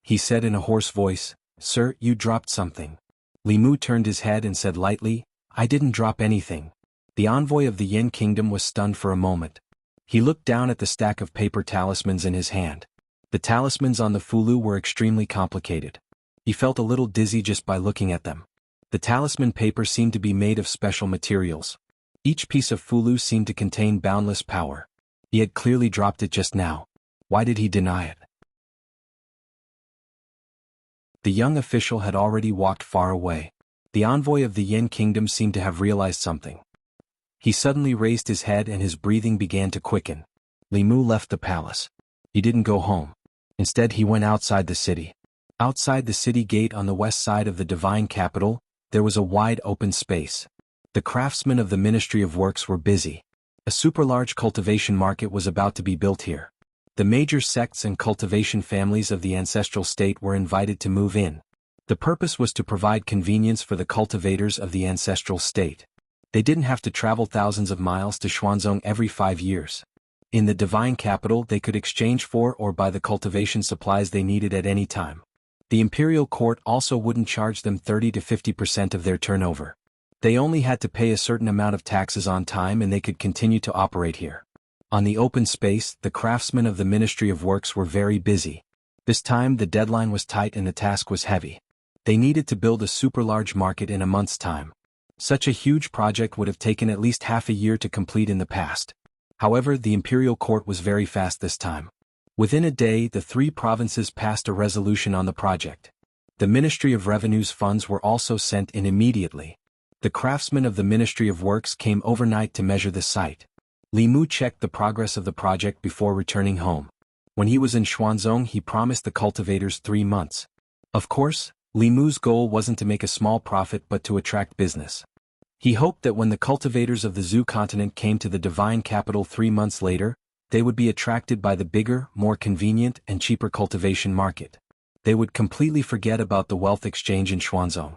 He said in a hoarse voice, "Sir, you dropped something." Li Mu turned his head and said lightly, "I didn't drop anything." The envoy of the Yan Kingdom was stunned for a moment. He looked down at the stack of paper talismans in his hand. The talismans on the fulu were extremely complicated. He felt a little dizzy just by looking at them. The talisman paper seemed to be made of special materials. Each piece of fulu seemed to contain boundless power. He had clearly dropped it just now. Why did he deny it? The young official had already walked far away. The envoy of the Yan Kingdom seemed to have realized something. He suddenly raised his head and his breathing began to quicken. Li Mu left the palace. He didn't go home. Instead, he went outside the city. Outside the city gate on the west side of the divine capital, there was a wide open space. The craftsmen of the Ministry of Works were busy. A super-large cultivation market was about to be built here. The major sects and cultivation families of the ancestral state were invited to move in. The purpose was to provide convenience for the cultivators of the ancestral state. They didn't have to travel thousands of miles to Xuanzong every 5 years. In the divine capital they could exchange for or buy the cultivation supplies they needed at any time. The imperial court also wouldn't charge them 30 to 50% of their turnover. They only had to pay a certain amount of taxes on time and they could continue to operate here. On the open space, the craftsmen of the Ministry of Works were very busy. This time the deadline was tight and the task was heavy. They needed to build a super large market in a month's time. Such a huge project would have taken at least half a year to complete in the past. However, the imperial court was very fast this time. Within a day, the 3 provinces passed a resolution on the project. The Ministry of Revenue's funds were also sent in immediately. The craftsmen of the Ministry of Works came overnight to measure the site. Li Mu checked the progress of the project before returning home. When he was in Xuanzong, he promised the cultivators 3 months. Of course, Li Mu's goal wasn't to make a small profit but to attract business. He hoped that when the cultivators of the Zhu continent came to the divine capital 3 months later, they would be attracted by the bigger, more convenient and cheaper cultivation market. They would completely forget about the wealth exchange in Xuanzong.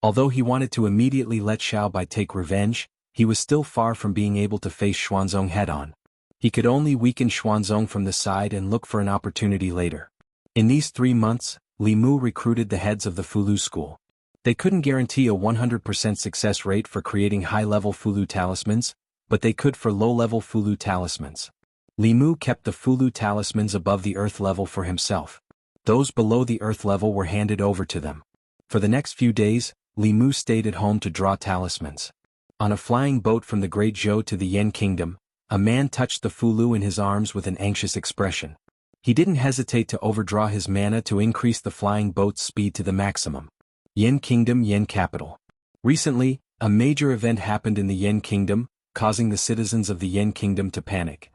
Although he wanted to immediately let Xiaobai take revenge, he was still far from being able to face Xuanzong head-on. He could only weaken Xuanzong from the side and look for an opportunity later. In these 3 months, Li Mu recruited the heads of the Fulu school. They couldn't guarantee a 100% success rate for creating high-level Fulu talismans, but they could for low-level Fulu talismans. Li Mu kept the Fulu talismans above the earth level for himself. Those below the earth level were handed over to them. For the next few days, Li Mu stayed at home to draw talismans. On a flying boat from the Great Zhou to the Yan Kingdom, a man touched the Fulu in his arms with an anxious expression. He didn't hesitate to overdraw his mana to increase the flying boat's speed to the maximum. Yan Kingdom, Yan Capital. Recently, a major event happened in the Yan Kingdom, causing the citizens of the Yan Kingdom to panic.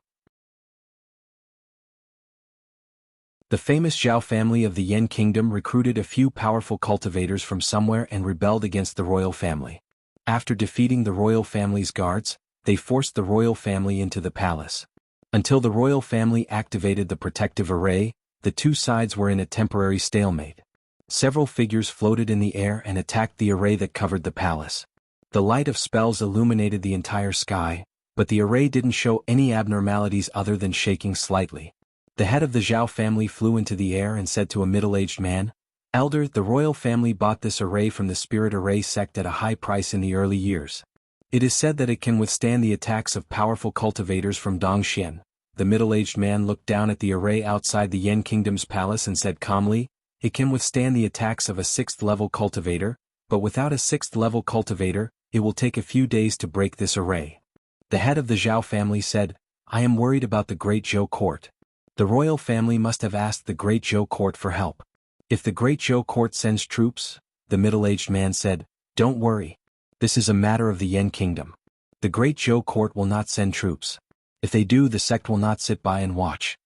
The famous Zhao family of the Yan Kingdom recruited a few powerful cultivators from somewhere and rebelled against the royal family. After defeating the royal family's guards, they forced the royal family into the palace. Until the royal family activated the protective array, the 2 sides were in a temporary stalemate. Several figures floated in the air and attacked the array that covered the palace. The light of spells illuminated the entire sky, but the array didn't show any abnormalities other than shaking slightly. The head of the Zhao family flew into the air and said to a middle-aged man, "Elder, the royal family bought this array from the Spirit Array sect at a high price in the early years. It is said that it can withstand the attacks of powerful cultivators from Dongxian." The middle-aged man looked down at the array outside the Yan Kingdom's palace and said calmly, "It can withstand the attacks of a 6th-level cultivator, but without a 6th-level cultivator, it will take a few days to break this array." The head of the Zhao family said, "I am worried about the Great Zhou court. The royal family must have asked the Great Zhou court for help. If the Great Zhou court sends troops," the middle-aged man said, "don't worry. This is a matter of the Yan Kingdom. The Great Zhou court will not send troops. If they do, the sect will not sit by and watch."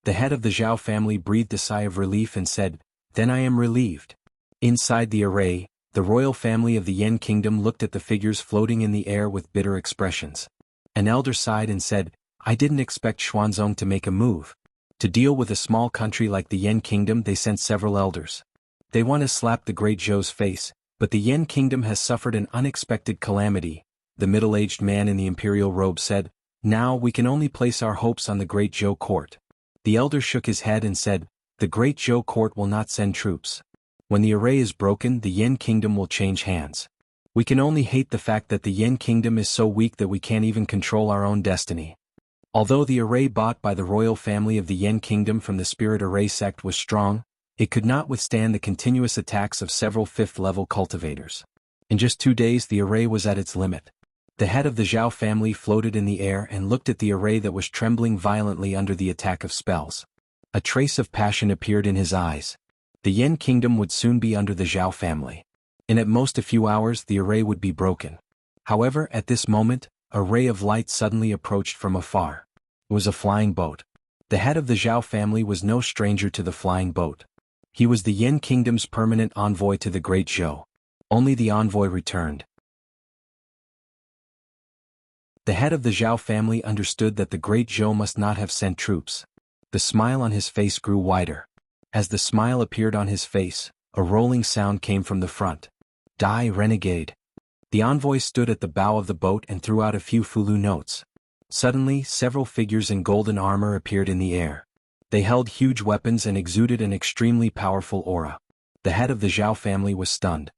The head of the Zhao family breathed a sigh of relief and said, "Then I am relieved." Inside the array, the royal family of the Yan Kingdom looked at the figures floating in the air with bitter expressions. An elder sighed and said, "I didn't expect Xuanzong to make a move. To deal with a small country like the Yan Kingdom they sent several elders. They want to slap the Great Zhou's face, but the Yan Kingdom has suffered an unexpected calamity." The middle-aged man in the imperial robe said, "Now we can only place our hopes on the Great Zhou court." The elder shook his head and said, "The Great Zhou court will not send troops. When the array is broken, the Yan Kingdom will change hands. We can only hate the fact that the Yan Kingdom is so weak that we can't even control our own destiny." Although the array bought by the royal family of the Yan Kingdom from the Spirit Array sect was strong, it could not withstand the continuous attacks of several 5th-level cultivators. In just 2 days the array was at its limit. The head of the Zhao family floated in the air and looked at the array that was trembling violently under the attack of spells. A trace of passion appeared in his eyes. The Yan Kingdom would soon be under the Zhao family. In at most a few hours the array would be broken. However, at this moment, a ray of light suddenly approached from afar. It was a flying boat. The head of the Zhao family was no stranger to the flying boat. He was the Yan Kingdom's permanent envoy to the Great Zhou. Only the envoy returned. The head of the Zhao family understood that the Great Zhou must not have sent troops. The smile on his face grew wider. As the smile appeared on his face, a rolling sound came from the front. "Die, renegade." The envoy stood at the bow of the boat and threw out a few Fulu notes. Suddenly, several figures in golden armor appeared in the air. They held huge weapons and exuded an extremely powerful aura. The head of the Zhao family was stunned.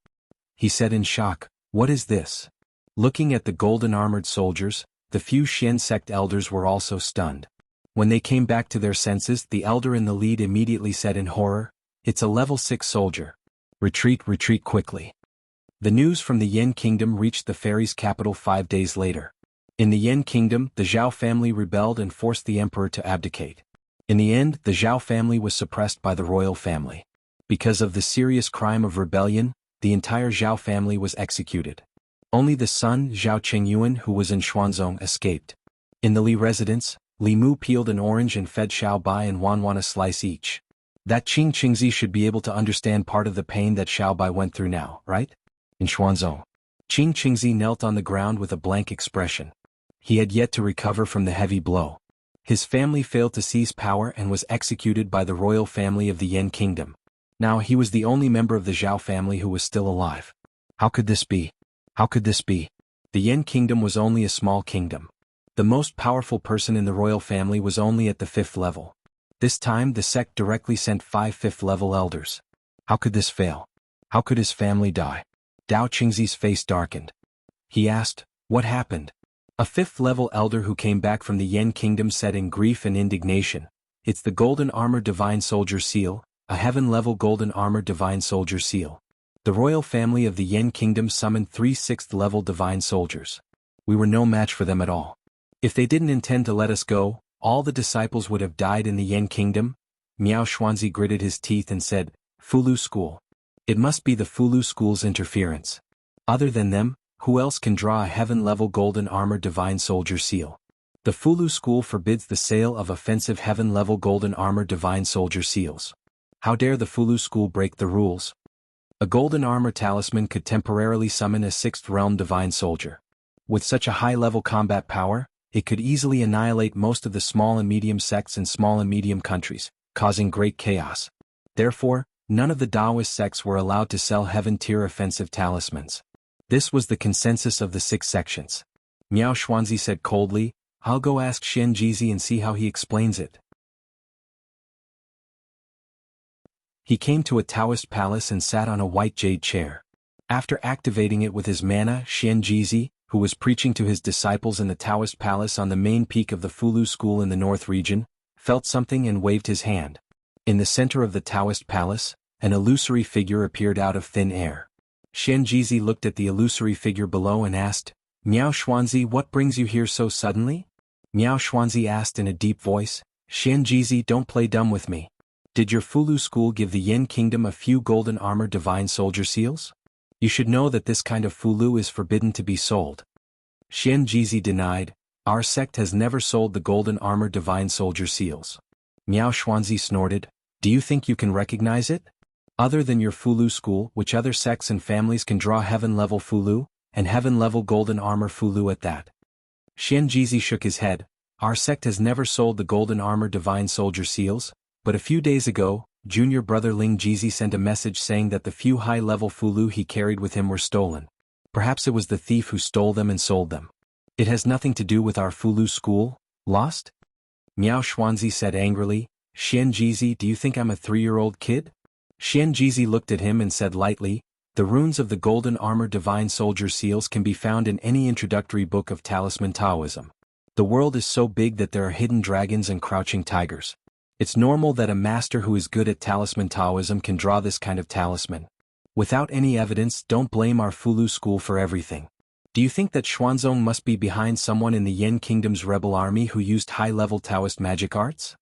He said in shock, "What is this?" Looking at the golden-armored soldiers, the few Xian sect elders were also stunned. When they came back to their senses, the elder in the lead immediately said in horror, "It's a level 6 soldier. Retreat, retreat quickly." The news from the Yan kingdom reached the fairy's capital 5 days later. In the Yan kingdom, the Zhao family rebelled and forced the emperor to abdicate. In the end, the Zhao family was suppressed by the royal family. Because of the serious crime of rebellion, the entire Zhao family was executed. Only the son, Zhao Qingyuan, who was in Xuanzong, escaped. In the Li residence, Li Mu peeled an orange and fed Xiao Bai and Wanwan a slice each. That Qing Qingzi should be able to understand part of the pain that Xiao Bai went through now, right? In Xuanzong, Qing Qingzi knelt on the ground with a blank expression. He had yet to recover from the heavy blow. His family failed to seize power and was executed by the royal family of the Yan kingdom. Now he was the only member of the Zhao family who was still alive. How could this be? How could this be? The Yan kingdom was only a small kingdom. The most powerful person in the royal family was only at the 5th level. This time the sect directly sent 5 5th-level elders. How could this fail? How could his family die? Dao Qingzi's face darkened. He asked, "What happened?" A 5th-level elder who came back from the Yan kingdom said in grief and indignation, "It's the golden armor divine soldier seal, a heaven-level golden armor divine soldier seal." The royal family of the Yan kingdom summoned 3 6th-level divine soldiers. We were no match for them at all. If they didn't intend to let us go, all the disciples would have died in the Yan kingdom. Miao Xuanzi gritted his teeth and said, "Fulu school. It must be the Fulu school's interference. Other than them, who else can draw a heaven-level golden armor divine soldier seal? The Fulu school forbids the sale of offensive heaven-level golden armor divine soldier seals. How dare the Fulu school break the rules?" A golden armor talisman could temporarily summon a 6th realm divine soldier. With such a high-level combat power, it could easily annihilate most of the small and medium sects in small and medium countries, causing great chaos. Therefore, none of the Daoist sects were allowed to sell heaven-tier offensive talismans. This was the consensus of the 6 sections. Miao Xuanzi said coldly, "I'll go ask Xianxia and see how he explains it." He came to a Taoist palace and sat on a white jade chair. After activating it with his mana, Xianxia, who was preaching to his disciples in the Taoist palace on the main peak of the Fulu school in the north region, felt something and waved his hand. In the center of the Taoist palace, an illusory figure appeared out of thin air. Xianxia looked at the illusory figure below and asked, "Miao Xuanzi, what brings you here so suddenly?" Miao Xuanzi asked in a deep voice, "Xianxia, don't play dumb with me. Did your Fulu school give the Yan kingdom a few golden armor divine soldier seals? You should know that this kind of Fulu is forbidden to be sold." Xianxia denied, "Our sect has never sold the golden armor divine soldier seals." Miao Xuanzi snorted, "Do you think you can recognize it? Other than your Fulu school, which other sects and families can draw heaven-level Fulu, and heaven-level golden armor Fulu at that?" Xianxia shook his head, "Our sect has never sold the golden armor divine soldier seals, but a few days ago, junior brother Ling Jizi sent a message saying that the few high-level Fulu he carried with him were stolen. Perhaps it was the thief who stole them and sold them. It has nothing to do with our Fulu school, lost?" Miao Xuanzi said angrily, "Xianxia, do you think I'm a 3-year-old kid?" Xianxia looked at him and said lightly, "The runes of the golden armor divine soldier seals can be found in any introductory book of talisman Taoism. The world is so big that there are hidden dragons and crouching tigers. It's normal that a master who is good at talisman Taoism can draw this kind of talisman. Without any evidence, don't blame our Fulu school for everything. Do you think that Xuanzong must be behind someone in the Yan kingdom's rebel army who used high-level Taoist magic arts?"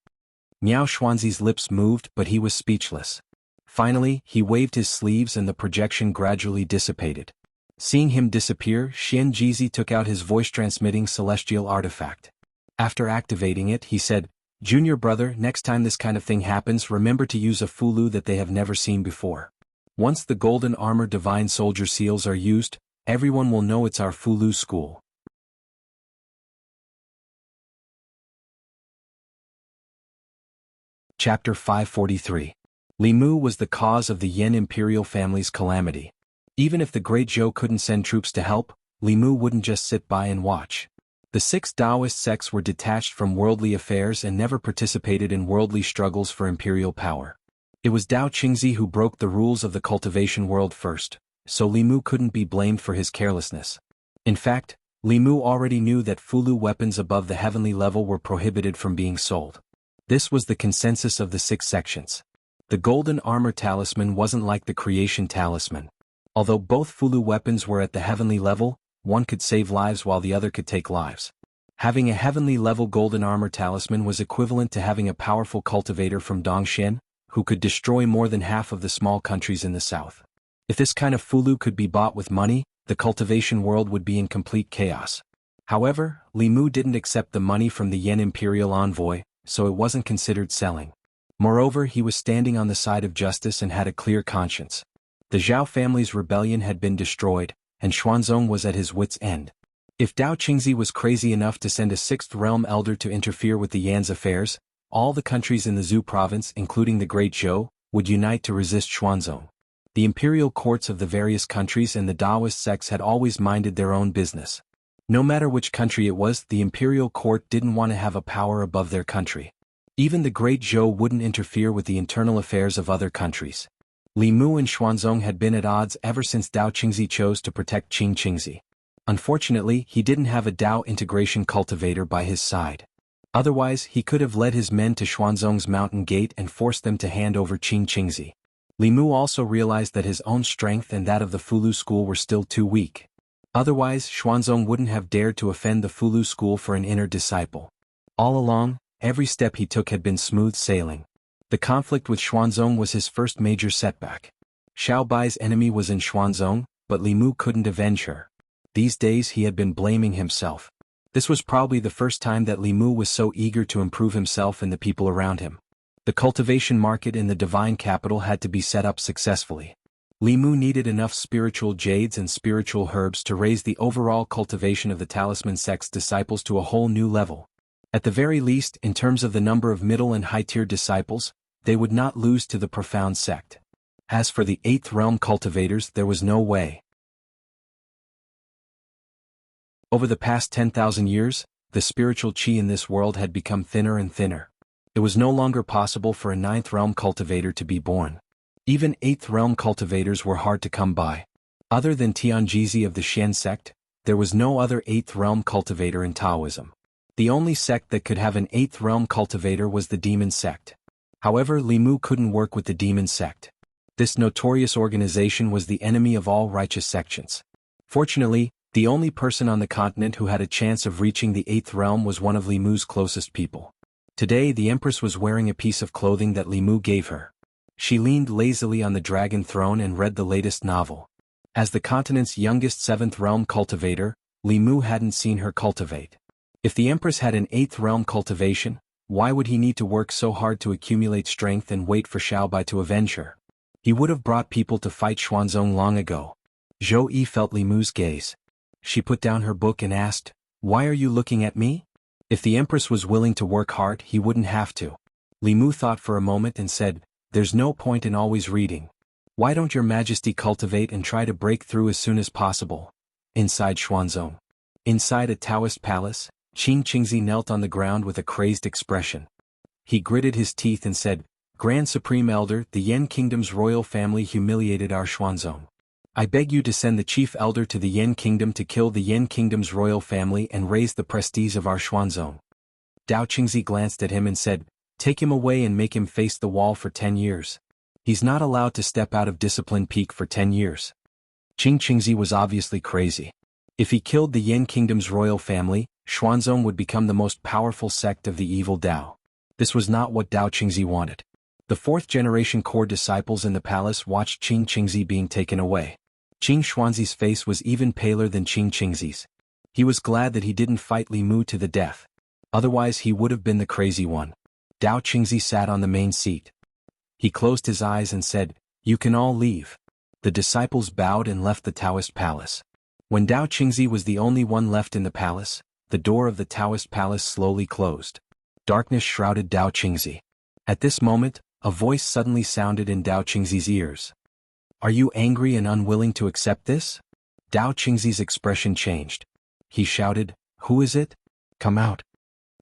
Miao Xuanzi's lips moved, but he was speechless. Finally, he waved his sleeves and the projection gradually dissipated. Seeing him disappear, Xianxia took out his voice-transmitting celestial artifact. After activating it, he said, "Junior brother, next time this kind of thing happens, remember to use a Fulu that they have never seen before. Once the golden armor divine soldier seals are used, everyone will know it's our Fulu school." Chapter 543. Li Mu was the cause of the Yan imperial family's calamity. Even if the great Zhou couldn't send troops to help, Li Mu wouldn't just sit by and watch. The 6 Taoist sects were detached from worldly affairs and never participated in worldly struggles for imperial power. It was Dao Qingzi who broke the rules of the cultivation world first, so Li Mu couldn't be blamed for his carelessness. In fact, Li Mu already knew that Fulu weapons above the heavenly level were prohibited from being sold. This was the consensus of the 6 sections. The golden armor talisman wasn't like the creation talisman. Although both Fulu weapons were at the heavenly level, one could save lives while the other could take lives. Having a heavenly level golden armor talisman was equivalent to having a powerful cultivator from Dongxian, who could destroy more than half of the small countries in the south. If this kind of Fulu could be bought with money, the cultivation world would be in complete chaos. However, Li Mu didn't accept the money from the Yen imperial envoy, so it wasn't considered selling. Moreover, he was standing on the side of justice and had a clear conscience. The Zhao family's rebellion had been destroyed, and Xuanzong was at his wits' end. If Dao Qingzi was crazy enough to send a 6th realm elder to interfere with the Yan's affairs, all the countries in the Zhou province, including the Great Zhou, would unite to resist Xuanzong. The imperial courts of the various countries and the Taoist sects had always minded their own business. No matter which country it was, the imperial court didn't want to have a power above their country. Even the Great Zhou wouldn't interfere with the internal affairs of other countries. Li Mu and Xuanzong had been at odds ever since Dao Qingzi chose to protect Qing Qingzi. Unfortunately, he didn't have a Dao integration cultivator by his side. Otherwise, he could have led his men to Xuanzong's mountain gate and forced them to hand over Qing Qingzi. Li Mu also realized that his own strength and that of the Fulu school were still too weak. Otherwise, Xuanzong wouldn't have dared to offend the Fulu school for an inner disciple. All along, every step he took had been smooth sailing. The conflict with Xuanzong was his first major setback. Xiao Bai's enemy was in Xuanzong, but Li Mu couldn't avenge her. These days he had been blaming himself. This was probably the first time that Li Mu was so eager to improve himself and the people around him. The cultivation market in the divine capital had to be set up successfully. Li Mu needed enough spiritual jades and spiritual herbs to raise the overall cultivation of the talisman sect's disciples to a whole new level. At the very least, in terms of the number of middle and high-tier disciples, they would not lose to the profound sect. As for the 8th realm cultivators, there was no way. Over the past 10,000 years, the spiritual qi in this world had become thinner and thinner. It was no longer possible for a 9th realm cultivator to be born. Even 8th realm cultivators were hard to come by. Other than Tianjizi of the Xian sect, there was no other 8th realm cultivator in Taoism. The only sect that could have an 8th realm cultivator was the demon sect. However, Li Mu couldn't work with the demon sect. This notorious organization was the enemy of all righteous sections. Fortunately, the only person on the continent who had a chance of reaching the 8th realm was one of Li Mu's closest people. Today the Empress was wearing a piece of clothing that Li Mu gave her. She leaned lazily on the dragon throne and read the latest novel. As the continent's youngest 7th realm cultivator, Li Mu hadn't seen her cultivate. If the Empress had an 8th realm cultivation, why would he need to work so hard to accumulate strength and wait for Xiaobai to avenge her? He would have brought people to fight Xuanzong long ago. Zhou Yi felt Li Mu's gaze. She put down her book and asked, "Why are you looking at me?" If the Empress was willing to work hard, he wouldn't have to. Li Mu thought for a moment and said, "There's no point in always reading. Why don't your Majesty cultivate and try to break through as soon as possible?" Inside Xuanzong. Inside a Taoist palace, Qing Qingzi knelt on the ground with a crazed expression. He gritted his teeth and said, "Grand Supreme Elder, the Yen Kingdom's royal family humiliated our Xuanzong. I beg you to send the chief elder to the Yen Kingdom to kill the Yen Kingdom's royal family and raise the prestige of our Xuanzong." Dao Qingzi glanced at him and said, "Take him away and make him face the wall for 10 years. He's not allowed to step out of discipline peak for 10 years. Qing Qingzi was obviously crazy. If he killed the Yen Kingdom's royal family, Xuanzong would become the most powerful sect of the evil Dao. This was not what Dao Qingzi wanted. The 4th generation core disciples in the palace watched Qing Qingzi being taken away. Qing Xuanzi's face was even paler than Qing Qingzi's. He was glad that he didn't fight Li Mu to the death. Otherwise he would have been the crazy one. Dao Qingzi sat on the main seat. He closed his eyes and said, "You can all leave." The disciples bowed and left the Taoist palace. When Dao Qingzi was the only one left in the palace, the door of the Taoist palace slowly closed. Darkness shrouded Dao Qingzi. At this moment, a voice suddenly sounded in Dao Qingzi's ears. "Are you angry and unwilling to accept this?" Dao Qingzi's expression changed. He shouted, "Who is it?" Come out.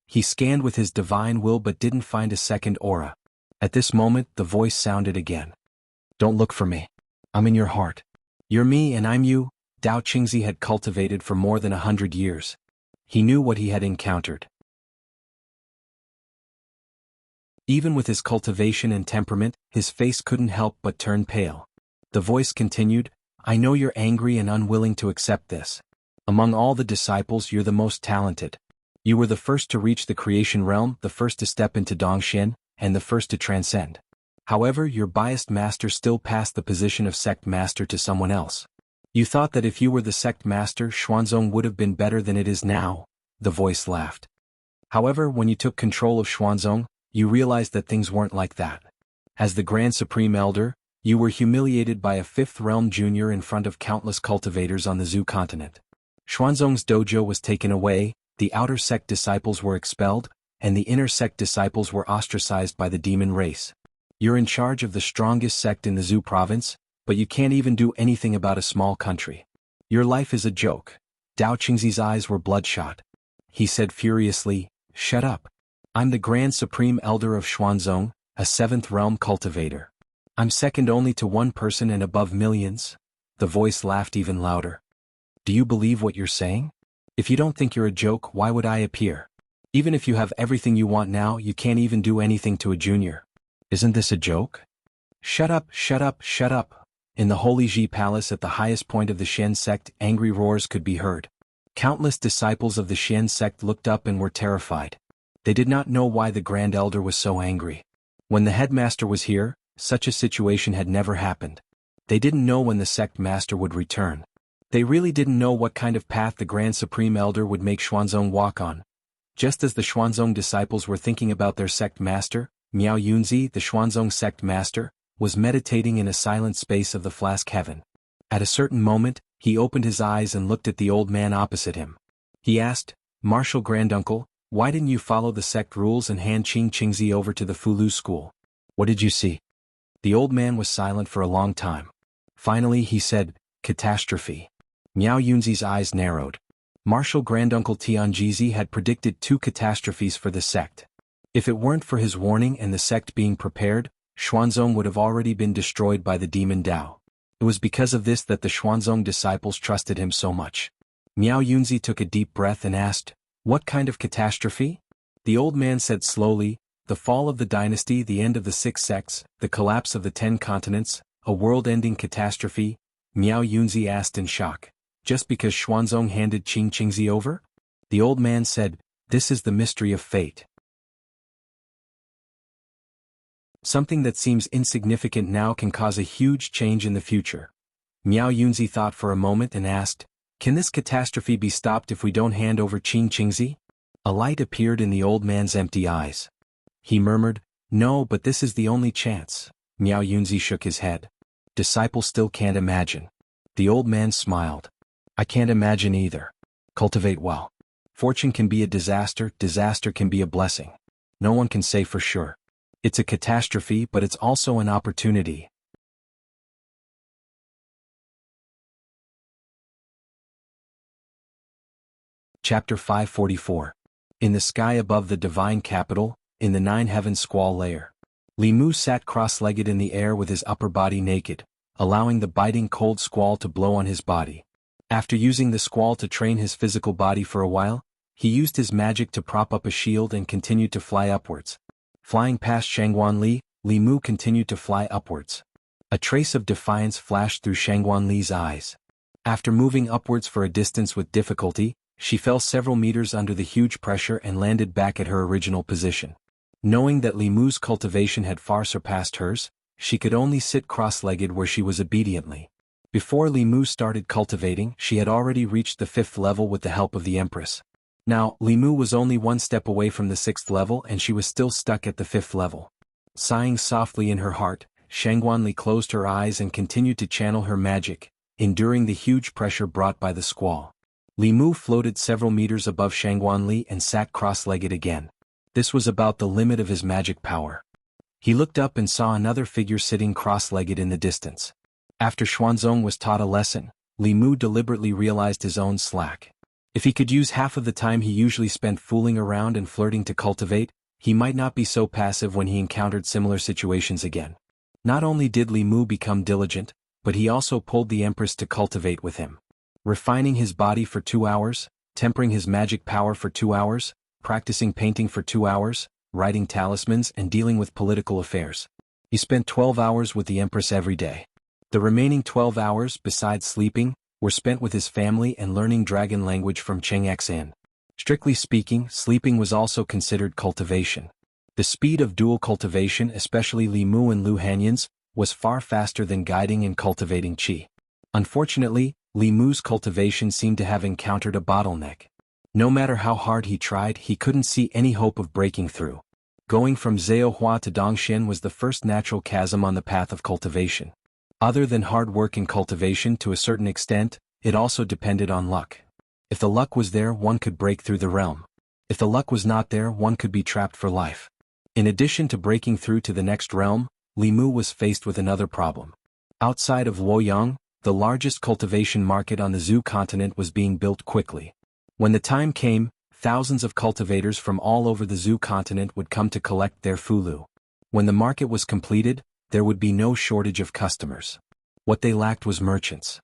He scanned with his divine will but didn't find a second aura. At this moment, the voice sounded again. Don't look for me. I'm in your heart. You're me and I'm you. Dao Qingzi had cultivated for more than 100 years. He knew what he had encountered. Even with his cultivation and temperament, his face couldn't help but turn pale. The voice continued, I know you're angry and unwilling to accept this. Among all the disciples, you're the most talented. You were the first to reach the creation realm, the first to step into Dongxian, and the first to transcend. However, your biased master still passed the position of sect master to someone else. You thought that if you were the sect master, Xuanzong would have been better than it is now, the voice laughed. However, when you took control of Xuanzong, you realized that things weren't like that. As the Grand Supreme Elder, you were humiliated by a fifth realm junior in front of countless cultivators on the Zhu continent. Xuanzong's dojo was taken away, the outer sect disciples were expelled, and the inner sect disciples were ostracized by the demon race. You're in charge of the strongest sect in the Zhu province, but you can't even do anything about a small country. Your life is a joke. Dao Qingzi's eyes were bloodshot. He said furiously, Shut up. I'm the Grand Supreme Elder of Xuanzong, a seventh realm cultivator. I'm second only to one person and above millions. The voice laughed even louder. Do you believe what you're saying? If you don't think you're a joke, why would I appear? Even if you have everything you want now, you can't even do anything to a junior. Isn't this a joke? Shut up, shut up, shut up. In the Holy Ji Palace at the highest point of the Xian sect, angry roars could be heard. Countless disciples of the Xian sect looked up and were terrified. They did not know why the Grand Elder was so angry. When the headmaster was here, such a situation had never happened. They didn't know when the sect master would return. They really didn't know what kind of path the Grand Supreme Elder would make Xuanzong walk on. Just as the Xuanzong disciples were thinking about their sect master, Miao Yunzi, the Xuanzong sect master, was meditating in a silent space of the flask heaven. At a certain moment, he opened his eyes and looked at the old man opposite him. He asked, Martial Granduncle, why didn't you follow the sect rules and hand Qingzi over to the Fulu school? What did you see? The old man was silent for a long time. Finally he said, Catastrophe. Miao Yunzi's eyes narrowed. Martial Granduncle Tianjizi had predicted 2 catastrophes for the sect. If it weren't for his warning and the sect being prepared, Xuanzong would have already been destroyed by the demon Dao. It was because of this that the Xuanzong disciples trusted him so much. Miao Yunzi took a deep breath and asked, What kind of catastrophe? The old man said slowly, The fall of the dynasty, the end of the 6 sects, the collapse of the 10 continents, a world-ending catastrophe. Miao Yunzi asked in shock. Just because Xuanzong handed Qingzi over? The old man said, This is the mystery of fate. Something that seems insignificant now can cause a huge change in the future. Miao Yunzi thought for a moment and asked, Can this catastrophe be stopped if we don't hand over Qingzi? A light appeared in the old man's empty eyes. He murmured, No, but this is the only chance. Miao Yunzi shook his head. Disciples still can't imagine. The old man smiled. I can't imagine either. Cultivate well. Fortune can be a disaster, disaster can be a blessing. No one can say for sure. It's a catastrophe, but it's also an opportunity. Chapter 544. In the sky above the divine capital, in the 9 heaven squall layer. Li Mu sat cross-legged in the air with his upper body naked, allowing the biting cold squall to blow on his body. After using the squall to train his physical body for a while, he used his magic to prop up a shield and continued to fly upwards. Flying past Shangguan Li Mu continued to fly upwards. A trace of defiance flashed through Shangguan Li's eyes. After moving upwards for a distance with difficulty, she fell several meters under the huge pressure and landed back at her original position. Knowing that Li Mu's cultivation had far surpassed hers, she could only sit cross-legged where she was obediently. Before Li Mu started cultivating, she had already reached the 5th level with the help of the Empress. Now, Li Mu was only 1 step away from the 6th level and she was still stuck at the 5th level. Sighing softly in her heart, Shangguan Li closed her eyes and continued to channel her magic, enduring the huge pressure brought by the squall. Li Mu floated several meters above Shangguan Li and sat cross-legged again. This was about the limit of his magic power. He looked up and saw another figure sitting cross-legged in the distance. After Xuanzong was taught a lesson, Li Mu deliberately realized his own slack. If he could use half of the time he usually spent fooling around and flirting to cultivate, he might not be so passive when he encountered similar situations again. Not only did Li Mu become diligent, but he also pulled the Empress to cultivate with him. Refining his body for 2 hours, tempering his magic power for 2 hours, practicing painting for 2 hours, writing talismans and dealing with political affairs. He spent 12 hours with the Empress every day. The remaining 12 hours, besides sleeping, were spent with his family and learning dragon language from Xianxia. Strictly speaking, sleeping was also considered cultivation. The speed of dual cultivation, especially Li Mu and Lu Hanyan's, was far faster than guiding and cultivating qi. Unfortunately, Li Mu's cultivation seemed to have encountered a bottleneck. No matter how hard he tried, he couldn't see any hope of breaking through. Going from Zhaohua to Dongxian was the first natural chasm on the path of cultivation. Other than hard work in cultivation to a certain extent, it also depended on luck. If the luck was there, one could break through the realm. If the luck was not there, one could be trapped for life. In addition to breaking through to the next realm, Li Mu was faced with another problem. Outside of Luoyang, the largest cultivation market on the Zhu continent was being built quickly. When the time came, thousands of cultivators from all over the Zhu continent would come to collect their fulu. When the market was completed, there would be no shortage of customers. What they lacked was merchants.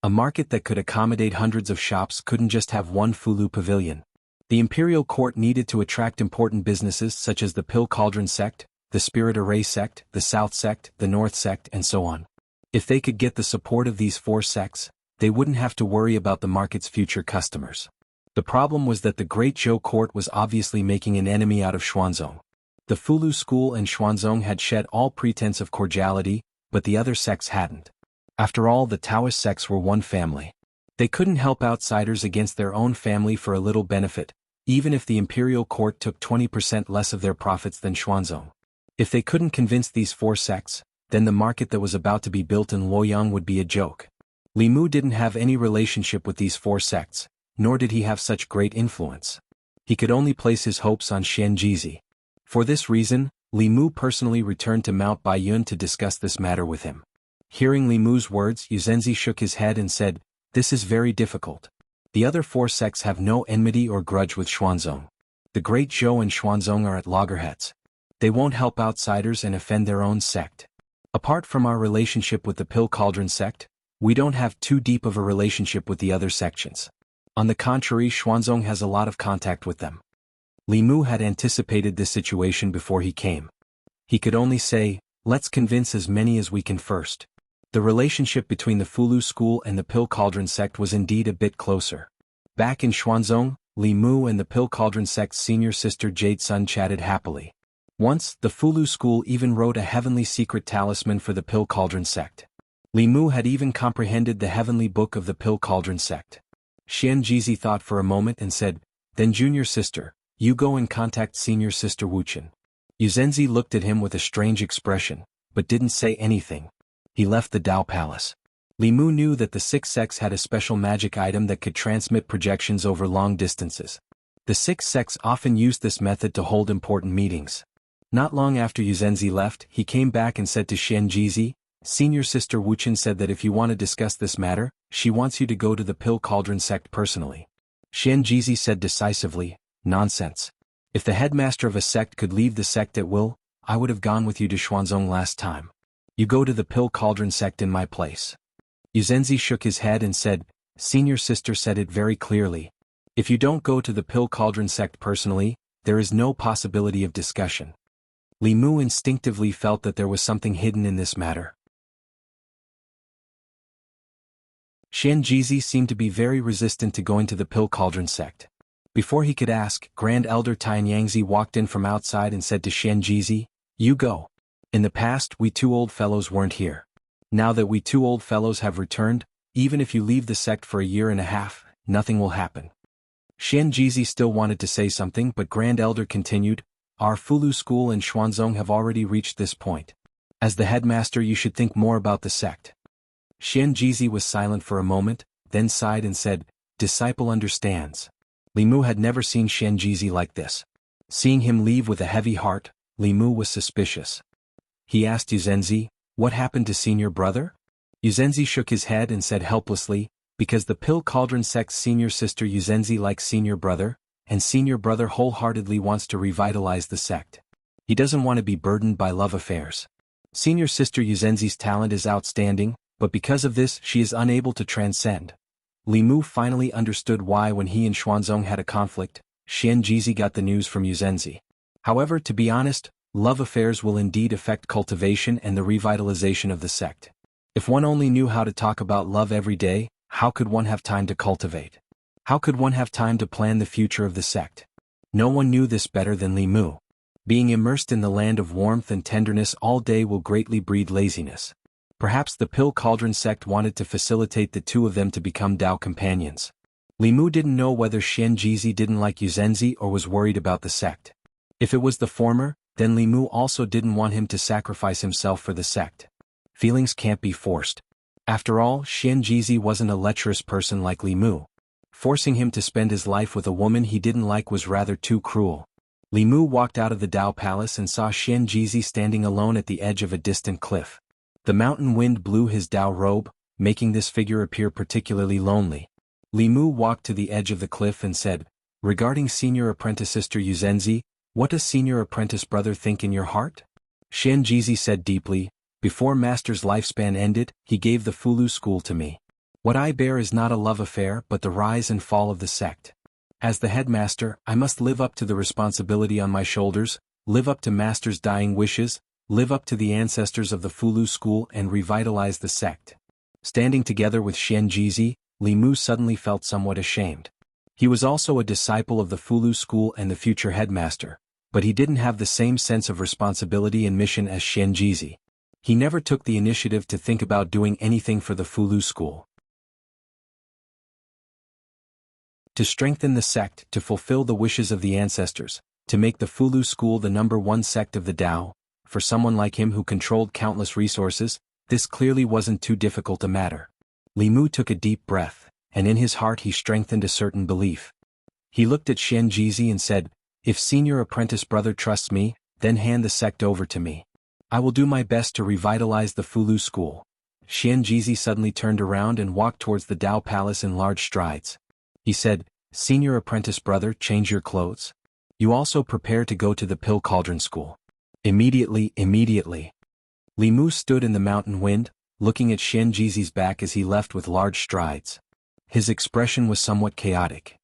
A market that could accommodate hundreds of shops couldn't just have one fulu pavilion. The imperial court needed to attract important businesses such as the Pill Cauldron sect, the Spirit Array sect, the South sect, the North sect, and so on. If they could get the support of these 4 sects, they wouldn't have to worry about the market's future customers. The problem was that the Great Zhou court was obviously making an enemy out of Xuanzong. The Fulu school and Xuanzong had shed all pretense of cordiality, but the other sects hadn't. After all, the Taoist sects were one family. They couldn't help outsiders against their own family for a little benefit, even if the imperial court took 20% less of their profits than Xuanzong. If they couldn't convince these 4 sects, then the market that was about to be built in Luoyang would be a joke. Li Mu didn't have any relationship with these 4 sects, nor did he have such great influence. He could only place his hopes on Xianxia. For this reason, Li Mu personally returned to Mount Baiyun to discuss this matter with him. Hearing Li Mu's words, Xianxia shook his head and said, "This is very difficult. The other 4 sects have no enmity or grudge with Xuanzong. The Great Zhou and Xuanzong are at loggerheads. They won't help outsiders and offend their own sect. Apart from our relationship with the Pill Cauldron sect, we don't have too deep of a relationship with the other sections. On the contrary, Xuanzong has a lot of contact with them." Li Mu had anticipated this situation before he came. He could only say, "Let's convince as many as we can first." The relationship between the Fulu school and the Pill Cauldron sect was indeed a bit closer. Back in Xuanzong, Li Mu and the Pill Cauldron sect's senior sister Jade Sun chatted happily. Once, the Fulu school even wrote a heavenly secret talisman for the Pill Cauldron sect. Li Mu had even comprehended the heavenly book of the Pill Cauldron sect. Xianxia thought for a moment and said, "Then junior sister, you go and contact senior sister Wuxia." Xianxia looked at him with a strange expression, but didn't say anything. He left the Dao Palace. Li Mu knew that the 6 sects had a special magic item that could transmit projections over long distances. The 6 sects often used this method to hold important meetings. Not long after Xianxia left, he came back and said to Xianxia, "Senior sister Wuxia said that if you want to discuss this matter, she wants you to go to the Pill Cauldron sect personally." Xianxia said decisively, "Nonsense. If the headmaster of a sect could leave the sect at will, I would have gone with you to Xuanzong last time. You go to the Pill Cauldron sect in my place." Xianxia shook his head and said, "Senior sister said it very clearly. If you don't go to the Pill Cauldron sect personally, there is no possibility of discussion." Li Mu instinctively felt that there was something hidden in this matter. Xianxia seemed to be very resistant to going to the Pill Cauldron sect. Before he could ask, Grand Elder Tianyangzi walked in from outside and said to Xianxia, "You go. In the past, we 2 old fellows weren't here. Now that we 2 old fellows have returned, even if you leave the sect for a year and a half, nothing will happen." Xianxia still wanted to say something, but Grand Elder continued, "Our Fulu school and Xuanzong have already reached this point. As the headmaster, you should think more about the sect." Xianxia was silent for a moment, then sighed and said, "Disciple understands." Li Mu had never seen Xianxia like this. Seeing him leave with a heavy heart, Li Mu was suspicious. He asked Xianxia, "What happened to senior brother?" Xianxia shook his head and said helplessly, Because the Pill Cauldron sect's senior sister Yuzenzi likes senior brother, and senior brother wholeheartedly wants to revitalize the sect. He doesn't want to be burdened by love affairs. Senior sister Yuzenzi's talent is outstanding, but because of this she is unable to transcend. Li Mu finally understood why when he and Xuanzong had a conflict, Xianxia got the news from Yuzenzi. However, to be honest, love affairs will indeed affect cultivation and the revitalization of the sect. If one only knew how to talk about love every day, how could one have time to cultivate? How could one have time to plan the future of the sect? No one knew this better than Li Mu. Being immersed in the land of warmth and tenderness all day will greatly breed laziness. Perhaps the Pill Cauldron sect wanted to facilitate the two of them to become Dao companions. Li Mu didn't know whether Xianxia didn't like Yuzenzi or was worried about the sect. If it was the former, then Li Mu also didn't want him to sacrifice himself for the sect. Feelings can't be forced. After all, Xianxia wasn't a lecherous person like Li Mu. Forcing him to spend his life with a woman he didn't like was rather too cruel. Li Mu walked out of the Dao Palace and saw Xianxia standing alone at the edge of a distant cliff. The mountain wind blew his Dao robe, making this figure appear particularly lonely. Li Mu walked to the edge of the cliff and said, "Regarding senior apprentice sister Yuzenzi, what does senior apprentice brother think in your heart?" Xianxia said deeply, "Before master's lifespan ended, he gave the Fulu school to me. What I bear is not a love affair but the rise and fall of the sect. As the headmaster, I must live up to the responsibility on my shoulders, live up to master's dying wishes, live up to the ancestors of the Fulu school and revitalize the sect." Standing together with Xianxia, Li Mu suddenly felt somewhat ashamed. He was also a disciple of the Fulu school and the future headmaster, but he didn't have the same sense of responsibility and mission as Xianxia. He never took the initiative to think about doing anything for the Fulu school. To strengthen the sect, to fulfill the wishes of the ancestors, to make the Fulu school the #1 sect of the Tao, for someone like him who controlled countless resources, this clearly wasn't too difficult a matter. Li Mu took a deep breath, and in his heart he strengthened a certain belief. He looked at Xianxia and said, "If senior apprentice brother trusts me, then hand the sect over to me. I will do my best to revitalize the Fulu school." Xianxia suddenly turned around and walked towards the Dao Palace in large strides. He said, "Senior apprentice brother, change your clothes. You also prepare to go to the Pill Cauldron school." Immediately. Li Mu stood in the mountain wind, looking at Xianxia's back as he left with large strides. His expression was somewhat chaotic.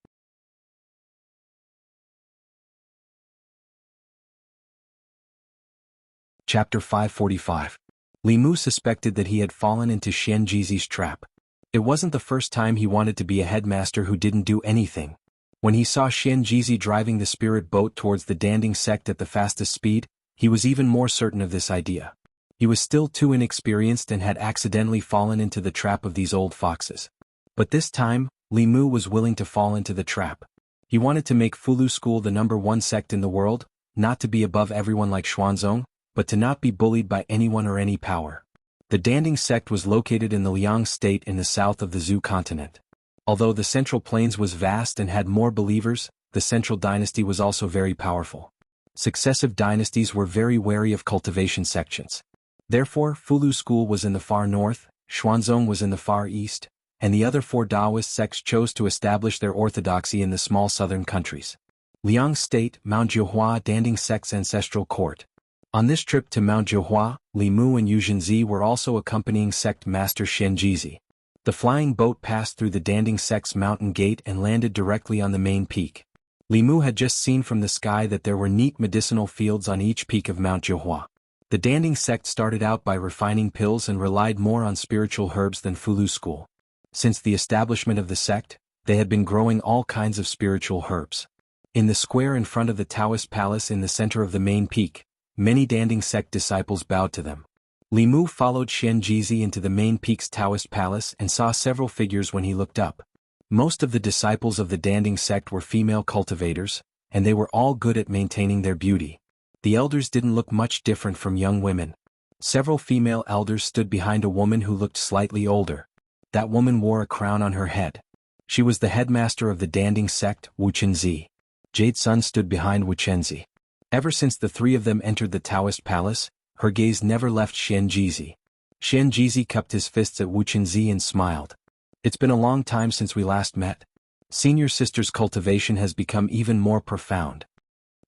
Chapter 545. Li Mu suspected that he had fallen into Xianxia's trap. It wasn't the first time he wanted to be a headmaster who didn't do anything. When he saw Xianxia driving the spirit boat towards the Danding sect at the fastest speed, he was even more certain of this idea. He was still too inexperienced and had accidentally fallen into the trap of these old foxes. But this time, Li Mu was willing to fall into the trap. He wanted to make Fulu school the #1 sect in the world, not to be above everyone like Xuanzong, but to not be bullied by anyone or any power. The Danding sect was located in the Liang state in the south of the Zhou continent. Although the Central Plains was vast and had more believers, the Central Dynasty was also very powerful. Successive dynasties were very wary of cultivation sections. Therefore, Fulu school was in the far north, Xuanzong was in the far east, and the other 4 Taoist sects chose to establish their orthodoxy in the small southern countries. Liang state, Mount Jiuhua Danding sect's ancestral court. On this trip to Mount Jiuhua, Li Mu and Yuxinzi were also accompanying sect master Xianxia. The flying boat passed through the Danding sect's mountain gate and landed directly on the main peak. Li Mu had just seen from the sky that there were neat medicinal fields on each peak of Mount Jiuhua. The Danding sect started out by refining pills and relied more on spiritual herbs than Fulu school. Since the establishment of the sect, they had been growing all kinds of spiritual herbs. In the square in front of the Taoist palace in the center of the main peak, many Danding sect disciples bowed to them. Li Mu followed Xianxia into the main peak's Taoist palace and saw several figures when he looked up. Most of the disciples of the Danding sect were female cultivators, and they were all good at maintaining their beauty. The elders didn't look much different from young women. Several female elders stood behind a woman who looked slightly older. That woman wore a crown on her head. She was the headmaster of the Danding sect, Wuxia. Jade Sun stood behind Wuxia. Ever since the 3 of them entered the Taoist palace, her gaze never left Xianxia. Xianxia cupped his fists at Wuxia and smiled. It's been a long time since we last met. Senior sister's cultivation has become even more profound.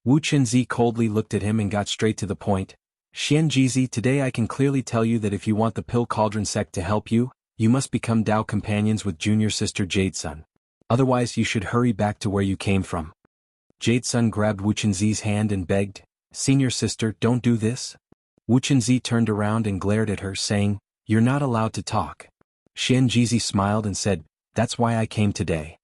Wu Chenzi coldly looked at him and got straight to the point. Xianxia, today I can clearly tell you that if you want the Pill Cauldron sect to help you, you must become Dao companions with junior sister Jade Sun. Otherwise you should hurry back to where you came from. Jade Sun grabbed Wu Chenzi's hand and begged, Senior sister, don't do this. Wu Chenzi turned around and glared at her, saying, You're not allowed to talk. Xianxia smiled and said, That's why I came today.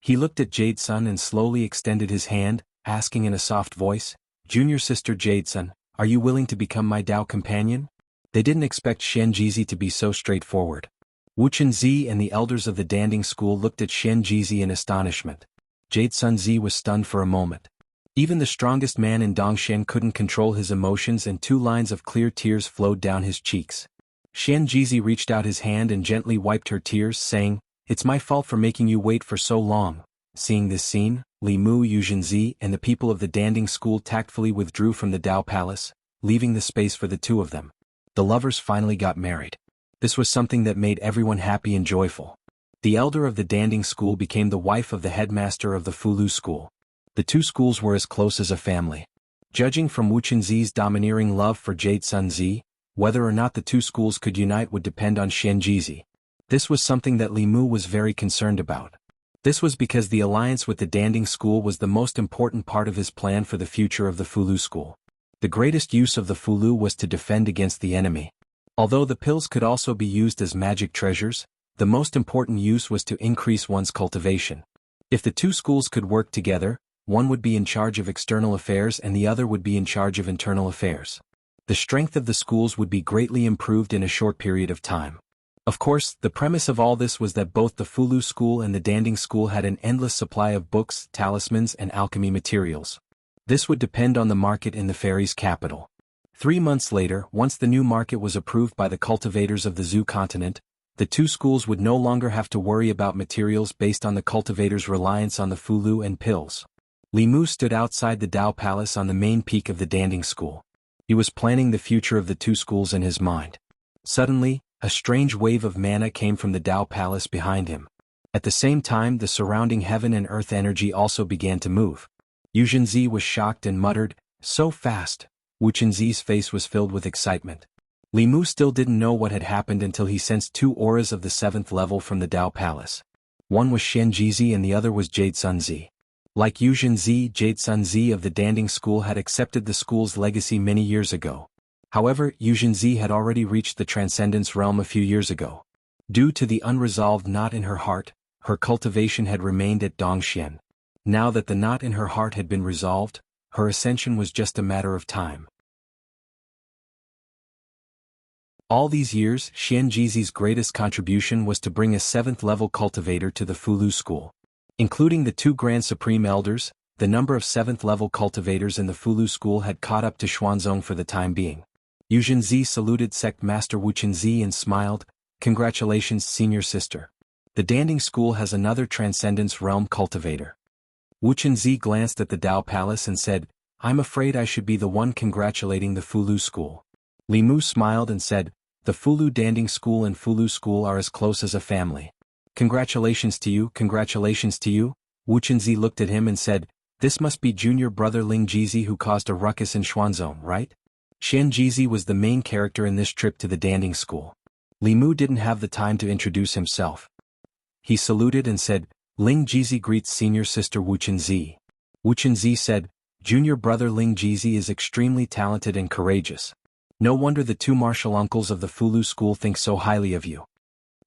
He looked at Jade Sun and slowly extended his hand, asking in a soft voice, Junior sister Jade Sun, are you willing to become my Dao companion? They didn't expect Xianxia to be so straightforward. Wu Chenzi and the elders of the Danding school looked at Xianxia in astonishment. Jade Sun Zi was stunned for a moment. Even the strongest man in Dongshan couldn't control his emotions, and 2 lines of clear tears flowed down his cheeks. Xianxia reached out his hand and gently wiped her tears, saying, It's my fault for making you wait for so long. Seeing this scene, Li Mu, Yu Zhenzi, and the people of the Danding school tactfully withdrew from the Dao Palace, leaving the space for the 2 of them. The lovers finally got married. This was something that made everyone happy and joyful. The elder of the Danding school became the wife of the headmaster of the Fulu school. The 2 schools were as close as a family. Judging from Wu Chenzi's domineering love for Jade Sun Zi, whether or not the 2 schools could unite would depend on Xianxia. This was something that Li Mu was very concerned about. This was because the alliance with the Danding school was the most important part of his plan for the future of the Fulu school. The greatest use of the Fulu was to defend against the enemy. Although the pills could also be used as magic treasures, the most important use was to increase one's cultivation. If the 2 schools could work together, one would be in charge of external affairs and the other would be in charge of internal affairs. The strength of the schools would be greatly improved in a short period of time. Of course, the premise of all this was that both the Fulu school and the Danding school had an endless supply of books, talismans, and alchemy materials. This would depend on the market in the fairies' capital. 3 months later, once the new market was approved by the cultivators of the Zhu continent, the 2 schools would no longer have to worry about materials based on the cultivators' reliance on the Fulu and pills. Li Mu stood outside the Dao Palace on the main peak of the Danding school. He was planning the future of the 2 schools in his mind. Suddenly, a strange wave of mana came from the Dao Palace behind him. At the same time, the surrounding heaven and earth energy also began to move. Yu Zhenzi was shocked and muttered, So fast. Wu Chenzi's face was filled with excitement. Li Mu still didn't know what had happened until he sensed 2 auras of the 7th level from the Dao Palace. One was Xianxia and the other was Jade Sun Zi. Like Yu Zhenzi, Jade Sun Zi of the Danding school had accepted the school's legacy many years ago. However, Yu Zhenzi had already reached the Transcendence realm a few years ago. Due to the unresolved knot in her heart, her cultivation had remained at Dongshan. Now that the knot in her heart had been resolved, her ascension was just a matter of time. All these years, Xianxia's greatest contribution was to bring a 7th-level cultivator to the Fulu school. Including the 2 Grand Supreme Elders, the number of 7th-level cultivators in the Fulu school had caught up to Xuanzong for the time being. Yu Zhenzi saluted Sect Master Wu Chenzi and smiled, Congratulations, senior sister. The Danding school has another Transcendence realm cultivator. Wu Chenzi glanced at the Dao Palace and said, I'm afraid I should be the one congratulating the Fulu school. Li Mu smiled and said, The Fulu Danding school and Fulu school are as close as a family. Congratulations to you, congratulations to you. Wu Chenzi looked at him and said, This must be junior brother Ling Jizi who caused a ruckus in Xuanzong, right? Xianxia was the main character in this trip to the Danding school. Li Mu didn't have the time to introduce himself. He saluted and said, Ling Jizi greets senior sister Wu Chenzi. Wu Chenzi said, Junior brother Ling Jizi is extremely talented and courageous. No wonder the 2 martial uncles of the Fulu school think so highly of you.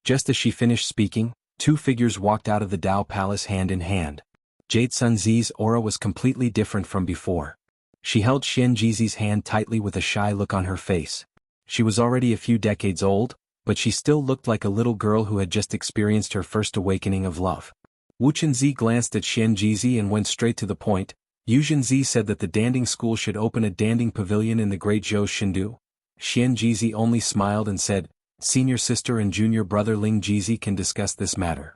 Just as she finished speaking, 2 figures walked out of the Dao Palace hand in hand. Jade Sun Zi's aura was completely different from before. She held Xianxia's hand tightly with a shy look on her face. She was already a few decades old, but she still looked like a little girl who had just experienced her first awakening of love. Wu Chenzi glanced at Xianxia and went straight to the point. Yu Zhenzi said that the Danding school should open a Danding pavilion in the Great Zhou Shindu. Xianxia only smiled and said, Senior sister and junior brother Ling Jizi can discuss this matter.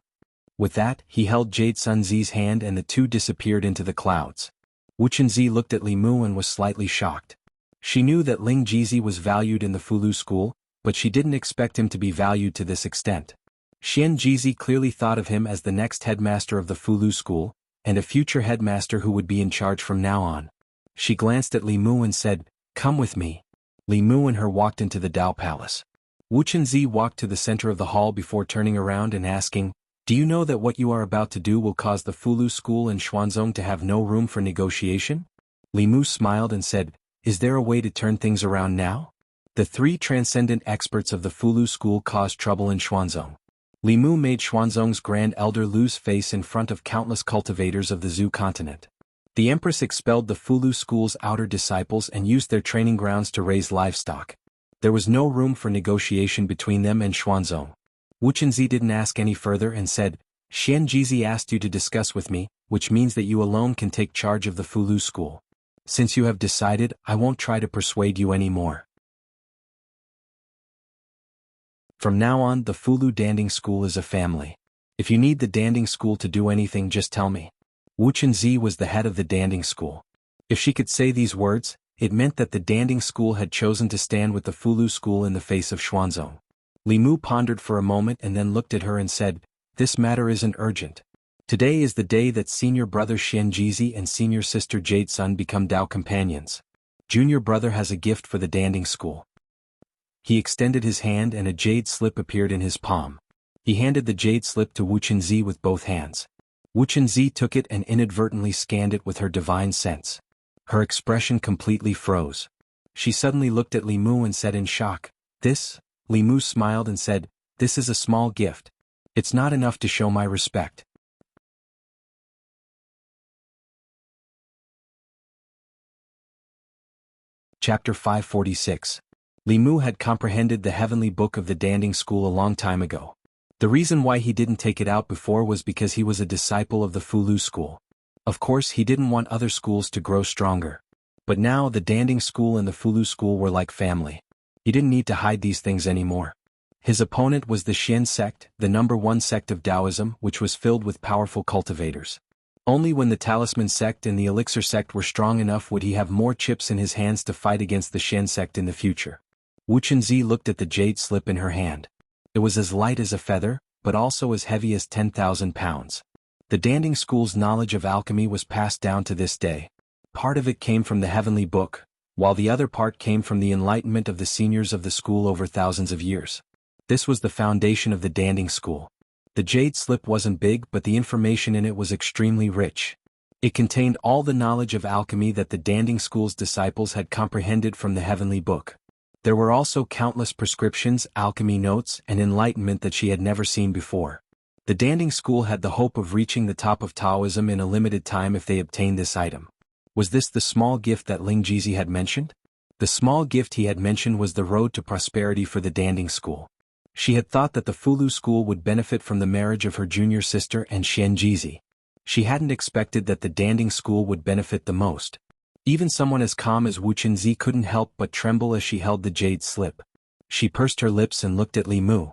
With that, he held Jade Sun Zi's hand and the 2 disappeared into the clouds. Wu Chenzi looked at Li Mu and was slightly shocked. She knew that Ling Jizi was valued in the Fulu school, but she didn't expect him to be valued to this extent. Xianxia clearly thought of him as the next headmaster of the Fulu school, and a future headmaster who would be in charge from now on. She glanced at Li Mu and said, "Come with me." Li Mu and her walked into the Dao Palace. Wuxia walked to the center of the hall before turning around and asking, "Do you know that what you are about to do will cause the Fulu school and Xuanzong to have no room for negotiation?" Li Mu smiled and said, "Is there a way to turn things around now?" The three transcendent experts of the Fulu school caused trouble in Xuanzong. Li Mu made Xuanzong's grand elder lose face in front of countless cultivators of the Zhu continent. The empress expelled the Fulu school's outer disciples and used their training grounds to raise livestock. There was no room for negotiation between them and Xuanzong. Wuxia didn't ask any further and said, "Xianxia asked you to discuss with me, which means that you alone can take charge of the Fulu school. Since you have decided, I won't try to persuade you anymore. From now on, the Fulu Danding School is a family. If you need the Danding School to do anything, just tell me." Wuxia was the head of the Danding School. If she could say these words, it meant that the Danding School had chosen to stand with the Fulu School in the face of Xuanzong. Li Mu pondered for a moment and then looked at her and said, "This matter isn't urgent. Today is the day that senior brother Xianxia and senior sister Jade Sun become Dao companions. Junior brother has a gift for the Danding School." He extended his hand and a jade slip appeared in his palm. He handed the jade slip to Wuxia with both hands. Wuxia took it and inadvertently scanned it with her divine sense. Her expression completely froze. She suddenly looked at Li Mu and said in shock, "This?" Li Mu smiled and said, "This is a small gift. It's not enough to show my respect." Chapter 546. Li Mu had comprehended the heavenly book of the Danding School a long time ago. The reason why he didn't take it out before was because he was a disciple of the Fulu school. Of course, he didn't want other schools to grow stronger. But now the Danding School and the Fulu school were like family. He didn't need to hide these things anymore. His opponent was the Xian sect, the #1 sect of Taoism, which was filled with powerful cultivators. Only when the Talisman sect and the Elixir sect were strong enough would he have more chips in his hands to fight against the Xian sect in the future. Wuxia looked at the jade slip in her hand. It was as light as a feather, but also as heavy as 10,000 pounds. The Danding School's knowledge of alchemy was passed down to this day. Part of it came from the heavenly book, while the other part came from the enlightenment of the seniors of the school over thousands of years. This was the foundation of the Danding School. The jade slip wasn't big, but the information in it was extremely rich. It contained all the knowledge of alchemy that the Danding School's disciples had comprehended from the heavenly book. There were also countless prescriptions, alchemy notes, and enlightenment that she had never seen before. The Danding School had the hope of reaching the top of Taoism in a limited time if they obtained this item. Was this the small gift that Ling Jizi had mentioned? The small gift he had mentioned was the road to prosperity for the Danding School. She had thought that the Fulu school would benefit from the marriage of her junior sister and Xianxia. She hadn't expected that the Danding School would benefit the most. Even someone as calm as Wuxia couldn't help but tremble as she held the jade slip. She pursed her lips and looked at Li Mu.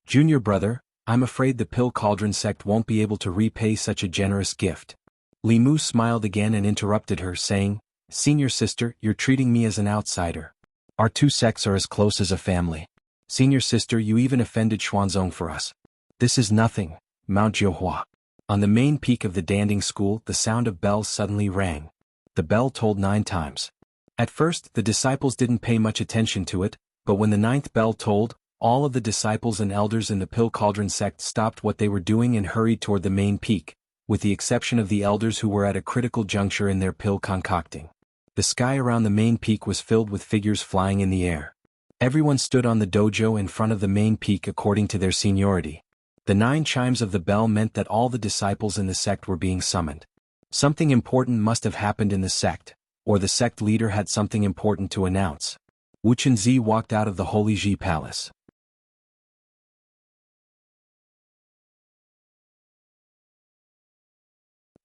"Junior brother, I'm afraid the Pill Cauldron sect won't be able to repay such a generous gift." Li Mu smiled again and interrupted her, saying, "Senior sister, you're treating me as an outsider. Our two sects are as close as a family. Senior sister, you even offended Xuanzong for us. This is nothing, Mount Jiuhua." On the main peak of the Danding School, the sound of bells suddenly rang. The bell tolled 9 times. At first, the disciples didn't pay much attention to it, but when the 9th bell tolled, all of the disciples and elders in the Pill Cauldron sect stopped what they were doing and hurried toward the main peak, with the exception of the elders who were at a critical juncture in their pill concocting. The sky around the main peak was filled with figures flying in the air. Everyone stood on the dojo in front of the main peak according to their seniority. The 9 chimes of the bell meant that all the disciples in the sect were being summoned. Something important must have happened in the sect, or the sect leader had something important to announce. Wuxia walked out of the Holy Ji Palace.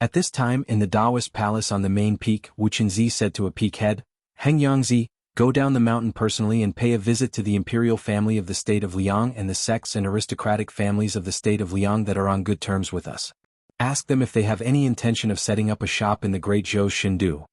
At this time in the Taoist palace on the main peak, Wuxia said to a peak head, "Hengyangzi, go down the mountain personally and pay a visit to the imperial family of the state of Liang and the sects and aristocratic families of the state of Liang that are on good terms with us. Ask them if they have any intention of setting up a shop in the great Zhou Shindu."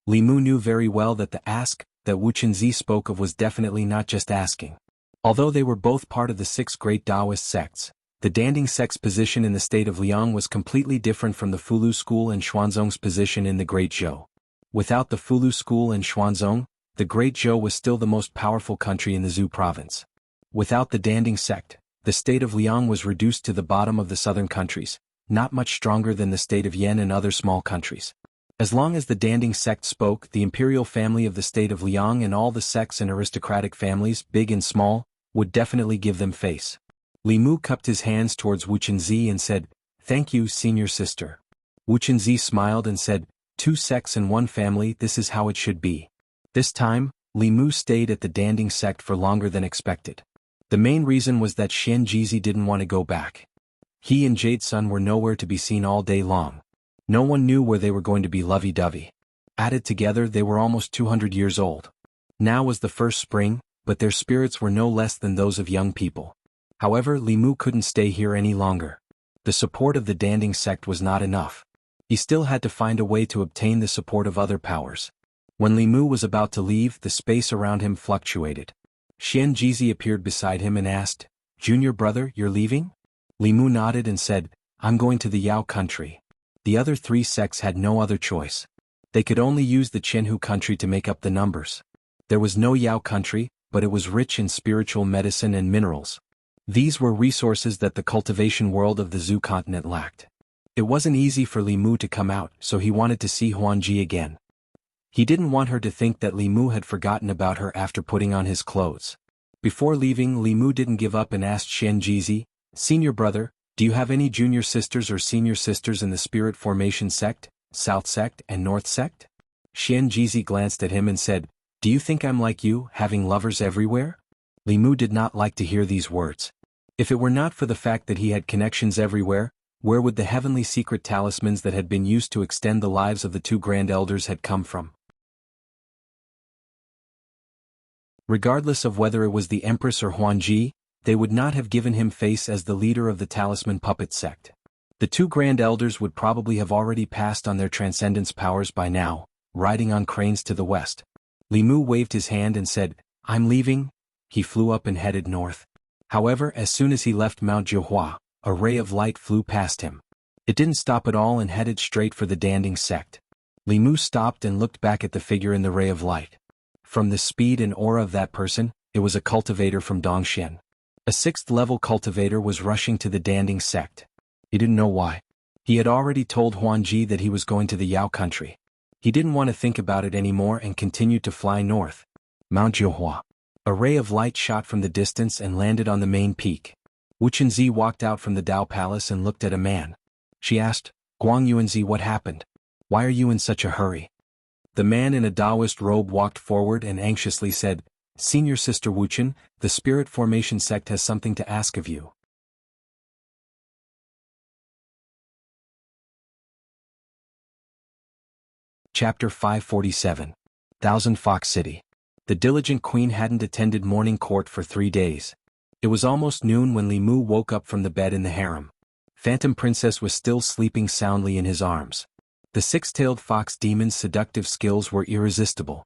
Li Mu knew very well that the ask that Wuxia spoke of was definitely not just asking. Although they were both part of the 6 great Taoist sects, the Danding sect's position in the state of Liang was completely different from the Fulu school and Xuanzong's position in the Great Zhou. Without the Fulu school and Xuanzong, the Great Zhou was still the most powerful country in the Zhou province. Without the Danding sect, the state of Liang was reduced to the bottom of the southern countries, not much stronger than the state of Yen and other small countries. As long as the Danding sect spoke, the imperial family of the state of Liang and all the sects and aristocratic families, big and small, would definitely give them face. Li Mu cupped his hands towards Wu Chenzi and said, "Thank you, senior sister." Wu Chenzi smiled and said, "2 sects and 1 family, this is how it should be." This time, Li Mu stayed at the Danding sect for longer than expected. The main reason was that Xianxia didn't want to go back. He and Jade Sun were nowhere to be seen all day long. No one knew where they were going to be lovey-dovey. Added together they were almost 200 years old. Now was the first spring, but their spirits were no less than those of young people. However, Li Mu couldn't stay here any longer. The support of the Danding sect was not enough. He still had to find a way to obtain the support of other powers. When Li Mu was about to leave, the space around him fluctuated. Xianxia appeared beside him and asked, "Junior brother, you're leaving?" Li Mu nodded and said, "I'm going to the Yao country." The other 3 sects had no other choice. They could only use the Jianghu country to make up the numbers. There was no Yao country, but it was rich in spiritual medicine and minerals. These were resources that the cultivation world of the Zhou continent lacked. It wasn't easy for Li Mu to come out, so he wanted to see Huangji again. He didn't want her to think that Li Mu had forgotten about her after putting on his clothes. Before leaving, Li Mu didn't give up and asked Xianxia, "Senior brother, do you have any junior sisters or senior sisters in the Spirit Formation sect, South sect and North sect?" Xianxia glanced at him and said, "Do you think I'm like you, having lovers everywhere?" Li Mu did not like to hear these words. If it were not for the fact that he had connections everywhere, where would the heavenly secret talismans that had been used to extend the lives of the 2 grand elders had come from? Regardless of whether it was the Empress or Huangji, they would not have given him face as the leader of the Talisman Puppet sect. The 2 grand elders would probably have already passed on their transcendence powers by now, riding on cranes to the west. Li Mu waved his hand and said, "I'm leaving." He flew up and headed north. However, as soon as he left Mount Jiuhua, a ray of light flew past him. It didn't stop at all and headed straight for the Danding sect. Li Mu stopped and looked back at the figure in the ray of light. From the speed and aura of that person, it was a cultivator from Dongxian. A 6th-level cultivator was rushing to the Danding sect. He didn't know why. He had already told Huangji that he was going to the Yao country. He didn't want to think about it anymore and continued to fly north. Mount Jiuhua. A ray of light shot from the distance and landed on the main peak. Wu Chenzi walked out from the Dao Palace and looked at a man. She asked, "Guang Yuanzi, what happened? Why are you in such a hurry?" The man in a Taoist robe walked forward and anxiously said, "Senior Sister Wu Chen, the Spirit Formation sect has something to ask of you." Chapter 547. Thousand Fox City. The diligent queen hadn't attended morning court for 3 days. It was almost noon when Li Mu woke up from the bed in the harem. Phantom Princess was still sleeping soundly in his arms. The 6-tailed fox demon's seductive skills were irresistible.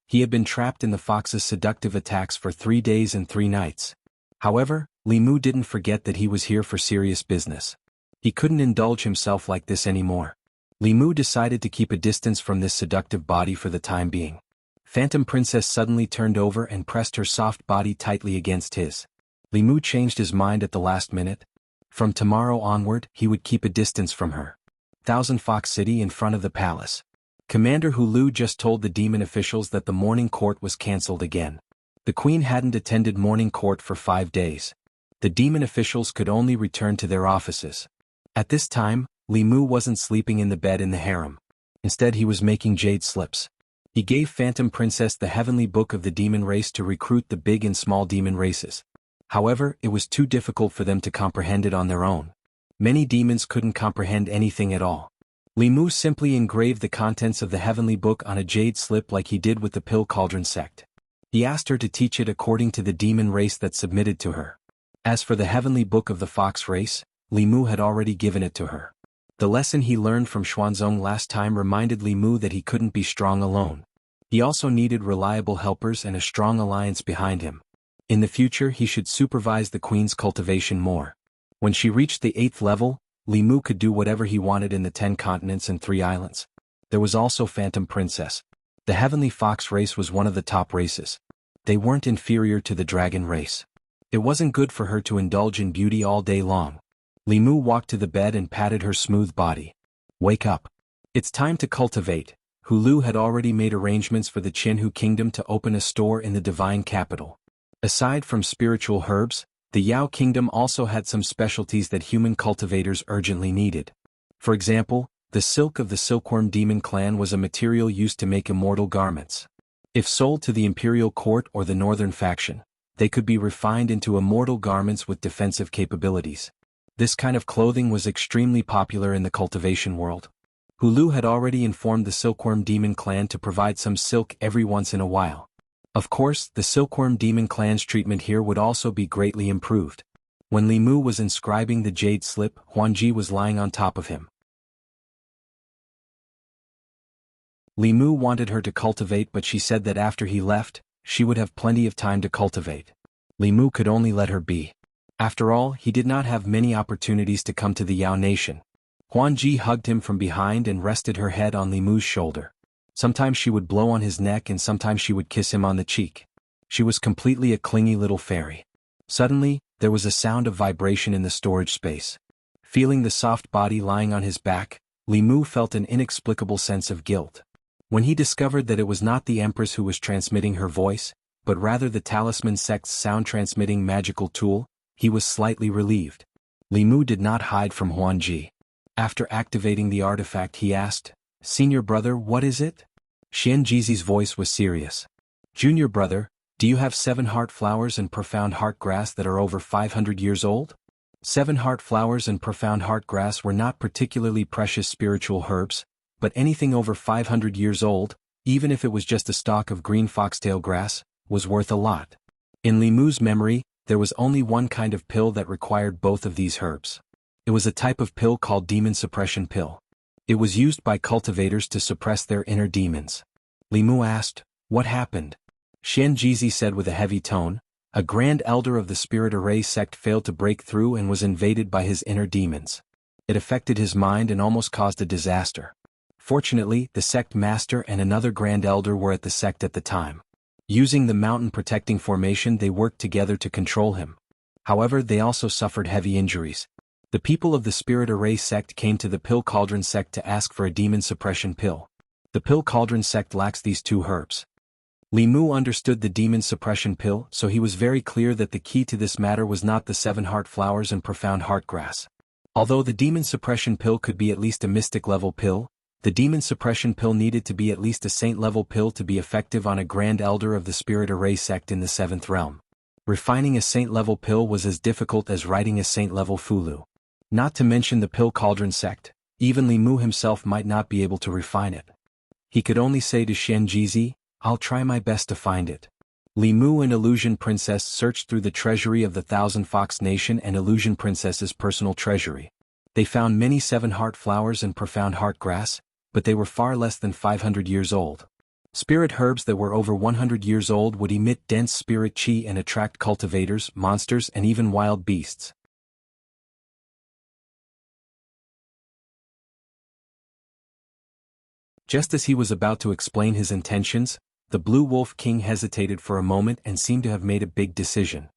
He had been trapped in the fox's seductive attacks for 3 days and 3 nights. However, Li Mu didn't forget that he was here for serious business. He couldn't indulge himself like this anymore. Li Mu decided to keep a distance from this seductive body for the time being. Phantom Princess suddenly turned over and pressed her soft body tightly against his. Li Mu changed his mind at the last minute. From tomorrow onward, he would keep a distance from her. Thousand Fox City in front of the palace. Commander Hulu just told the demon officials that the morning court was cancelled again. The queen hadn't attended morning court for 5 days. The demon officials could only return to their offices. At this time, Li Mu wasn't sleeping in the bed in the harem. Instead, he was making jade slips. He gave Phantom Princess the heavenly book of the demon race to recruit the big and small demon races. However, it was too difficult for them to comprehend it on their own. Many demons couldn't comprehend anything at all. Li Mu simply engraved the contents of the heavenly book on a jade slip like he did with the Pill Cauldron sect. He asked her to teach it according to the demon race that submitted to her. As for the heavenly book of the fox race, Li Mu had already given it to her. The lesson he learned from Xuanzong last time reminded Li Mu that he couldn't be strong alone. He also needed reliable helpers and a strong alliance behind him. In the future he should supervise the queen's cultivation more. When she reached the 8th level, Li Mu could do whatever he wanted in the 10 continents and 3 islands. There was also Phantom Princess. The Heavenly Fox race was one of the top races. They weren't inferior to the dragon race. It wasn't good for her to indulge in beauty all day long. Li Mu walked to the bed and patted her smooth body. Wake up. It's time to cultivate. Hulu had already made arrangements for the Jianghu kingdom to open a store in the divine capital. Aside from spiritual herbs, the Yao kingdom also had some specialties that human cultivators urgently needed. For example, the silk of the silkworm demon clan was a material used to make immortal garments. If sold to the imperial court or the northern faction, they could be refined into immortal garments with defensive capabilities. This kind of clothing was extremely popular in the cultivation world. Hulu had already informed the silkworm demon clan to provide some silk every once in a while. Of course, the silkworm demon clan's treatment here would also be greatly improved. When Li Mu was inscribing the jade slip, Huanji was lying on top of him. Li Mu wanted her to cultivate, but she said that after he left, she would have plenty of time to cultivate. Li Mu could only let her be. After all, he did not have many opportunities to come to the Yao nation. Huanji hugged him from behind and rested her head on Li Mu's shoulder. Sometimes she would blow on his neck and sometimes she would kiss him on the cheek. She was completely a clingy little fairy. Suddenly, there was a sound of vibration in the storage space. Feeling the soft body lying on his back, Li Mu felt an inexplicable sense of guilt. When he discovered that it was not the Empress who was transmitting her voice, but rather the Talisman sect's sound-transmitting magical tool, he was slightly relieved. Li Mu did not hide from Huanji. After activating the artifact he asked, "Senior brother, what is it?" Xianxia's voice was serious. "Junior brother, do you have 7 heart flowers and profound heart grass that are over 500 years old?" 7 heart flowers and profound heart grass were not particularly precious spiritual herbs, but anything over 500 years old, even if it was just a stalk of green foxtail grass, was worth a lot. In Li Mu's memory, there was only one kind of pill that required both of these herbs. It was a type of pill called demon suppression pill. It was used by cultivators to suppress their inner demons. Li Mu asked, "What happened?" Xianxia said with a heavy tone, "A grand elder of the Spirit Array sect failed to break through and was invaded by his inner demons. It affected his mind and almost caused a disaster. Fortunately, the sect master and another grand elder were at the sect at the time. Using the mountain protecting formation, they worked together to control him. However, they also suffered heavy injuries. The people of the Spirit Array sect came to the Pill Cauldron sect to ask for a demon suppression pill. The Pill Cauldron sect lacks these 2 herbs." Li Mu understood the demon suppression pill, so he was very clear that the key to this matter was not the 7 heart flowers and profound heart grass. Although the demon suppression pill could be at least a mystic level pill, the demon suppression pill needed to be at least a saint level pill to be effective on a grand elder of the Spirit Array sect in the 7th realm. Refining a saint level pill was as difficult as writing a saint level fulu. Not to mention the Pill Cauldron sect, even Li Mu himself might not be able to refine it. He could only say to Xianxia, "I'll try my best to find it." Li Mu and Illusion Princess searched through the treasury of the Thousand Fox Nation and Illusion Princess's personal treasury. They found many 7 heart flowers and profound heart grass, but they were far less than 500 years old. Spirit herbs that were over 100 years old would emit dense spirit chi and attract cultivators, monsters, and even wild beasts. Just as he was about to explain his intentions, the Blue Wolf King hesitated for a moment and seemed to have made a big decision.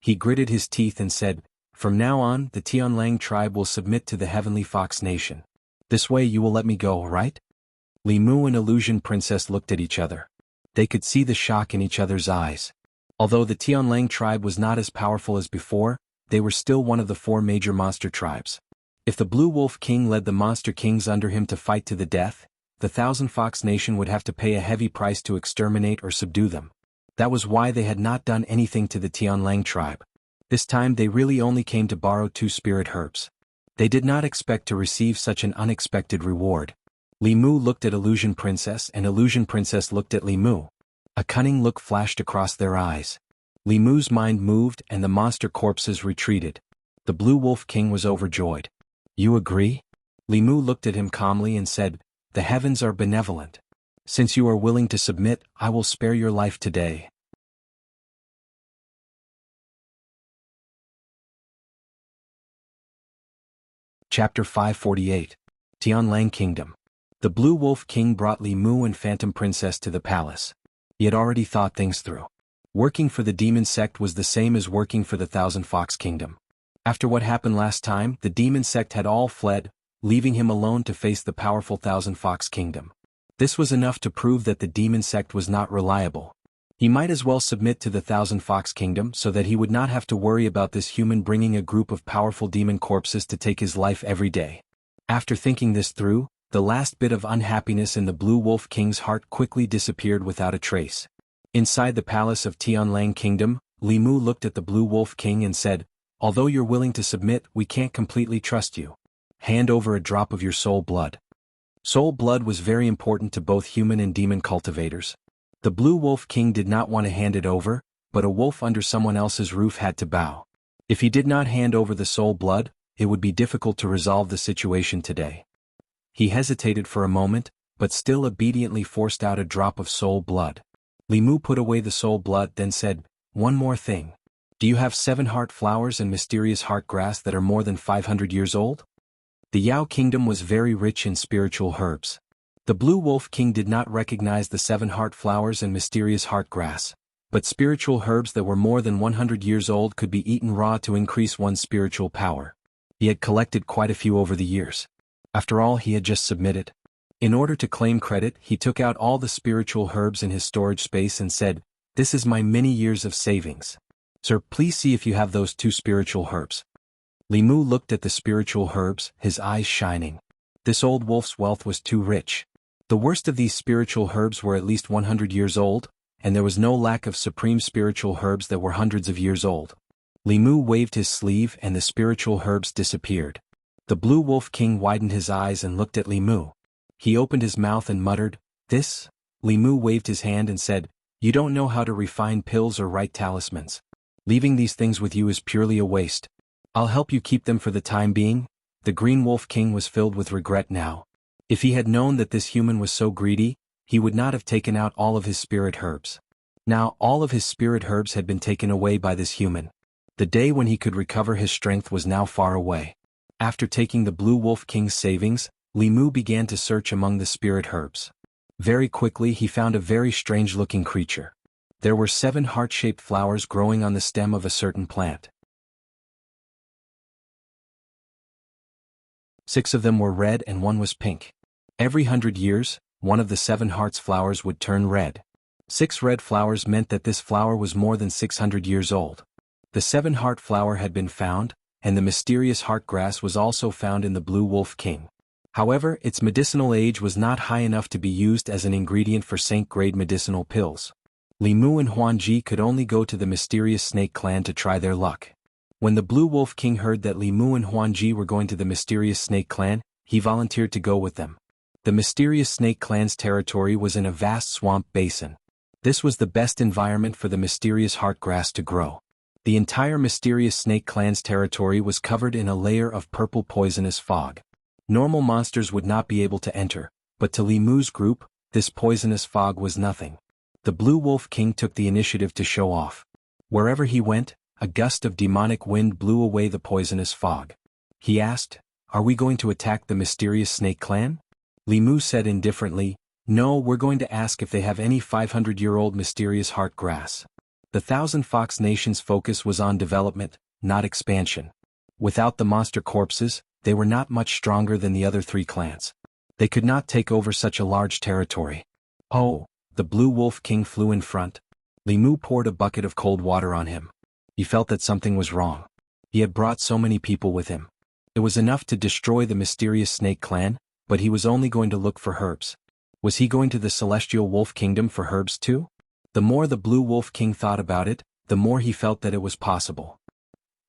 He gritted his teeth and said, "From now on, the Tianlang tribe will submit to the Heavenly Fox Nation. This way you will let me go, right?" Li Mu and Illusion Princess looked at each other. They could see the shock in each other's eyes. Although the Tianlang tribe was not as powerful as before, they were still one of the 4 major monster tribes. If the Blue Wolf King led the monster kings under him to fight to the death, the Thousand Fox Nation would have to pay a heavy price to exterminate or subdue them. That was why they had not done anything to the Tianlang tribe. This time they really only came to borrow 2 spirit herbs. They did not expect to receive such an unexpected reward. Li Mu looked at Illusion Princess and Illusion Princess looked at Li Mu. A cunning look flashed across their eyes. Li Mu's mind moved and the monster corpses retreated. The Blue Wolf King was overjoyed. "You agree?" Li Mu looked at him calmly and said, "The heavens are benevolent. Since you are willing to submit, I will spare your life today." Chapter 548. Tianlang Kingdom. The Blue Wolf King brought Li Mu and Phantom Princess to the palace. He had already thought things through. Working for the demon sect was the same as working for the Thousand Fox Kingdom. After what happened last time, the demon sect had all fled, leaving him alone to face the powerful Thousand Fox Kingdom. This was enough to prove that the demon sect was not reliable. He might as well submit to the Thousand Fox Kingdom so that he would not have to worry about this human bringing a group of powerful demon corpses to take his life every day. After thinking this through, the last bit of unhappiness in the Blue Wolf King's heart quickly disappeared without a trace. Inside the palace of Tianlang Kingdom, Li Mu looked at the Blue Wolf King and said, "Although you're willing to submit, we can't completely trust you. Hand over a drop of your soul blood." Soul blood was very important to both human and demon cultivators. The Blue Wolf King did not want to hand it over, but a wolf under someone else's roof had to bow. If he did not hand over the soul blood, it would be difficult to resolve the situation today. He hesitated for a moment, but still obediently forced out a drop of soul blood. Li Mu put away the soul blood, then said, "One more thing. Do you have 7 heart flowers and mysterious heart grass that are more than 500 years old?" The Yao Kingdom was very rich in spiritual herbs. The Blue Wolf King did not recognize the 7 heart flowers and mysterious heart grass, but spiritual herbs that were more than 100 years old could be eaten raw to increase one's spiritual power. He had collected quite a few over the years. After all, he had just submitted. In order to claim credit, he took out all the spiritual herbs in his storage space and said, "This is my many years of savings. Sir, please see if you have those 2 spiritual herbs." Li Mu looked at the spiritual herbs, his eyes shining. This old wolf's wealth was too rich. The worst of these spiritual herbs were at least 100 years old, and there was no lack of supreme spiritual herbs that were hundreds of years old. Li Mu waved his sleeve and the spiritual herbs disappeared. The Blue Wolf King widened his eyes and looked at Li Mu. He opened his mouth and muttered, "This?" Li Mu waved his hand and said, "You don't know how to refine pills or write talismans. Leaving these things with you is purely a waste. I'll help you keep them for the time being." The Green Wolf King was filled with regret now. If he had known that this human was so greedy, he would not have taken out all of his spirit herbs. Now all of his spirit herbs had been taken away by this human. The day when he could recover his strength was now far away. After taking the Blue Wolf King's savings, Li Mu began to search among the spirit herbs. Very quickly he found a very strange-looking creature. There were 7 heart-shaped flowers growing on the stem of a certain plant. 6 of them were red and 1 was pink. Every 100 years, one of the 7 hearts flowers would turn red. 6 red flowers meant that this flower was more than 600 years old. The 7 heart flower had been found, and the mysterious heart grass was also found in the Blue Wolf King. However, its medicinal age was not high enough to be used as an ingredient for Saint-grade medicinal pills. Li Mu and Huanji could only go to the mysterious snake clan to try their luck. When the Blue Wolf King heard that Li Mu and Huanji were going to the mysterious snake clan, he volunteered to go with them. The mysterious snake clan's territory was in a vast swamp basin. This was the best environment for the mysterious heart grass to grow. The entire mysterious snake clan's territory was covered in a layer of purple poisonous fog. Normal monsters would not be able to enter, but to Li Mu's group, this poisonous fog was nothing. The Blue Wolf King took the initiative to show off. Wherever he went, a gust of demonic wind blew away the poisonous fog. He asked, "Are we going to attack the mysterious snake clan?" Li Mu said indifferently, "No, we're going to ask if they have any 500-year-old mysterious heart grass." The Thousand Fox Nation's focus was on development, not expansion. Without the monster corpses, they were not much stronger than the other 3 clans. They could not take over such a large territory. "Oh!" The Blue Wolf King flew in front. Li Mu poured a bucket of cold water on him. He felt that something was wrong. He had brought so many people with him. It was enough to destroy the mysterious snake clan, but he was only going to look for herbs. Was he going to the Celestial Wolf Kingdom for herbs too? The more the Blue Wolf King thought about it, the more he felt that it was possible.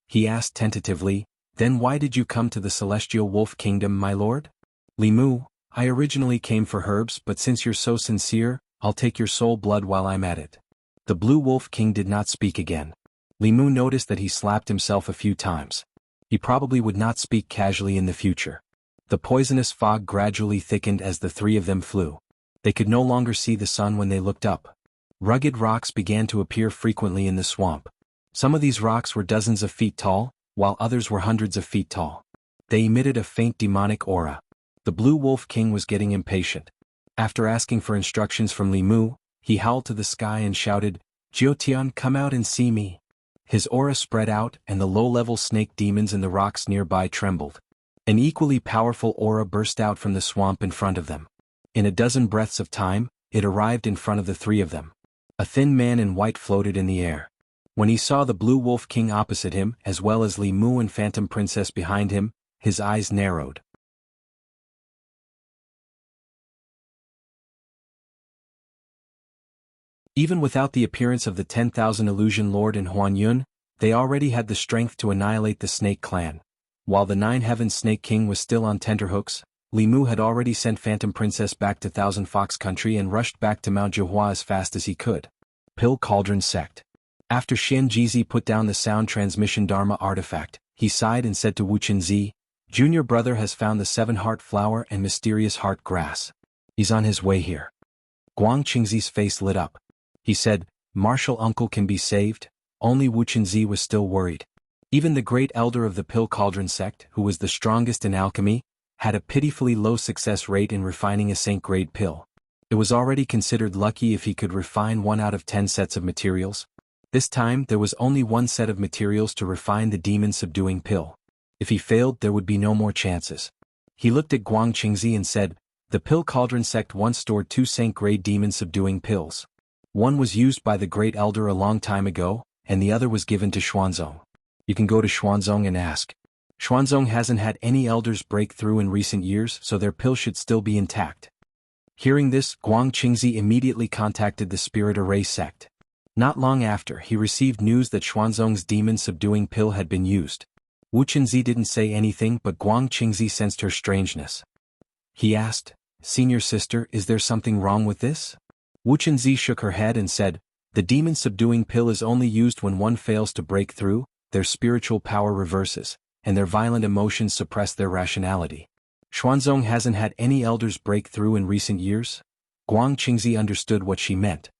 He asked tentatively, "Then why did you come to the Celestial Wolf Kingdom, my lord?" "Li Mu, I originally came for herbs, but since you're so sincere, I'll take your soul blood while I'm at it." The Blue Wolf King did not speak again. Li Mu noticed that he slapped himself a few times. He probably would not speak casually in the future. The poisonous fog gradually thickened as the 3 of them flew. They could no longer see the sun when they looked up. Rugged rocks began to appear frequently in the swamp. Some of these rocks were dozens of feet tall, while others were hundreds of feet tall. They emitted a faint demonic aura. The Blue Wolf King was getting impatient. After asking for instructions from Li Mu, he howled to the sky and shouted, "Jiutian, come out and see me." His aura spread out and the low-level snake demons in the rocks nearby trembled. An equally powerful aura burst out from the swamp in front of them. In a dozen breaths of time, it arrived in front of the three of them. A thin man in white floated in the air. When he saw the Blue Wolf King opposite him as well as Li Mu and Phantom Princess behind him, his eyes narrowed. Even without the appearance of the 10,000 Illusion Lord and Huan Yun, they already had the strength to annihilate the Snake Clan. While the Nine Heavens Snake King was still on tenterhooks, Li Mu had already sent Phantom Princess back to Thousand Fox Country and rushed back to Mount Jihua as fast as he could. Pill Cauldron Sect. After Xianxia put down the sound transmission Dharma artifact, he sighed and said to Wu Qinzi, "Junior brother has found the 7-heart flower and mysterious heart grass. He's on his way here." Guang Qingzi's face lit up. He said, "Martial uncle can be saved?" Only Wu Qinzi was still worried. Even the great elder of the Pill Cauldron sect, who was the strongest in alchemy, had a pitifully low success rate in refining a saint-grade pill. It was already considered lucky if he could refine 1 out of 10 sets of materials. This time there was only 1 set of materials to refine the demon-subduing pill. If he failed, there would be no more chances. He looked at Guang Qingzi and said, "The Pill Cauldron sect once stored 2 saint-grade demon-subduing pills. One was used by the great elder a long time ago, and the other was given to Xuanzong. You can go to Xuanzong and ask. Xuanzong hasn't had any elders break through in recent years, so their pill should still be intact." Hearing this, Guang Qingzi immediately contacted the Spirit Array sect. Not long after, he received news that Xuanzong's demon-subduing pill had been used. Wu Qinzi didn't say anything, but Guang Qingzi sensed her strangeness. He asked, "Senior sister, is there something wrong with this?" Wu Qinzi shook her head and said, "The demon-subduing pill is only used when one fails to break through, their spiritual power reverses, and their violent emotions suppress their rationality. Xuanzong hasn't had any elders break through in recent years." Guang Qingzi understood what she meant.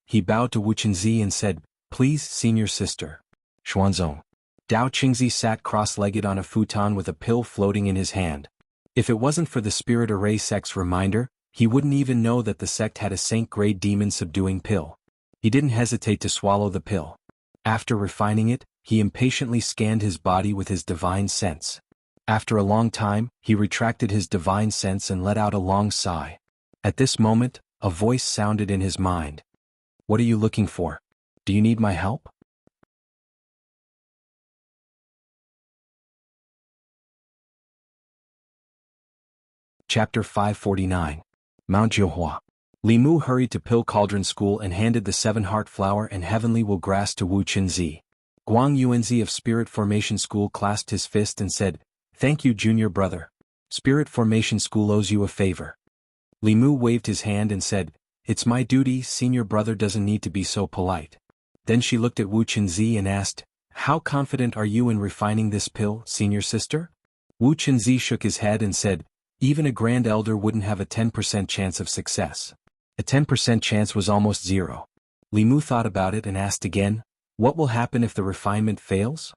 He bowed to Wu Qinzi and said, "Please, senior sister." Xuanzong. Dao Qingzi sat cross-legged on a futon with a pill floating in his hand. If it wasn't for the Spirit Array sect's reminder, he wouldn't even know that the sect had a saint-grade demon-subduing pill. He didn't hesitate to swallow the pill. After refining it, he impatiently scanned his body with his divine sense. After a long time, he retracted his divine sense and let out a long sigh. At this moment, a voice sounded in his mind. "What are you looking for? Do you need my help?" Chapter 549. Mount Jihua. Li Mu hurried to Pill Cauldron School and handed the 7-heart flower and heavenly wool grass to Wu Qinzi. Guang Yuanzi of Spirit Formation School clasped his fist and said, "Thank you, junior brother. Spirit Formation School owes you a favor." Li Mu waved his hand and said, "It's my duty, senior brother doesn't need to be so polite." Then she looked at Wu Qinzi and asked, "How confident are you in refining this pill, senior sister?" Wu Qinzi shook his head and said, "Even a grand elder wouldn't have a 10% chance of success." A 10% chance was almost zero. Li Mu thought about it and asked again, "What will happen if the refinement fails?"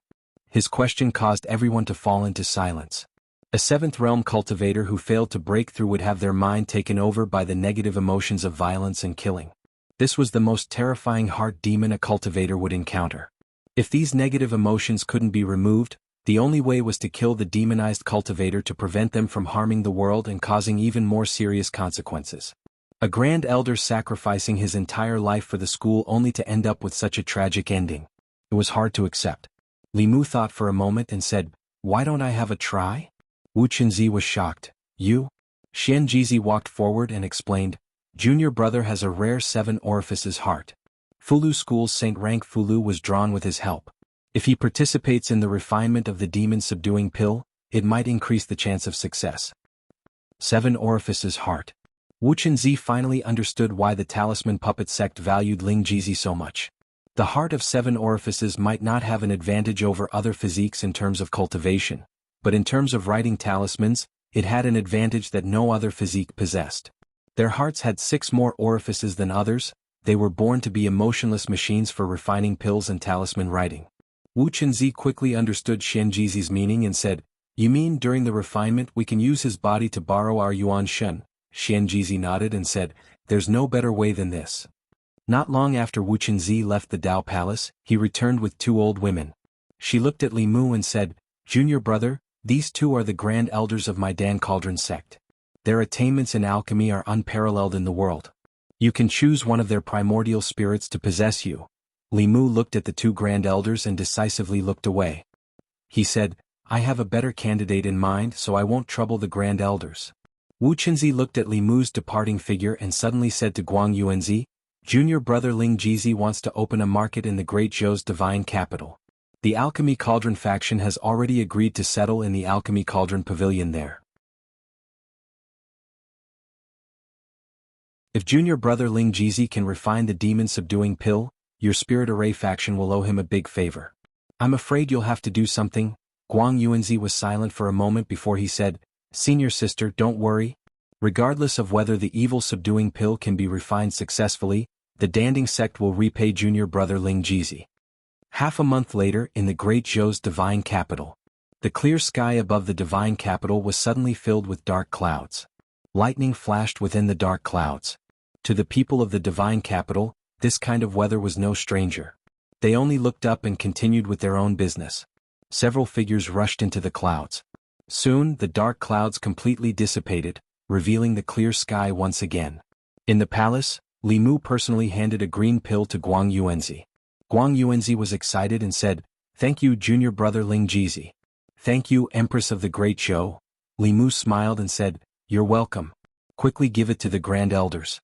His question caused everyone to fall into silence. A 7th realm cultivator who failed to break through would have their mind taken over by the negative emotions of violence and killing. This was the most terrifying heart demon a cultivator would encounter. If these negative emotions couldn't be removed, the only way was to kill the demonized cultivator to prevent them from harming the world and causing even more serious consequences. A grand elder sacrificing his entire life for the school only to end up with such a tragic ending. It was hard to accept. Li Mu thought for a moment and said, "Why don't I have a try?" Wu Qinzi was shocked. "You?" Xianxia walked forward and explained, "Junior brother has a rare 7 orifices heart. Fulu School's Saint Rank Fulu was drawn with his help. If he participates in the refinement of the demon-subduing pill, it might increase the chance of success." 7 orifices heart. Wu Qinzi finally understood why the Talisman Puppet sect valued Lingjizi so much. The heart of 7 orifices might not have an advantage over other physiques in terms of cultivation, but in terms of writing talismans, it had an advantage that no other physique possessed. Their hearts had 6 more orifices than others. They were born to be emotionless machines for refining pills and talisman writing. Wu Qinzi quickly understood Xianxi's meaning and said, You mean during the refinement we can use his body to borrow our yuan shen? Xianxia nodded and said, there's no better way than this. Not long after Wu Qinzi left the Dao Palace, he returned with two old women. She looked at Li Mu and said, Junior brother, these two are the grand elders of my Dan Cauldron sect. Their attainments in alchemy are unparalleled in the world. You can choose one of their primordial spirits to possess you. Li Mu looked at the two grand elders and decisively looked away. He said, I have a better candidate in mind, so I won't trouble the grand elders. Wu Qinzi looked at Li Mu's departing figure and suddenly said to Guang Yuanzi, Junior brother Ling Jizi wants to open a market in the Great Zhou's divine capital. The Alchemy Cauldron faction has already agreed to settle in the Alchemy Cauldron Pavilion there. If junior brother Ling Jizi can refine the demon-subduing pill, your Spirit Array faction will owe him a big favor. I'm afraid you'll have to do something. Guang Yuanzi was silent for a moment before he said, Senior sister, don't worry. Regardless of whether the evil subduing pill can be refined successfully, the Danding sect will repay junior brother Ling Jizi. Half a month later, in the Great Zhou's divine capital. The clear sky above the divine capital was suddenly filled with dark clouds. Lightning flashed within the dark clouds. To the people of the divine capital, this kind of weather was no stranger. They only looked up and continued with their own business. Several figures rushed into the clouds. Soon, the dark clouds completely dissipated, revealing the clear sky once again. In the palace, Li Mu personally handed a green pill to Guang Yuanzi. Guang Yuanzi was excited and said, Thank you, junior brother Ling Jizi. Thank you, Empress of the Great Zhou. Li Mu smiled and said, You're welcome. Quickly give it to the Grand Elders.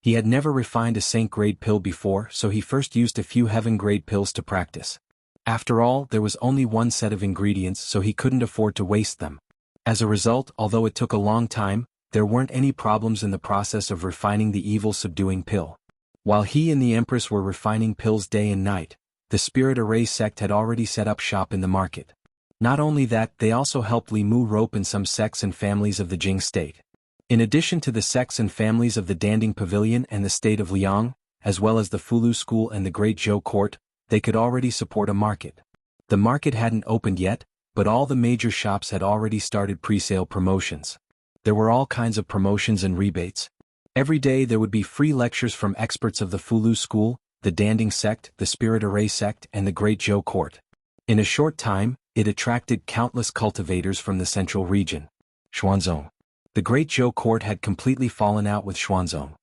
He had never refined a Saint-grade pill before, so he first used a few Heaven-grade pills to practice. After all, there was only one set of ingredients, so he couldn't afford to waste them. As a result, although it took a long time, there weren't any problems in the process of refining the evil-subduing pill. While he and the Empress were refining pills day and night, the Spirit Array sect had already set up shop in the market. Not only that, they also helped Li Mu rope in some sects and families of the Jing state. In addition to the sects and families of the Danding Pavilion and the state of Liang, as well as the Fulu School and the Great Zhou Court, they could already support a market. The market hadn't opened yet, but all the major shops had already started pre-sale promotions. There were all kinds of promotions and rebates. Every day there would be free lectures from experts of the Fulu School, the Danding sect, the Spirit Array sect, and the Great Zhou Court. In a short time, it attracted countless cultivators from the central region. Xuanzong. The Great Zhou Court had completely fallen out with Xuanzong.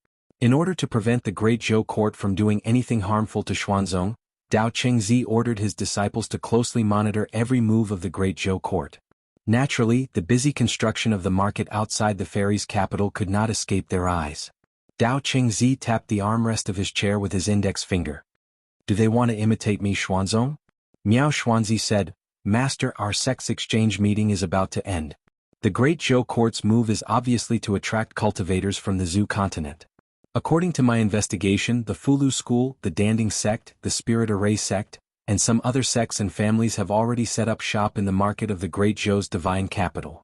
In order to prevent the Great Zhou Court from doing anything harmful to Xuanzong, Dao Chengzi ordered his disciples to closely monitor every move of the Great Zhou Court. Naturally, the busy construction of the market outside the fairy's capital could not escape their eyes. Dao Chengzi tapped the armrest of his chair with his index finger. Do they want to imitate me, Xuanzong? Miao Xuanzi said, Master, our sex exchange meeting is about to end. The Great Zhou Court's move is obviously to attract cultivators from the Zhou continent. According to my investigation, the Fulu School, the Danding sect, the Spirit Array sect, and some other sects and families have already set up shop in the market of the Great Zhou's divine capital.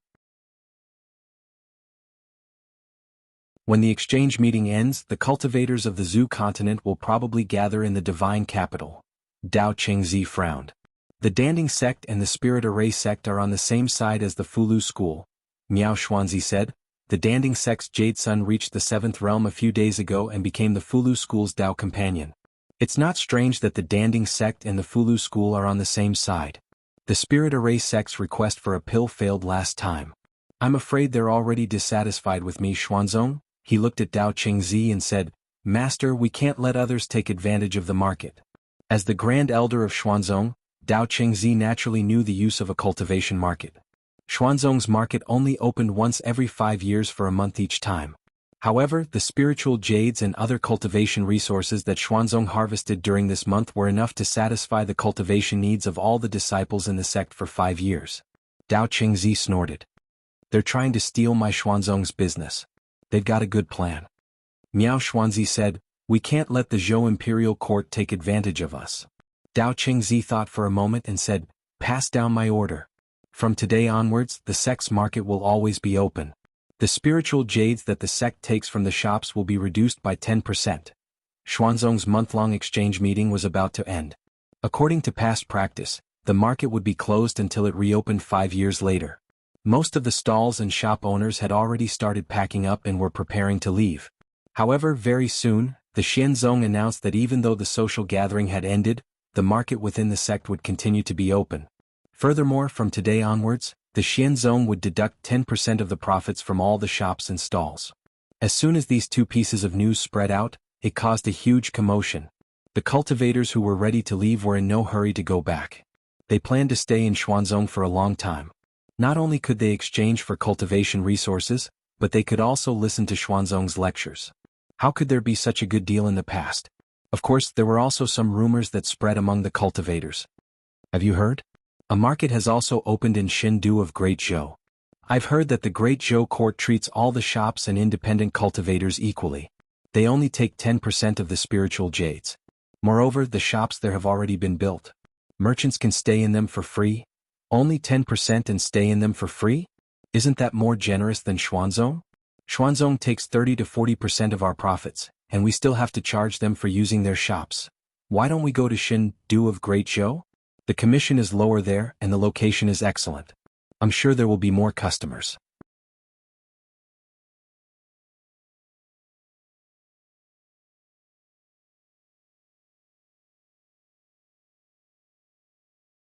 When the exchange meeting ends, the cultivators of the Zhou continent will probably gather in the divine capital. Dao Chengzi frowned. The Danding sect and the Spirit Array sect are on the same side as the Fulu School. Miao Xuanzi said, the Danding sect's Jade Sun reached the 7th realm a few days ago and became the Fulu School's Dao companion. It's not strange that the Danding sect and the Fulu School are on the same side. The Spirit Array sect's request for a pill failed last time. I'm afraid they're already dissatisfied with me, Xuanzong. He looked at Dao Chengzi and said, Master, we can't let others take advantage of the market. As the Grand Elder of Xuanzong, Dao Chengzi naturally knew the use of a cultivation market. Xuanzong's market only opened once every 5 years for a month each time. However, the spiritual jades and other cultivation resources that Xuanzong harvested during this month were enough to satisfy the cultivation needs of all the disciples in the sect for 5 years. Dao Chengzi snorted. They're trying to steal my Xuanzong's business. They've got a good plan. Miao Xuanzi said, we can't let the Zhou Imperial Court take advantage of us. Dao Chengzi thought for a moment and said, pass down my order. From today onwards, the sect's market will always be open. The spiritual jades that the sect takes from the shops will be reduced by 10%. Xuanzong's month-long exchange meeting was about to end. According to past practice, the market would be closed until it reopened 5 years later. Most of the stalls and shop owners had already started packing up and were preparing to leave. However, very soon, the Xianzong announced that even though the social gathering had ended, the market within the sect would continue to be open. Furthermore, from today onwards, the Xianzong would deduct 10% of the profits from all the shops and stalls. As soon as these two pieces of news spread out, it caused a huge commotion. The cultivators who were ready to leave were in no hurry to go back. They planned to stay in Xuanzong for a long time. Not only could they exchange for cultivation resources, but they could also listen to Xuanzong's lectures. How could there be such a good deal in the past? Of course, there were also some rumors that spread among the cultivators. Have you heard? A market has also opened in Shindu of Great Zhou. I've heard that the Great Zhou court treats all the shops and independent cultivators equally. They only take 10% of the spiritual jades. Moreover, the shops there have already been built. Merchants can stay in them for free. Only 10% and stay in them for free? Isn't that more generous than Xuanzong? Xuanzong takes 30 to 40% of our profits, and we still have to charge them for using their shops. Why don't we go to Shindu of Great Zhou? The commission is lower there and the location is excellent. I'm sure there will be more customers.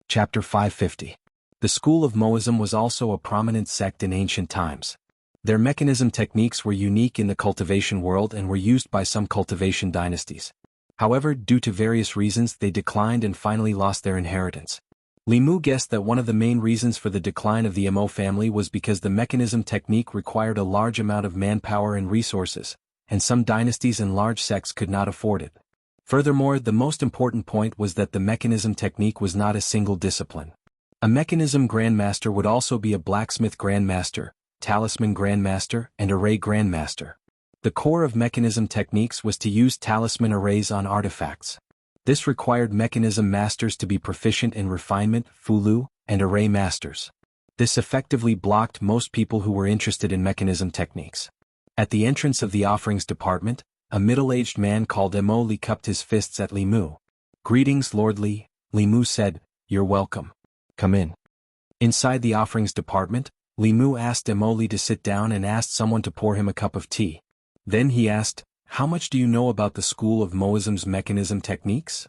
Chapter 550. The school of Moism was also a prominent sect in ancient times. Their mechanism techniques were unique in the cultivation world and were used by some cultivation dynasties. However, due to various reasons they declined and finally lost their inheritance. Li Mu guessed that one of the main reasons for the decline of the Mo family was because the mechanism technique required a large amount of manpower and resources, and some dynasties and large sects could not afford it. Furthermore, the most important point was that the mechanism technique was not a single discipline. A mechanism grandmaster would also be a blacksmith grandmaster, talisman grandmaster, and array grandmaster. The core of mechanism techniques was to use talisman arrays on artifacts. This required mechanism masters to be proficient in refinement, fulu, and array masters. This effectively blocked most people who were interested in mechanism techniques. At the entrance of the offerings department, a middle-aged man called Mo Li cupped his fists at Li Mu. "Greetings, Lord Li," Li Mu said. "You're welcome. Come in." Inside the offerings department, Li Mu asked Mo Li to sit down and asked someone to pour him a cup of tea. Then he asked, "How much do you know about the school of Moism's mechanism techniques?"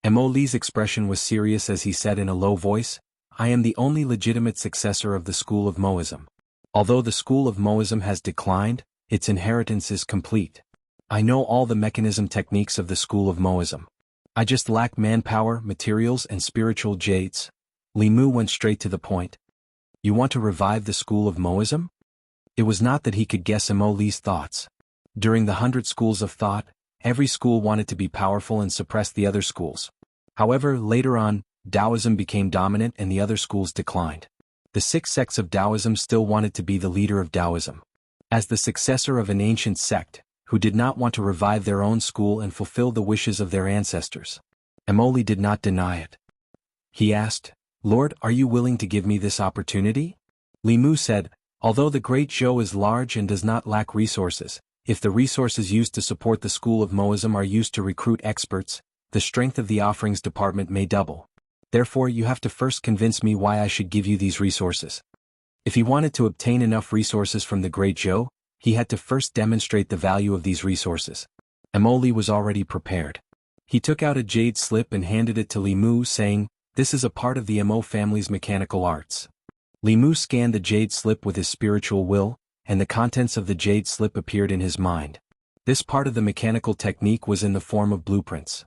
Mo Li's expression was serious as he said in a low voice, "I am the only legitimate successor of the school of Moism. Although the school of Moism has declined, its inheritance is complete. I know all the mechanism techniques of the school of Moism. I just lack manpower, materials, and spiritual jades." Li Mu went straight to the point. "You want to revive the school of Moism?" It was not that he could guess Mo Li's thoughts. During the 100 schools of thought, every school wanted to be powerful and suppress the other schools. However, later on, Taoism became dominant and the other schools declined. The 6 sects of Taoism still wanted to be the leader of Taoism. As the successor of an ancient sect, who did not want to revive their own school and fulfill the wishes of their ancestors, Mo Li did not deny it. He asked, "Lord, are you willing to give me this opportunity?" Li Mu said, "Although the Great Zhou is large and does not lack resources, if the resources used to support the school of Moism are used to recruit experts, the strength of the offerings department may double. Therefore you have to first convince me why I should give you these resources." If he wanted to obtain enough resources from the Great Zhou, he had to first demonstrate the value of these resources. Mo Li was already prepared. He took out a jade slip and handed it to Li Mu, saying, "This is a part of the Mo family's mechanical arts." Li Mu scanned the jade slip with his spiritual will, and the contents of the jade slip appeared in his mind. This part of the mechanical technique was in the form of blueprints.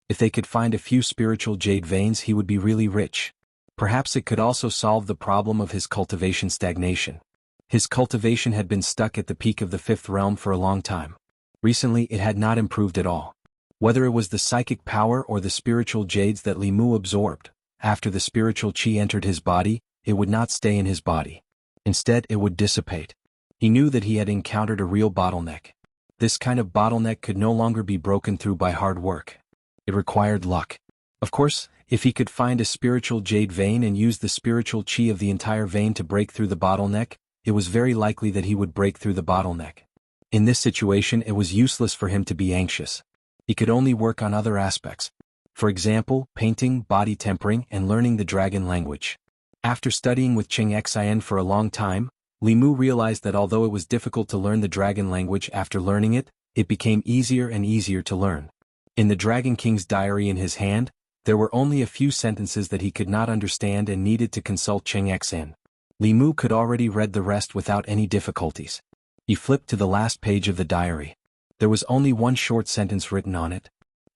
If they could find a few spiritual jade veins, he would be really rich. Perhaps it could also solve the problem of his cultivation stagnation. His cultivation had been stuck at the peak of the 5th realm for a long time. Recently it had not improved at all. Whether it was the psychic power or the spiritual jades that Li Mu absorbed, after the spiritual qi entered his body, it would not stay in his body. Instead, it would dissipate. He knew that he had encountered a real bottleneck. This kind of bottleneck could no longer be broken through by hard work. It required luck. Of course, if he could find a spiritual jade vein and use the spiritual qi of the entire vein to break through the bottleneck, it was very likely that he would break through the bottleneck. In this situation it was useless for him to be anxious. He could only work on other aspects. For example, painting, body tempering, and learning the dragon language. After studying with Xianxia for a long time, Li Mu realized that although it was difficult to learn the dragon language after learning it, it became easier and easier to learn. In the Dragon King's diary in his hand, there were only a few sentences that he could not understand and needed to consult Xianxia. Li Mu could already read the rest without any difficulties. He flipped to the last page of the diary. There was only one short sentence written on it.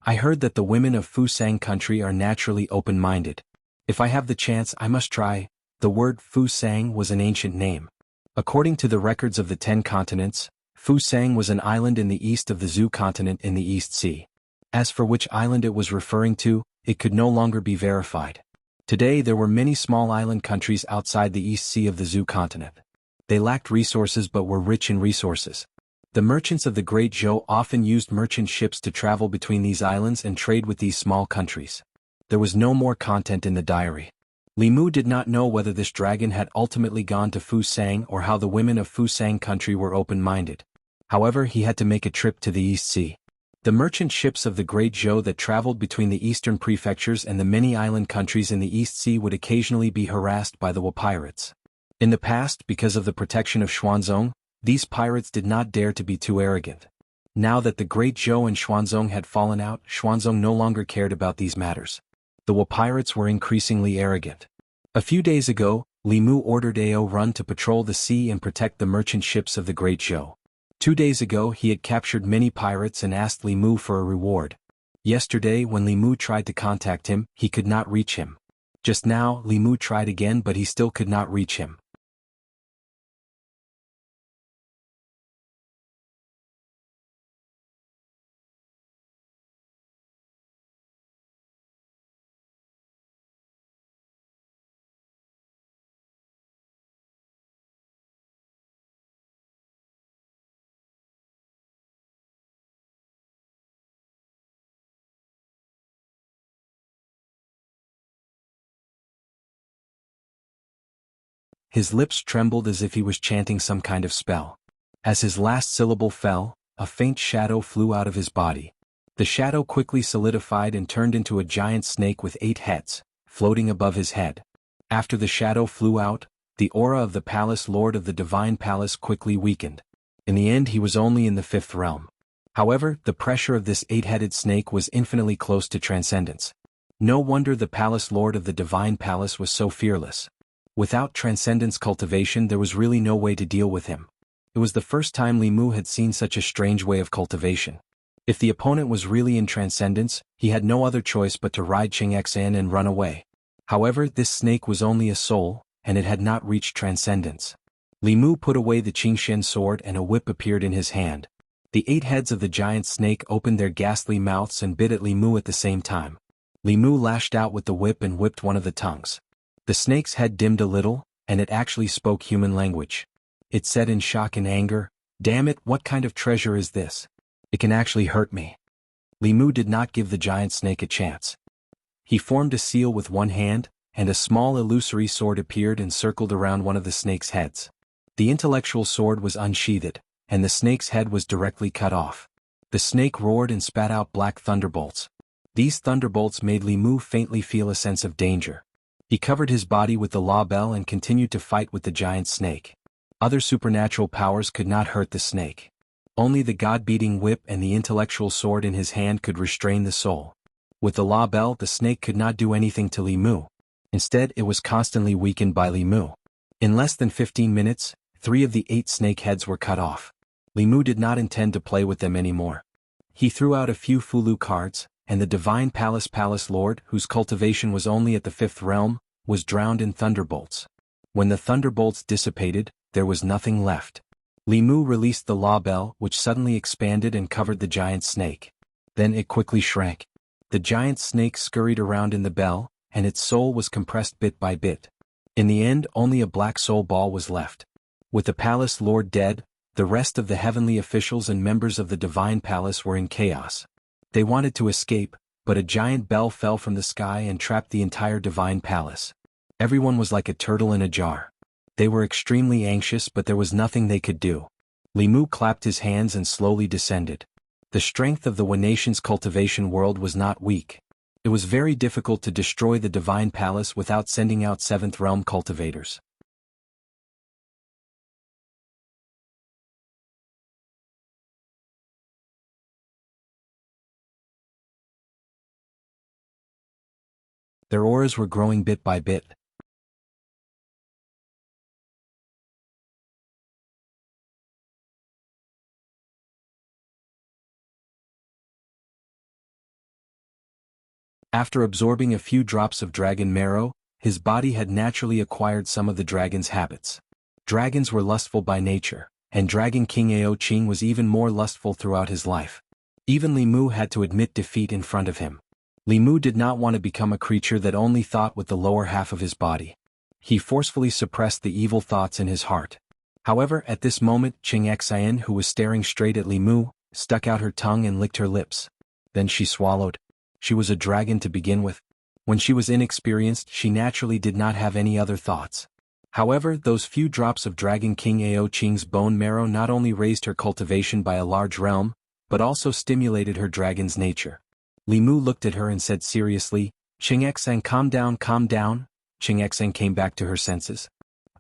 I heard that the women of Fusang country are naturally open-minded. If I have the chance I must try. The word Fusang was an ancient name. According to the records of the 10 continents, Fusang was an island in the east of the Zhu continent in the East Sea. As for which island it was referring to, it could no longer be verified. Today there were many small island countries outside the East Sea of the Zhu continent. They lacked resources but were rich in resources. The merchants of the Great Zhou often used merchant ships to travel between these islands and trade with these small countries. There was no more content in the diary. Li Mu did not know whether this dragon had ultimately gone to Fusang or how the women of Fusang country were open-minded. However, he had to make a trip to the East Sea. The merchant ships of the Great Zhou that traveled between the eastern prefectures and the many island countries in the East Sea would occasionally be harassed by the Wu pirates. In the past, because of the protection of Xuanzong, these pirates did not dare to be too arrogant. Now that the Great Zhou and Xuanzong had fallen out, Xuanzong no longer cared about these matters. The Wu pirates were increasingly arrogant. A few days ago, Li Mu ordered Ao Run to patrol the sea and protect the merchant ships of the Great Zhou. 2 days ago he had captured many pirates and asked Li Mu for a reward. Yesterday when Li Mu tried to contact him, he could not reach him. Just now Li Mu tried again but he still could not reach him. His lips trembled as if he was chanting some kind of spell. As his last syllable fell, a faint shadow flew out of his body. The shadow quickly solidified and turned into a giant snake with 8 heads, floating above his head. After the shadow flew out, the aura of the palace lord of the divine palace quickly weakened. In the end he was only in the 5th realm. However, the pressure of this 8-headed snake was infinitely close to transcendence. No wonder the palace lord of the divine palace was so fearless. Without transcendence cultivation there was really no way to deal with him. It was the first time Li Mu had seen such a strange way of cultivation. If the opponent was really in transcendence, he had no other choice but to ride Xianxia and run away. However, this snake was only a soul, and it had not reached transcendence. Li Mu put away the Qingxian sword and a whip appeared in his hand. The 8 heads of the giant snake opened their ghastly mouths and bit at Li Mu at the same time. Li Mu lashed out with the whip and whipped one of the tongues. The snake's head dimmed a little, and it actually spoke human language. It said in shock and anger, "Damn it, what kind of treasure is this? It can actually hurt me." Li Mu did not give the giant snake a chance. He formed a seal with one hand, and a small illusory sword appeared and circled around one of the snake's heads. The intellectual sword was unsheathed, and the snake's head was directly cut off. The snake roared and spat out black thunderbolts. These thunderbolts made Li Mu faintly feel a sense of danger. He covered his body with the law bell and continued to fight with the giant snake. Other supernatural powers could not hurt the snake. Only the god-beating whip and the intellectual sword in his hand could restrain the soul. With the law bell the snake could not do anything to Li Mu. Instead it was constantly weakened by Li Mu. In less than 15 minutes, 3 of the 8 snake heads were cut off. Li Mu did not intend to play with them anymore. He threw out a few Fulu cards, and the divine palace lord, whose cultivation was only at the 5th realm, was drowned in thunderbolts. When the thunderbolts dissipated, there was nothing left. Li Mu released the law bell, which suddenly expanded and covered the giant snake. Then it quickly shrank. The giant snake scurried around in the bell, and its soul was compressed bit by bit. In the end only a black soul ball was left. With the palace lord dead, the rest of the heavenly officials and members of the divine palace were in chaos. They wanted to escape, but a giant bell fell from the sky and trapped the entire divine palace. Everyone was like a turtle in a jar. They were extremely anxious but there was nothing they could do. Li Mu clapped his hands and slowly descended. The strength of the Nation's cultivation world was not weak. It was very difficult to destroy the Divine Palace without sending out 7th Realm cultivators. Their auras were growing bit by bit. After absorbing a few drops of dragon marrow, his body had naturally acquired some of the dragon's habits. Dragons were lustful by nature, and Dragon King Ao Qing was even more lustful throughout his life. Even Li Mu had to admit defeat in front of him. Li Mu did not want to become a creature that only thought with the lower half of his body. He forcefully suppressed the evil thoughts in his heart. However, at this moment Xianxia, who was staring straight at Li Mu, stuck out her tongue and licked her lips. Then she swallowed. She was a dragon to begin with. When she was inexperienced, she naturally did not have any other thoughts. However, those few drops of Dragon King Ao Qing's bone marrow not only raised her cultivation by a large realm, but also stimulated her dragon's nature. Li Mu looked at her and said seriously, "Xianxia, calm down, calm down." Xianxia came back to her senses.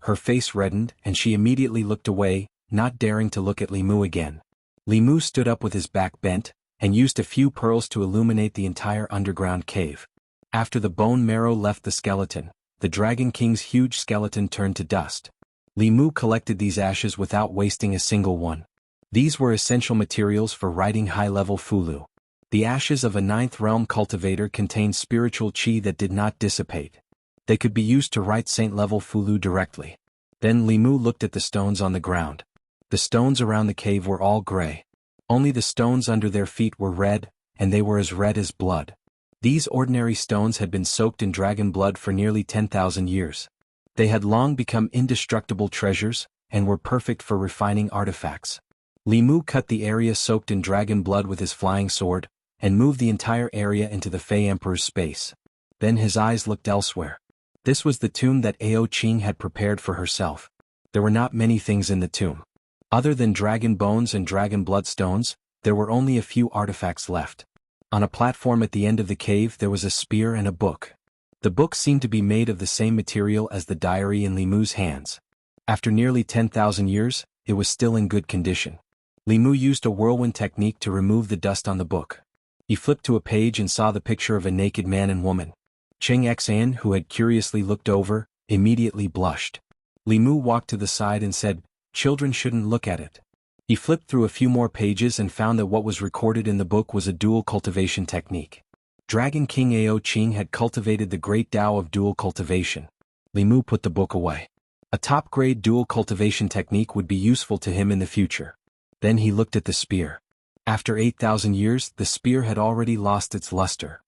Her face reddened, and she immediately looked away, not daring to look at Li Mu again. Li Mu stood up with his back bent, and used a few pearls to illuminate the entire underground cave. After the bone marrow left the skeleton, the Dragon King's huge skeleton turned to dust. Li Mu collected these ashes without wasting a single one. These were essential materials for writing high-level Fulu. The ashes of a 9th realm cultivator contained spiritual qi that did not dissipate. They could be used to write saint-level Fulu directly. Then Li Mu looked at the stones on the ground. The stones around the cave were all gray. Only the stones under their feet were red, and they were as red as blood. These ordinary stones had been soaked in dragon blood for nearly 10,000 years. They had long become indestructible treasures, and were perfect for refining artifacts. Li Mu cut the area soaked in dragon blood with his flying sword, and moved the entire area into the Fey Emperor's space. Then his eyes looked elsewhere. This was the tomb that Ao Qing had prepared for herself. There were not many things in the tomb. Other than dragon bones and dragon bloodstones, there were only a few artifacts left. On a platform at the end of the cave there was a spear and a book. The book seemed to be made of the same material as the diary in Li Mu's hands. After nearly 10,000 years, it was still in good condition. Li Mu used a whirlwind technique to remove the dust on the book. He flipped to a page and saw the picture of a naked man and woman. Xianxia, who had curiously looked over, immediately blushed. Li Mu walked to the side and said, "Children shouldn't look at it." He flipped through a few more pages and found that what was recorded in the book was a dual cultivation technique. Dragon King Ao Qing had cultivated the great Tao of dual cultivation. Li Mu put the book away. A top-grade dual cultivation technique would be useful to him in the future. Then he looked at the spear. After 8,000 years, the spear had already lost its luster.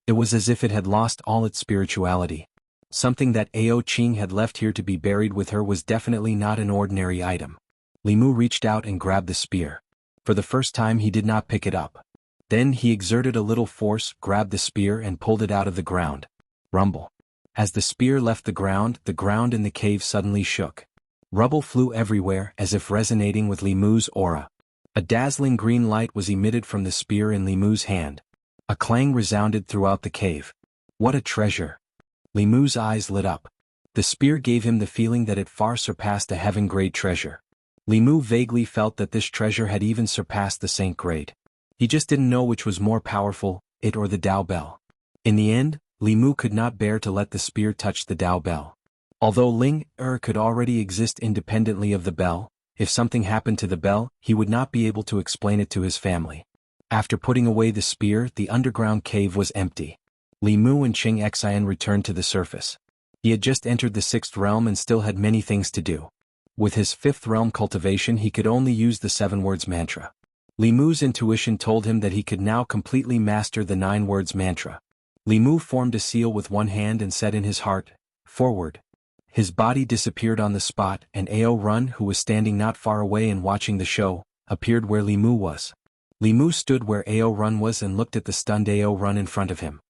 It was as if it had lost all its spirituality. Something that Ao Qing had left here to be buried with her was definitely not an ordinary item. Li Mu reached out and grabbed the spear. For the first time he did not pick it up. Then he exerted a little force, grabbed the spear and pulled it out of the ground. Rumble. As the spear left the ground in the cave suddenly shook. Rubble flew everywhere as if resonating with Li Mu's aura. A dazzling green light was emitted from the spear in Li Mu's hand. A clang resounded throughout the cave. What a treasure! Li Mu's eyes lit up. The spear gave him the feeling that it far surpassed a heaven-grade treasure. Li Mu vaguely felt that this treasure had even surpassed the saint grade. He just didn't know which was more powerful, it or the Tao Bell. In the end, Li Mu could not bear to let the spear touch the Tao Bell. Although Ling could already exist independently of the bell, if something happened to the bell, he would not be able to explain it to his family. After putting away the spear, the underground cave was empty. Li Mu and Xianxia returned to the surface. He had just entered the 6th realm and still had many things to do. With his 5th realm cultivation he could only use the 7 words mantra. Li Mu's intuition told him that he could now completely master the 9 words mantra. Li Mu formed a seal with one hand and said in his heart, "Forward." His body disappeared on the spot and Ao Run, who was standing not far away and watching the show, appeared where Li Mu was. Li Mu stood where Ao Run was and looked at the stunned Ao Run in front of him.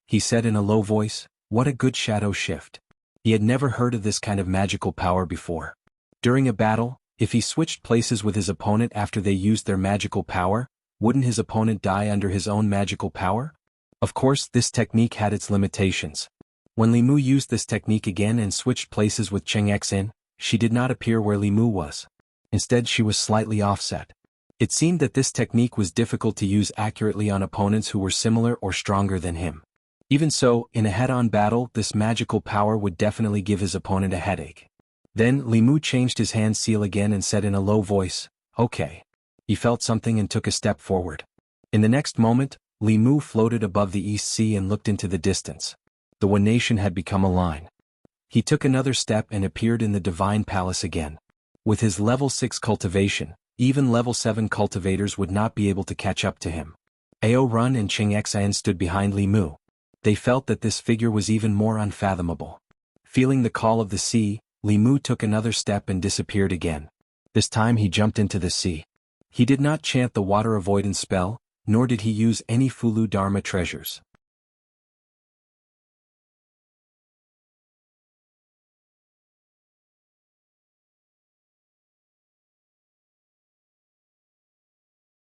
He said in a low voice, "What a good shadow shift." He had never heard of this kind of magical power before. During a battle, if he switched places with his opponent after they used their magical power, wouldn't his opponent die under his own magical power? Of course, this technique had its limitations. When Li Mu used this technique again and switched places with Xianxia, she did not appear where Li Mu was. Instead, she was slightly offset. It seemed that this technique was difficult to use accurately on opponents who were similar or stronger than him. Even so, in a head-on battle, this magical power would definitely give his opponent a headache. Then, Li Mu changed his hand seal again and said in a low voice, "Okay." He felt something and took a step forward. In the next moment, Li Mu floated above the East Sea and looked into the distance. The One Nation had become a line. He took another step and appeared in the Divine Palace again. With his level 6 cultivation, even level 7 cultivators would not be able to catch up to him. Ao Run and Xianxia stood behind Li Mu. They felt that this figure was even more unfathomable. Feeling the call of the sea, Li Mu took another step and disappeared again. This time he jumped into the sea. He did not chant the water avoidance spell, nor did he use any Fulu Dharma treasures.